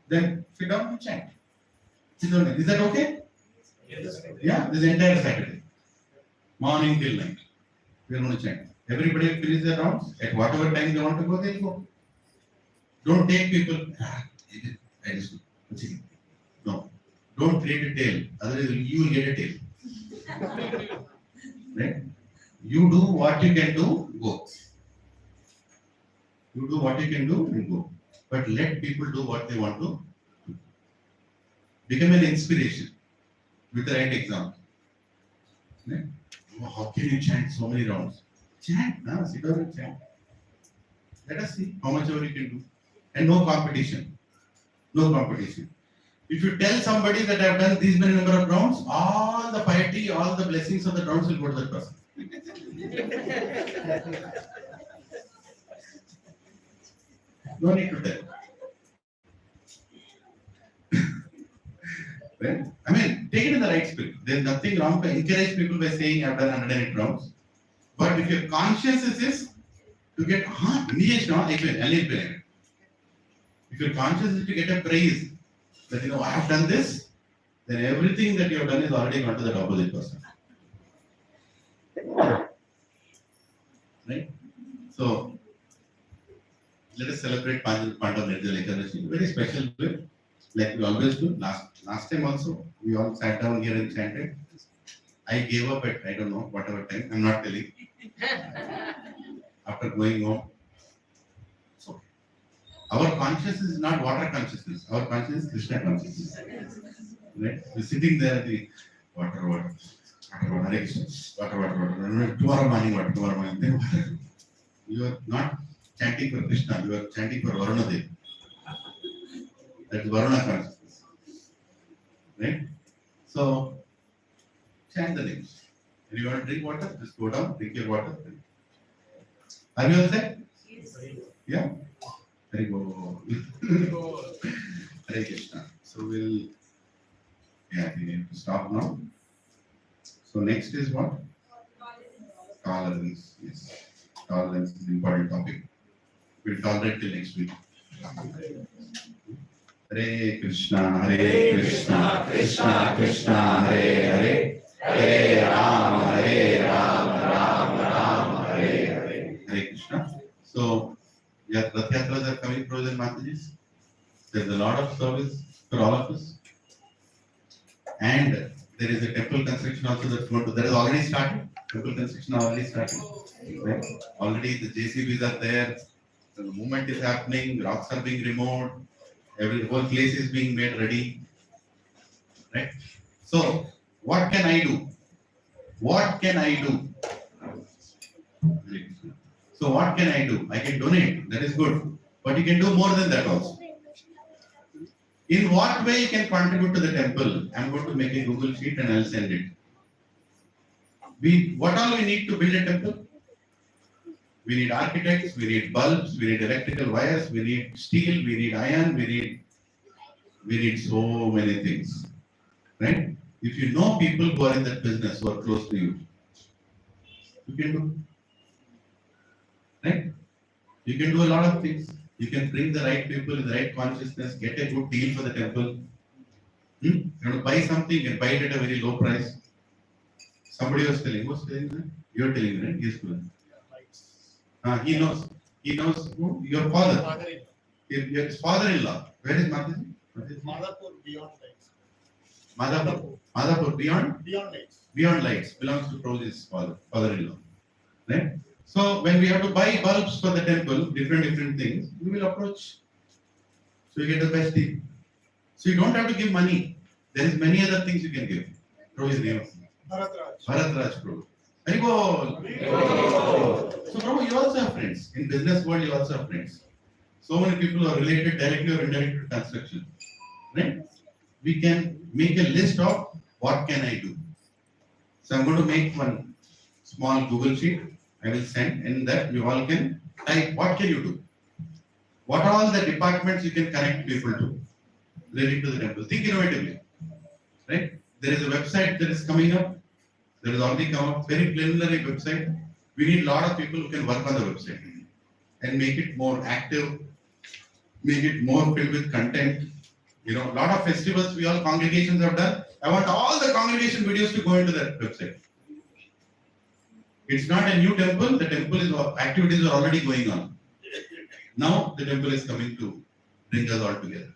Then sit down and chant. Is that okay? Yes. Yeah, this entire Saturday. Morning till night. We are going to chant. Everybody will finish their rounds. At whatever time they want to go, they'll go. Don't take people. No. Don't create a tail. Otherwise, you will get a tail. Right? You do what you can do, go. You do what you can do and go. But let people do what they want to do. Become an inspiration with the right example. Right? How can you chant so many rounds? Chant, sit down and chant. Let us see how much ever you can do. And no competition. No competition. If you tell somebody that I have done these many number of rounds, all the piety, all the blessings of the rounds will go to that person. No need to tell. Right? I mean, take it in the right spirit. There's nothing wrong to encourage people by saying I've done 108 rounds. But if your conscience is to get if your conscience is to get a praise that I have done this, then everything that you have done is already gone to that opposite person. Right? So let us celebrate Pandav Nirjal Ekadashi. Very special way, like we always do. Last time also, we all sat down here and chanted. I gave up at I don't know whatever time. I'm not telling. After going home. So our consciousness is not water consciousness. Our consciousness is Krishna consciousness. Right? We're sitting there, the water, Hare Krishna, water. Tomorrow morning, then water. You are not chanting for Krishna, you are chanting for Varunadev. That's Varuna consciousness. Right? So, chant the names. If you want to drink water, just go down, drink your water. Are you all set? Yeah? Very good. Hare Krishna. So we need to stop now. So next is what? Tolerance. Yes. Tolerance is an important topic. We'll tolerate till next week. Hare Krishna, Krishna Krishna, Hare Hare, Hare Ram, Hare Krishna. So, yeah, Rath Yatras are coming, Pros and Matajis. There's a lot of service for all of us. And there is a temple construction also that's going to, that has already started. Temple construction already started. Right? Already the JCBs are there. The movement is happening. Rocks are being removed. Every whole place is being made ready. Right? So, what can I do? What can I do? So, what can I do? I can donate. That is good. But you can do more than that also. In what way you can contribute to the temple? I'm going to make a Google sheet and I'll send it. What all we need to build a temple? We need architects, we need bulbs, we need electrical wires, we need steel, we need iron, we need so many things. Right? If you know people who are in that business, who are close to you, you can do. Right? You can do a lot of things. You can bring the right people in the right consciousness, get a good deal for the temple. You want to buy something and buy it at a very low price. Somebody was telling, who's telling that? You're telling, right? Yes, he knows. He knows who? Your father. His father-in-law. Where is Mataji? Madhapur beyond lights. Madhapur beyond? Beyond lights. Beyond lights belongs to Prabhu's father-in-law. Right? So when we have to buy bulbs for the temple, different things, we will approach. So you get the best deal. So you don't have to give money. There is many other things you can give. Prabhu's name. Bharatraj. Bharatraj Prabhu. Very good. So Prabhu, you also have friends. In business world, you also have friends. So many people are related directly or indirectly to construction. Right? We can make a list of what can I do. So I'm going to make one small Google sheet. I will send in that you all can type what can you do. What are all the departments you can connect people to related to the temple. Think innovatively. Right? There is a website that is coming up. There has already come up, very preliminary website. We need a lot of people who can work on the website and make it more active, make it more filled with content. You know, a lot of festivals we all congregations have done. I want all the congregation videos to go into that website. It's not a new temple. The temple is activities are already going on. Now the temple is coming to bring us all together.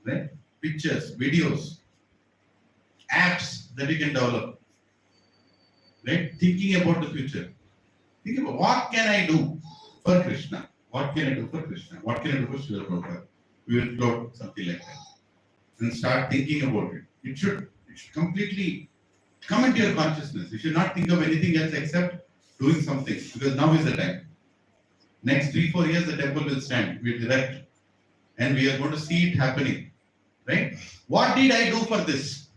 Right? Pictures, videos, apps that you can develop. Right? Thinking about the future. Think about what can I do for Krishna? What can I do for Krishna? What can I do for Srila Prabhupada? We will float something like that. And start thinking about it. It should completely come into your consciousness. You should not think of anything else except doing something. Because now is the time. Next 3-4 years the temple will stand. We will erect. And we are going to see it happening. Right? What did I do for this?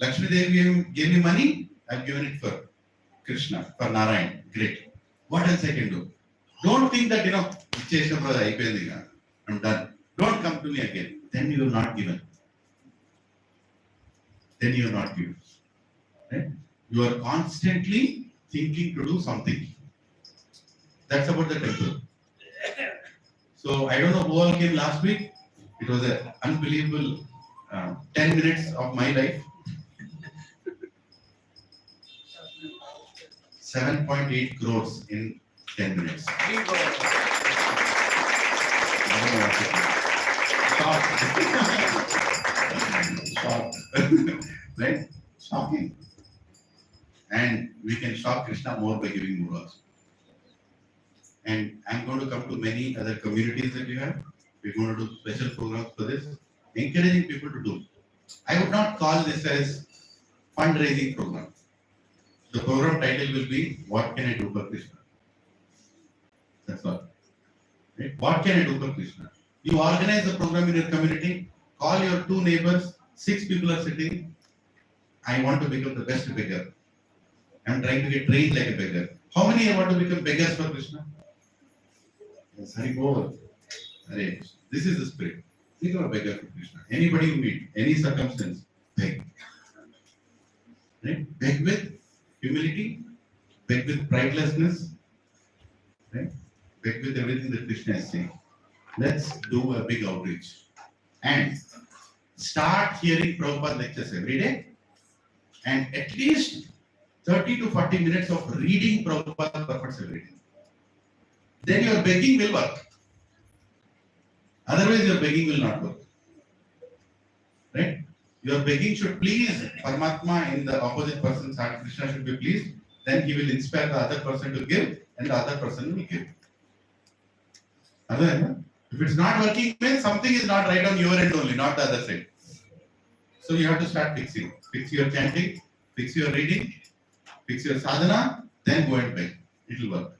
Lakshmi Devi gave me money. I've given it for Krishna, for Narayan. Great. What else I can do? Don't think that, I'm done. Don't come to me again. Then you are not given. Then you are not given. Right? You are constantly thinking to do something. That's about the temple. So I don't know who all came last week. It was an unbelievable 10 minutes of my life. 7.8 crores in 10 minutes. Shocked. Right? Shocking. And we can shock Krishna more by giving more also. And I'm going to come to many other communities that you have. We're going to do special programs for this, encouraging people to do. I would not call this as fundraising program. The program title will be, what can I do for Krishna? That's all. Right? What can I do for Krishna? You organize the program in your community, call your 2 neighbors, 6 people are sitting. I want to become the best beggar. I'm trying to get trained like a beggar. How many want to become beggars for Krishna? Yes, Hari Bol. Hare Krishna. This is the spirit. Become a beggar for Krishna. Anybody you meet, any circumstance, beg. Right? Beg with humility, beg with pridelessness, right? Beg with everything that Krishna is saying. Let's do a big outreach and start hearing Prabhupada lectures every day and at least 30 to 40 minutes of reading Prabhupada purports every day. Then your begging will work. Otherwise, your begging will not work. Right? Your begging should please Paramatma in the opposite person's heart. Krishna should be pleased. Then he will inspire the other person to give and the other person will give. Otherwise, if it's not working, then something is not right on your end only, not the other side. So you have to start fixing. Fix your chanting, fix your reading, fix your sadhana, then go and beg. It will work.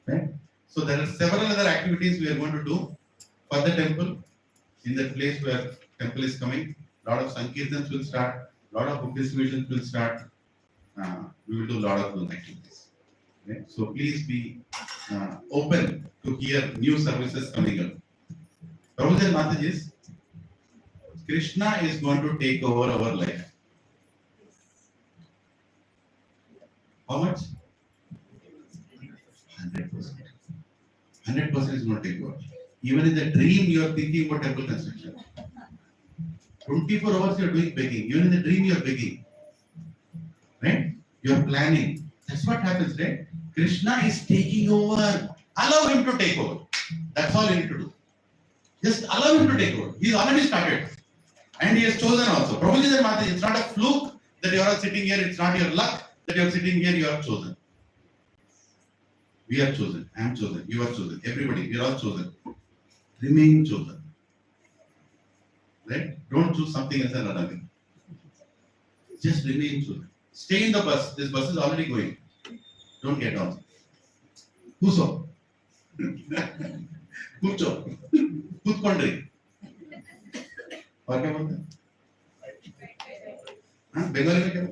Right? So there are several other activities we are going to do for the temple. In the place where temple is coming, a lot of sankirtans will start, a lot of book distributions will start. We will do a lot of those activities. Okay? So please be open to hear new services coming up. Prabhuji and Mataji's, Krishna is going to take over our life. How much? 100%. 100% is going to take over. Even in the dream, you are thinking about temple construction. 24 hours you are doing begging. Even in the dream, you are begging. Right? You are planning. That's what happens, right? Krishna is taking over. Allow him to take over. That's all you need to do. Just allow him to take over. He's already started. And he has chosen also. Prabhuji and Mataji, it's not a fluke that you are all sitting here. It's not your luck that you are sitting here. You are chosen. We are chosen. I am chosen. You are chosen. Everybody, we are all chosen. Remain chosen. Right? Don't choose something else and run away. Just remain chosen. Stay in the bus. This bus is already going. Don't get on. Kuso. Kucho. Kutkondri. और क्या बोलते हैं? हाँ बंगाली में क्या?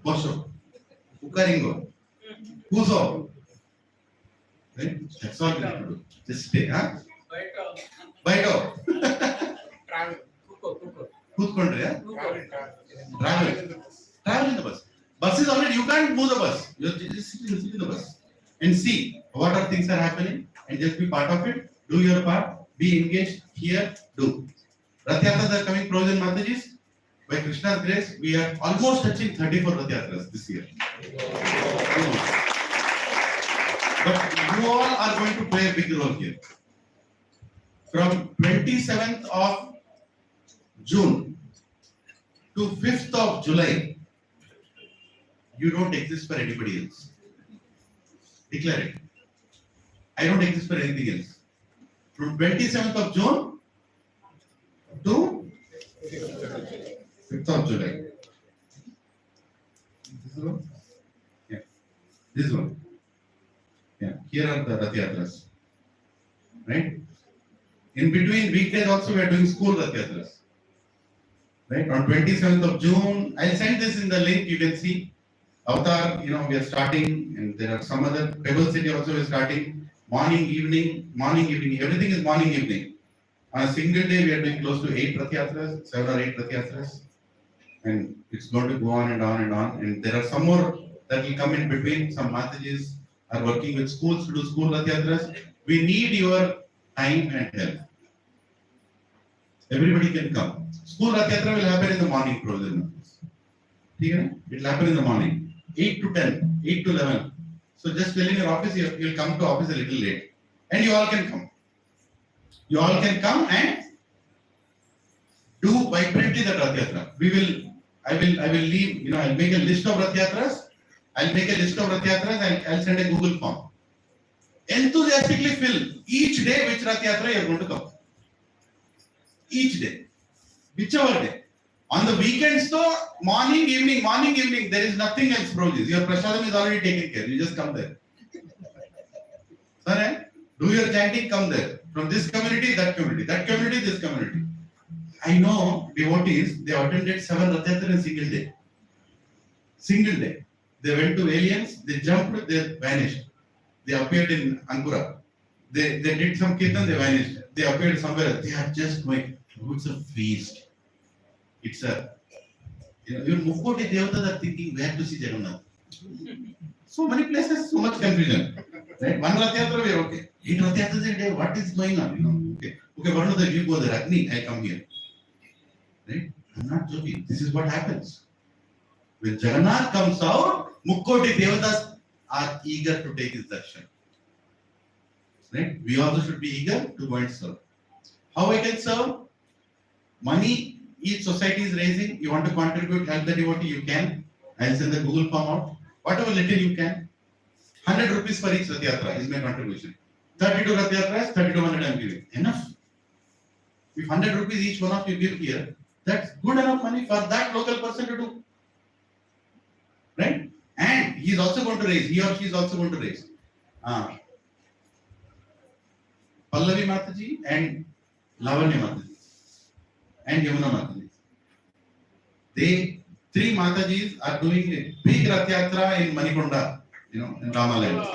Bosho. Ukaringo. Kuso. Right? That's all you need to do. Just stay, huh? Baito. Travel. Kuko. Kutkondri, yeah? Travel. Travel in the bus. Bus is already, you can't move the bus. You just sit in the bus and see what are things are happening and just be part of it. Do your part. Be engaged here. Do. Rath Yatras are coming, Prabhuji and Mataji's. By Krishna's grace, we are almost touching 34 Rath Yatras this year. But you all are going to play a big role here. From 27th of June to 5th of July, you don't exist for anybody else. Declare it. I don't exist for anything else. From 27th of June to 5th of July. This one? Yeah. This one. Yeah. Here are the Rath Yatras. Right? In between weekdays also we are doing school Rath Yatras. Right? On 27th of June, I'll send this in the link, you can see. Avatar, we are starting, and there are some other, Pebble City also is starting. Morning, evening, everything is morning, evening. On a single day, we are doing close to 8 Rath Yatras, 7 or 8 Rath Yatras. And it's going to go on and on and on. And there are some more that will come in between. Some Matajis are working with schools to do school Rath Yatras. We need your time and help. Everybody can come. School Rath Yatra will happen in the morning, probably. It will happen in the morning. 8 to 10, 8 to 11. So just tell in your office, you'll come to office a little late. And you all can come. You all can come and do vibrantly the Rath Yatra. I will leave, I'll make a list of Rath Yatras. I'll send a Google form. Enthusiastically fill each day which Rath Yatra you are going to come. Each day. Whichever day. On the weekends, though, morning, evening, there is nothing else, Prabhuji. Your prasadam is already taken care. You just come there. Sir, Do your chanting, come there. From this community, that community, this community. I know devotees, they attended 7 Rath Yatra in a single day. Single day. They went to aliens, they jumped, they vanished. They appeared in Ankura. They did some kirtan, they vanished. They appeared somewhere else. They are just going, oh, it's a feast. It's a, even Mukoti Devatas are thinking where to see Jagannath. So many places, so much confusion. Right? One Rath Yatra, we are okay. 8 Rath Yatras a day, what is going on? Okay, one of the you go there, Agni, I come here. Right? I'm not joking. This is what happens. When Jagannath comes out, Mukkoti Devatas are eager to take his darshan. Right? We also should be eager to go and serve. How I can serve? Money each society is raising. You want to contribute, help the devotee, you can. I'll send the Google form out. Whatever little you can. 100 rupees for each Rath Yatra is my contribution. 32 Rath Yatras, 3200 I'm giving. Enough. If 100 rupees each one of you give here, that's good enough money for that local person to do. Right? And he is also going to raise, he or she is also going to raise. Pallavi Mataji and Lavanya Mataji and Yamuna Mataji. They, 3 Matajis are doing a big Rath Yatra in Manikonda, in Ramaland.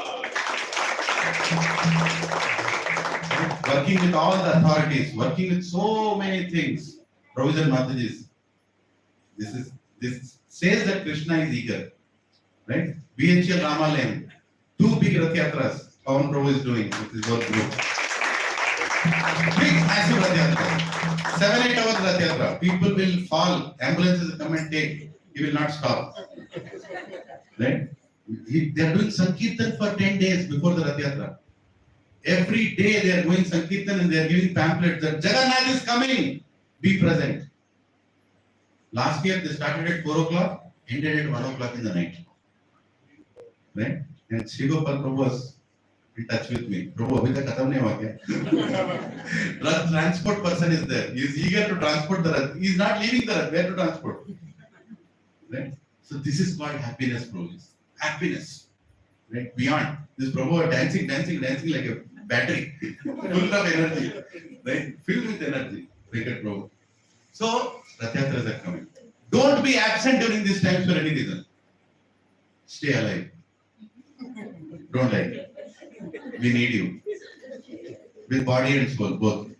Working with all the authorities, working with so many things. Provision Matajis. This says that Krishna is eager. Right? BHL Ramaland, 2 big Rath Yatras, Pawan Prabhu is doing with his whole group. Big, massive Rath Yatra. 7-8 hours Rath Yatra. People will fall, ambulances will come and take. He will not stop. Right? They are doing Sankirtan for 10 days before the Rath Yatra. Every day they are going Sankirtan and they are giving pamphlets that Jagannath is coming. Be present. Last year they started at 4 o'clock, ended at 1 o'clock in the night. Right? And Shigopal Prabhu was in touch with me. Prabhu, abhi tak khatam nahi hua kya? Transport person is there. He is eager to transport the Rath. He is not leaving the Rath. Where to transport? Right? So this is called happiness, Prabhu. Happiness. Right? Beyond. This Prabhu are dancing like a battery. Full of energy. Right? Filled with energy. Venkata Prabhu. So, Rath Yatras are coming. Don't be absent during these times for any reason. Stay alive. Don't die. We need you. With body and soul, both.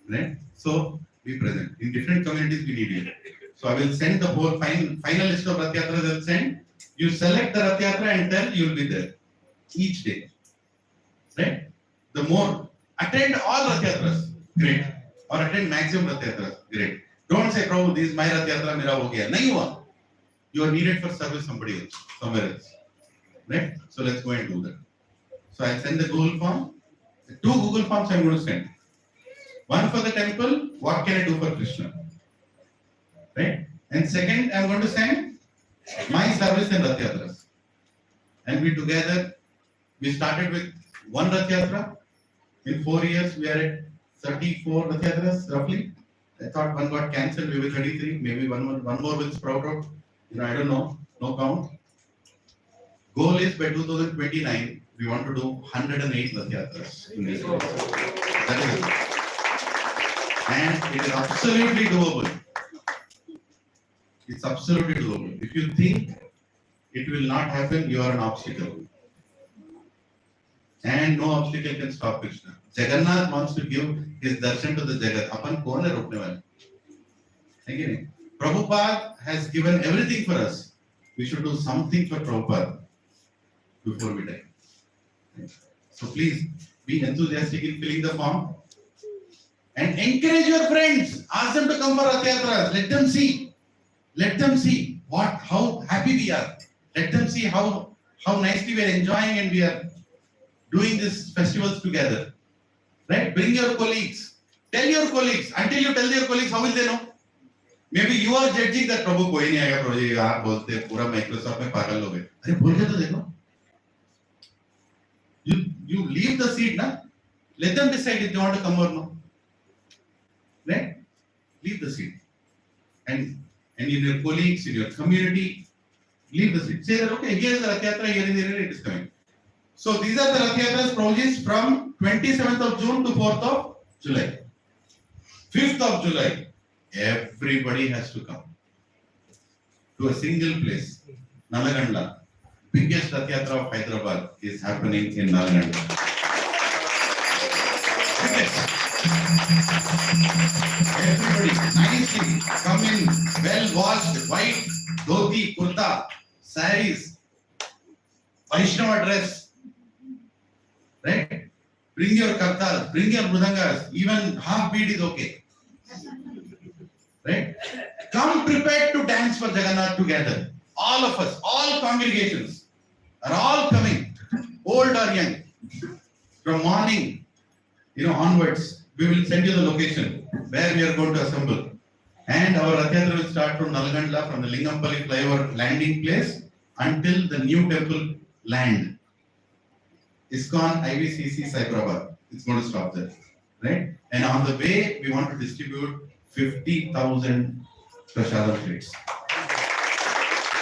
Right? So, be present. In different communities, we need you. So, I will send the whole final list of Rath Yatras I will send. You select the Rath Yatra and tell you will be there. Each day. Right? The more. Attend all Rath Yatras. Great. Or attend maximum Rath Yatras. Great. Don't say, Prabhu, this is my Rath Yatra, mera ho gaya. Nahi hua. You are needed for service somebody else, somewhere else. Right? So let's go and do that. So I'll send the Google form. 2 Google forms I'm going to send. One for the temple, what can I do for Krishna? Right? And second, I'm going to send my service in Rath Yatras. And we together, we started with 1 Rath Yatra. In 4 years, we are at 34 Rath Yatras roughly. I thought one got cancelled, maybe 33, maybe one more will sprout out. I don't know, no count. Goal is by 2029, we want to do 108 Rath Yatras in this place. That is it. And it is absolutely doable. It's absolutely doable. If you think it will not happen, you are an obstacle. And no obstacle can stop Krishna. Jagannath wants to give his darshan to the Jagat. Apan kaun hai rokne wale? Again, Prabhupada has given everything for us. We should do something for Prabhupada before we die. So please be enthusiastic in filling the form and encourage your friends. Ask them to come for Rath Yatras. Let them see. Let them see how happy we are. Let them see how nicely we are enjoying and we are doing these festivals together. Right? Bring your colleagues. Tell your colleagues. Until you tell your colleagues, how will they know? Maybe you are judging that Prabhu कोई नहीं आएगा प्रभु जी आप बोलते पूरा Microsoft में पागल हो गए अरे बोल के तो देखो you leave the seat ना let them decide if they want to come or no right leave the seat and in your colleagues in your community leave the seat say that okay here is the Rath Yatra here is it is coming So these are the Rath Yatras proceeds from 27th of June to 4th of July. 5th of July, everybody has to come to a single place, Nalaganda. Biggest Rath Yatra of Hyderabad is happening in Nalaganda. Biggest. Everybody nicely come in, well washed, white, dhoti, kurta, saris, Vaishnava dress, right? Bring your kartas, bring your mrudangas, even half beat is okay. Right? Come prepared to dance for Jagannath together. All of us, all congregations are all coming, old or young. From morning, onwards, we will send you the location where we are going to assemble. And our Rath Yatra will start from Nalaganda, from the Lingampalli flyover landing place until the new temple land. ISKCON IVCC Cyberabad. It's going to stop there. Right? And on the way, we want to distribute 50,000 prasadam plates.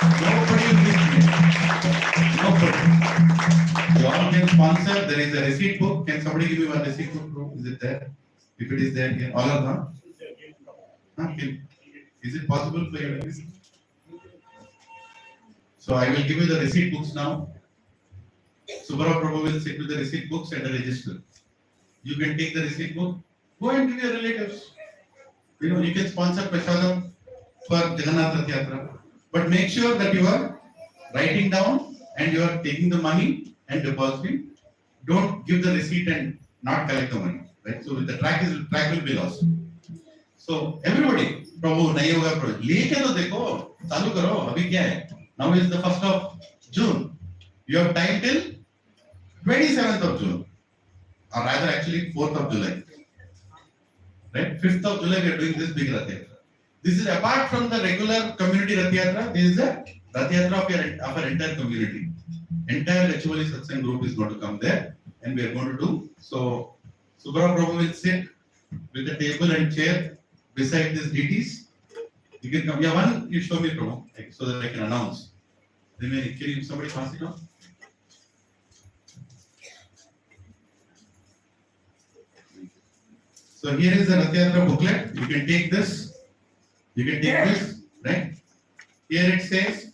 Nobody will miss it. Nobody. You all can sponsor. There is a receipt book. Can somebody give me one receipt book, bro? Is it there? If it is there, here. All are gone? Is it possible for you to visit? So I will give you the receipt books now. Subhara Prabhu will sit with the receipt books and the register. You can take the receipt book, go and give your relatives. You can sponsor prasadam for Jagannath Rath Yatra. But make sure that you are writing down and you are taking the money and depositing. Don't give the receipt and not collect the money. Right? So the track will be lost. So everybody, Prabhu, nahi hoga Prabhu. Leke to dekho, chalu karo, abhi kya hai? Now is the 1st of June. You have time till 27th of June. Or rather actually 4th of July. Right? 5th of July we are doing this big Rath Yatra. This is apart from the regular community Rath Yatra, this is a Rath Yatra of our entire community. Entire HOLI Satsang group is going to come there and we are going to do. So Subhara Prabhu will sit with a table and chair beside these deities. You can come. Yeah, one you show me, Prabhu, so that I can announce. Then can somebody pass it on? So here is the Rath Yatra booklet. You can take this. You can take this, right? Here it says,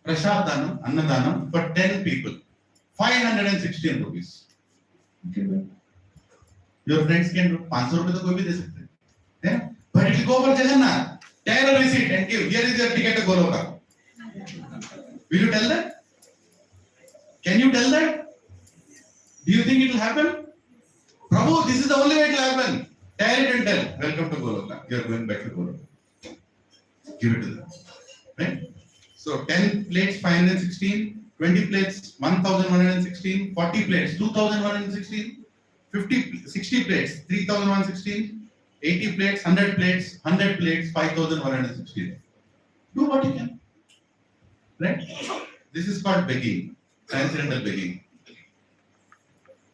Prasadanam, Annadanam for 10 people. 516 rupees. Okay. Your friends can do 500 rupees to koi bhi de sakte. Yeah? But it will go for Jagannath. Tear a receipt and give. Here is your ticket to Goloka. Will you tell that? Can you tell that? Do you think it will happen? Prabhu, this is the only way it will happen. Tear it and tell. Welcome to Goloka. You are going back to Goloka. Give it to them. Right? So 10 plates 516, 20 plates 1116, 40 plates 2116, 60 plates 3116, 80 plates 100 plates 5116. Do what you can. Right? This is called begging, transcendental begging.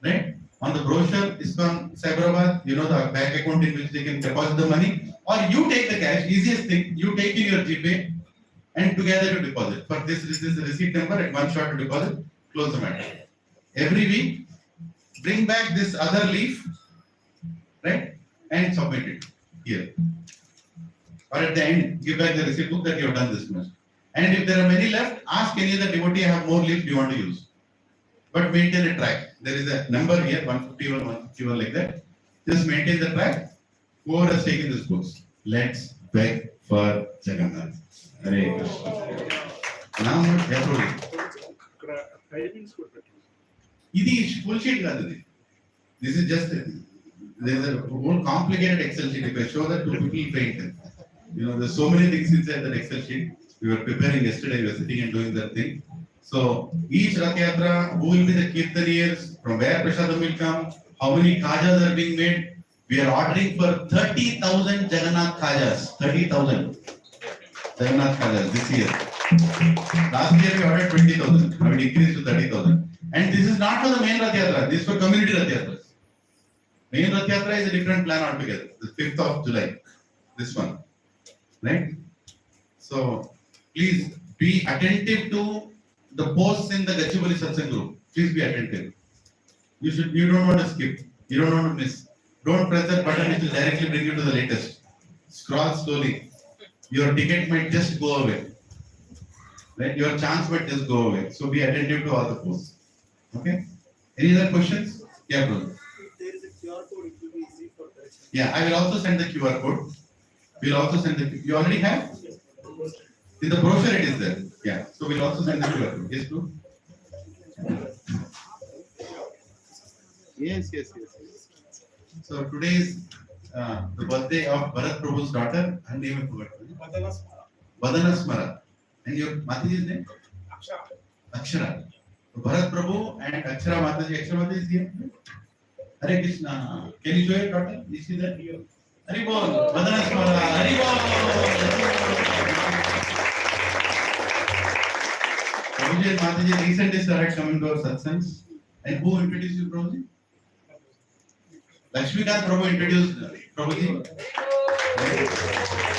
Right? On the brochure ISKCON Cyberabad, the bank account in which they can deposit the money, or you take the cash. Easiest thing, you take in your GPay and together you deposit. For this is the receipt number at one shot to deposit, close the matter. Every week, bring back this other leaf, right, and submit it here. Or at the end, give back the receipt book that you have done this much. And if there are many left, ask any other devotee, I have more leaf you want to use. But maintain a track. There is a number here, 151, 151 like that. Just maintain the track. Whoever has taken this books, let's beg for Jagannath. Hare Krishna. Now, this full sheet. This is just there's a more complicated Excel sheet. If I show that to people, faint. There's so many things inside that Excel sheet. We were preparing yesterday. We were sitting and doing that thing. So each Rath Yatra, who will be the Kirtaniers, from where Prasadam will come, how many khajas are being made. We are ordering for 30,000 Jagannath khajas. 30,000 Jagannath khajas this year. Last year we ordered 20,000. Now it increased to 30,000. And this is not for the main Rath Yatra. This is for community Rath Yatras. Main Rath Yatra is a different plan altogether. The 5th of July. This one. Right? So please be attentive to the posts in the Gachibowli Satsang group. Please be attentive. You don't want to skip. You don't want to miss. Don't press that button, it will directly bring you to the latest. Scroll slowly. Your ticket might just go away. Right? Your chance might just go away. So be attentive to all the posts. Okay? Any other questions? Yeah, bro. If there is a QR code, it will be easy for correction. Yeah, I will also send the QR code. We'll also send the. You already have? In the brochure it is there. Yeah. So we'll also send the QR code. Yes, bro. Yes. So today is the birthday of Bharat Prabhu's daughter. Her name I forgot. Vadana Smara. And your Mataji's name? Akshara. So Bharat Prabhu and Akshara Mataji. Akshara Mataji is here. Hare Krishna. Can you show your daughter? Is she there? Hari Bol. Vadana Smara. Hari Bol. Prabhuji and Mataji recently started coming to our satsangs. And who introduced you, Prabhuji? Lakshmikant Prabhu introduced Prabhuji.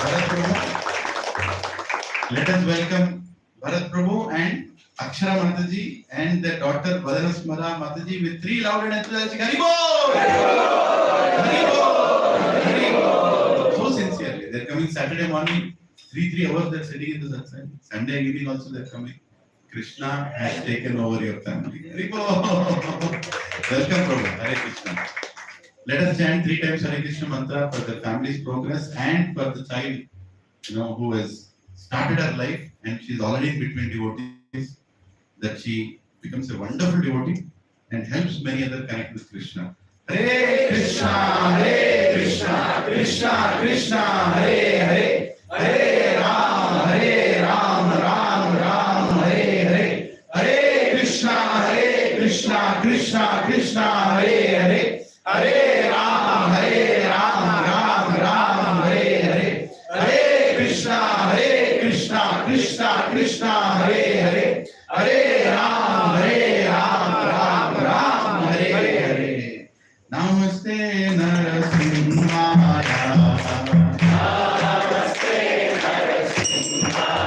Bharat Prabhu. Let us welcome Bharat Prabhu and Akshara Mataji and their daughter Vadana Smara Mataji with 3 loud and enthusiastic Hari Bol! Hari Bol! Hari Bol! So sincerely. They are coming Saturday morning, 3 hours they are sitting in the satsang. Sunday evening also they are coming. Krishna has taken over your family. Hari Bol! Welcome Prabhu. Hare Krishna. Let us chant 3 times Hare Krishna mantra for the family's progress and for the child, who has started her life and she is already in between devotees, that she becomes a wonderful devotee and helps many others connect with Krishna. Hare Krishna, Krishna Krishna, Hare Hare, Hare Ram, Ram Ram, Hare Hare, Hare Krishna, Krishna Krishna, Hare Hare, Hare Ram, Ram Ram, Hare Hare, Hare Krishna, Krishna, Hare Hare, Hare Ram, Ram, Hare Hare. Namaste Narasimhaya. Namaste Narasimhaya.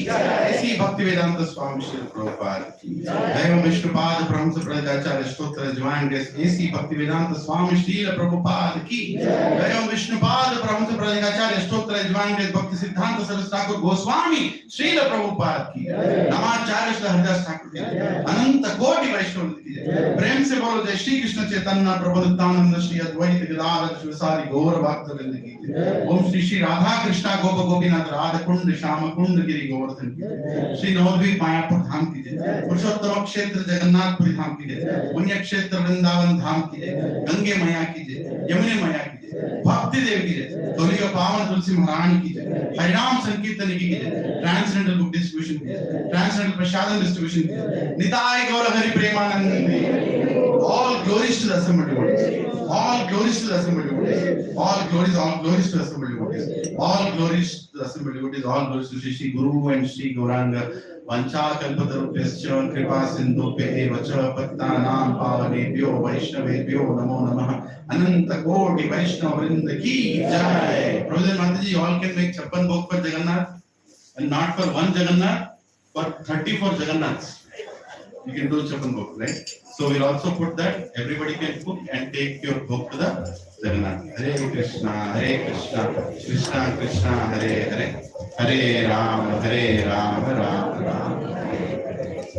ऐसी भक्ति वेदांत स्वामी श्री प्रभुपाद की जय। ओम विष्णुपाद ब्रह्म प्रदाचार्य स्तोत्र join ऐसी भक्ति वेदांत स्वामी श्री प्रभुपाद की जय। ओम विष्णुपाद ब्रह्म प्रदाचार्य स्तोत्र ज्वाइन भक्ति सिद्धांत सरस्वती ठाकुर गोस्वामी श्रील प्रभुपाद की नमाचार्य श्री हरिदास ठाकुर की अनंत कोटि वैष्णव की प्रेम से बोलो जय श्री कृष्ण चैतन्य प्रभु नित्यानंद श्री अद्वैत गदाधर शिवसारी गौर भक्तवृंद की ओम श्री श्री राधा कृष्णा गोप गोपीनाथ राधा कुंड श्याम कुंड गिरि गोवर्धन की श्री नवद्वीप मायापुर धाम की जय। पुरुषोत्तम क्षेत्र जगन्नाथपुरी धाम की जय। पुण्य क्षेत्र वृंदावन धाम की जय। गंगे मैया की जय। यमुने मैया की जय। भक्ति देव की जय। कलियुग पावन तुलसी महारानी की जय। हरिनाम संकीर्तन की जय। ट्रांसजेंडर बुक डिस्ट्रीब्यूशन की जय। ट्रांसजेंडर प्रसादन डिस्ट्रीब्यूशन की जय। निताय गौर Hari Premanand. All glories to the assembled devotees. All glories to the assembled devotees. All glories to the assembled devotees. All glories to the assembled devotees. All glories to Shri Guru and Shri Gauranga. Vancha kalpatarubhyascha kripa sindhubhya vacha pattanam pavanebhyo vaishnavebhyo namo namah. Ananta koti Vaishnava vrinda ki jai. Brother Mataji, you all can make chappan bhog for Jagannath, and not for one Jagannath, for 34 Jagannaths. You can do chappan bhog, right? So we'll also put that. Everybody can cook and take your bhog to the Jagannath. Hare Krishna, Krishna Krishna, Hare Hare, Hare Ram, Ram Ram.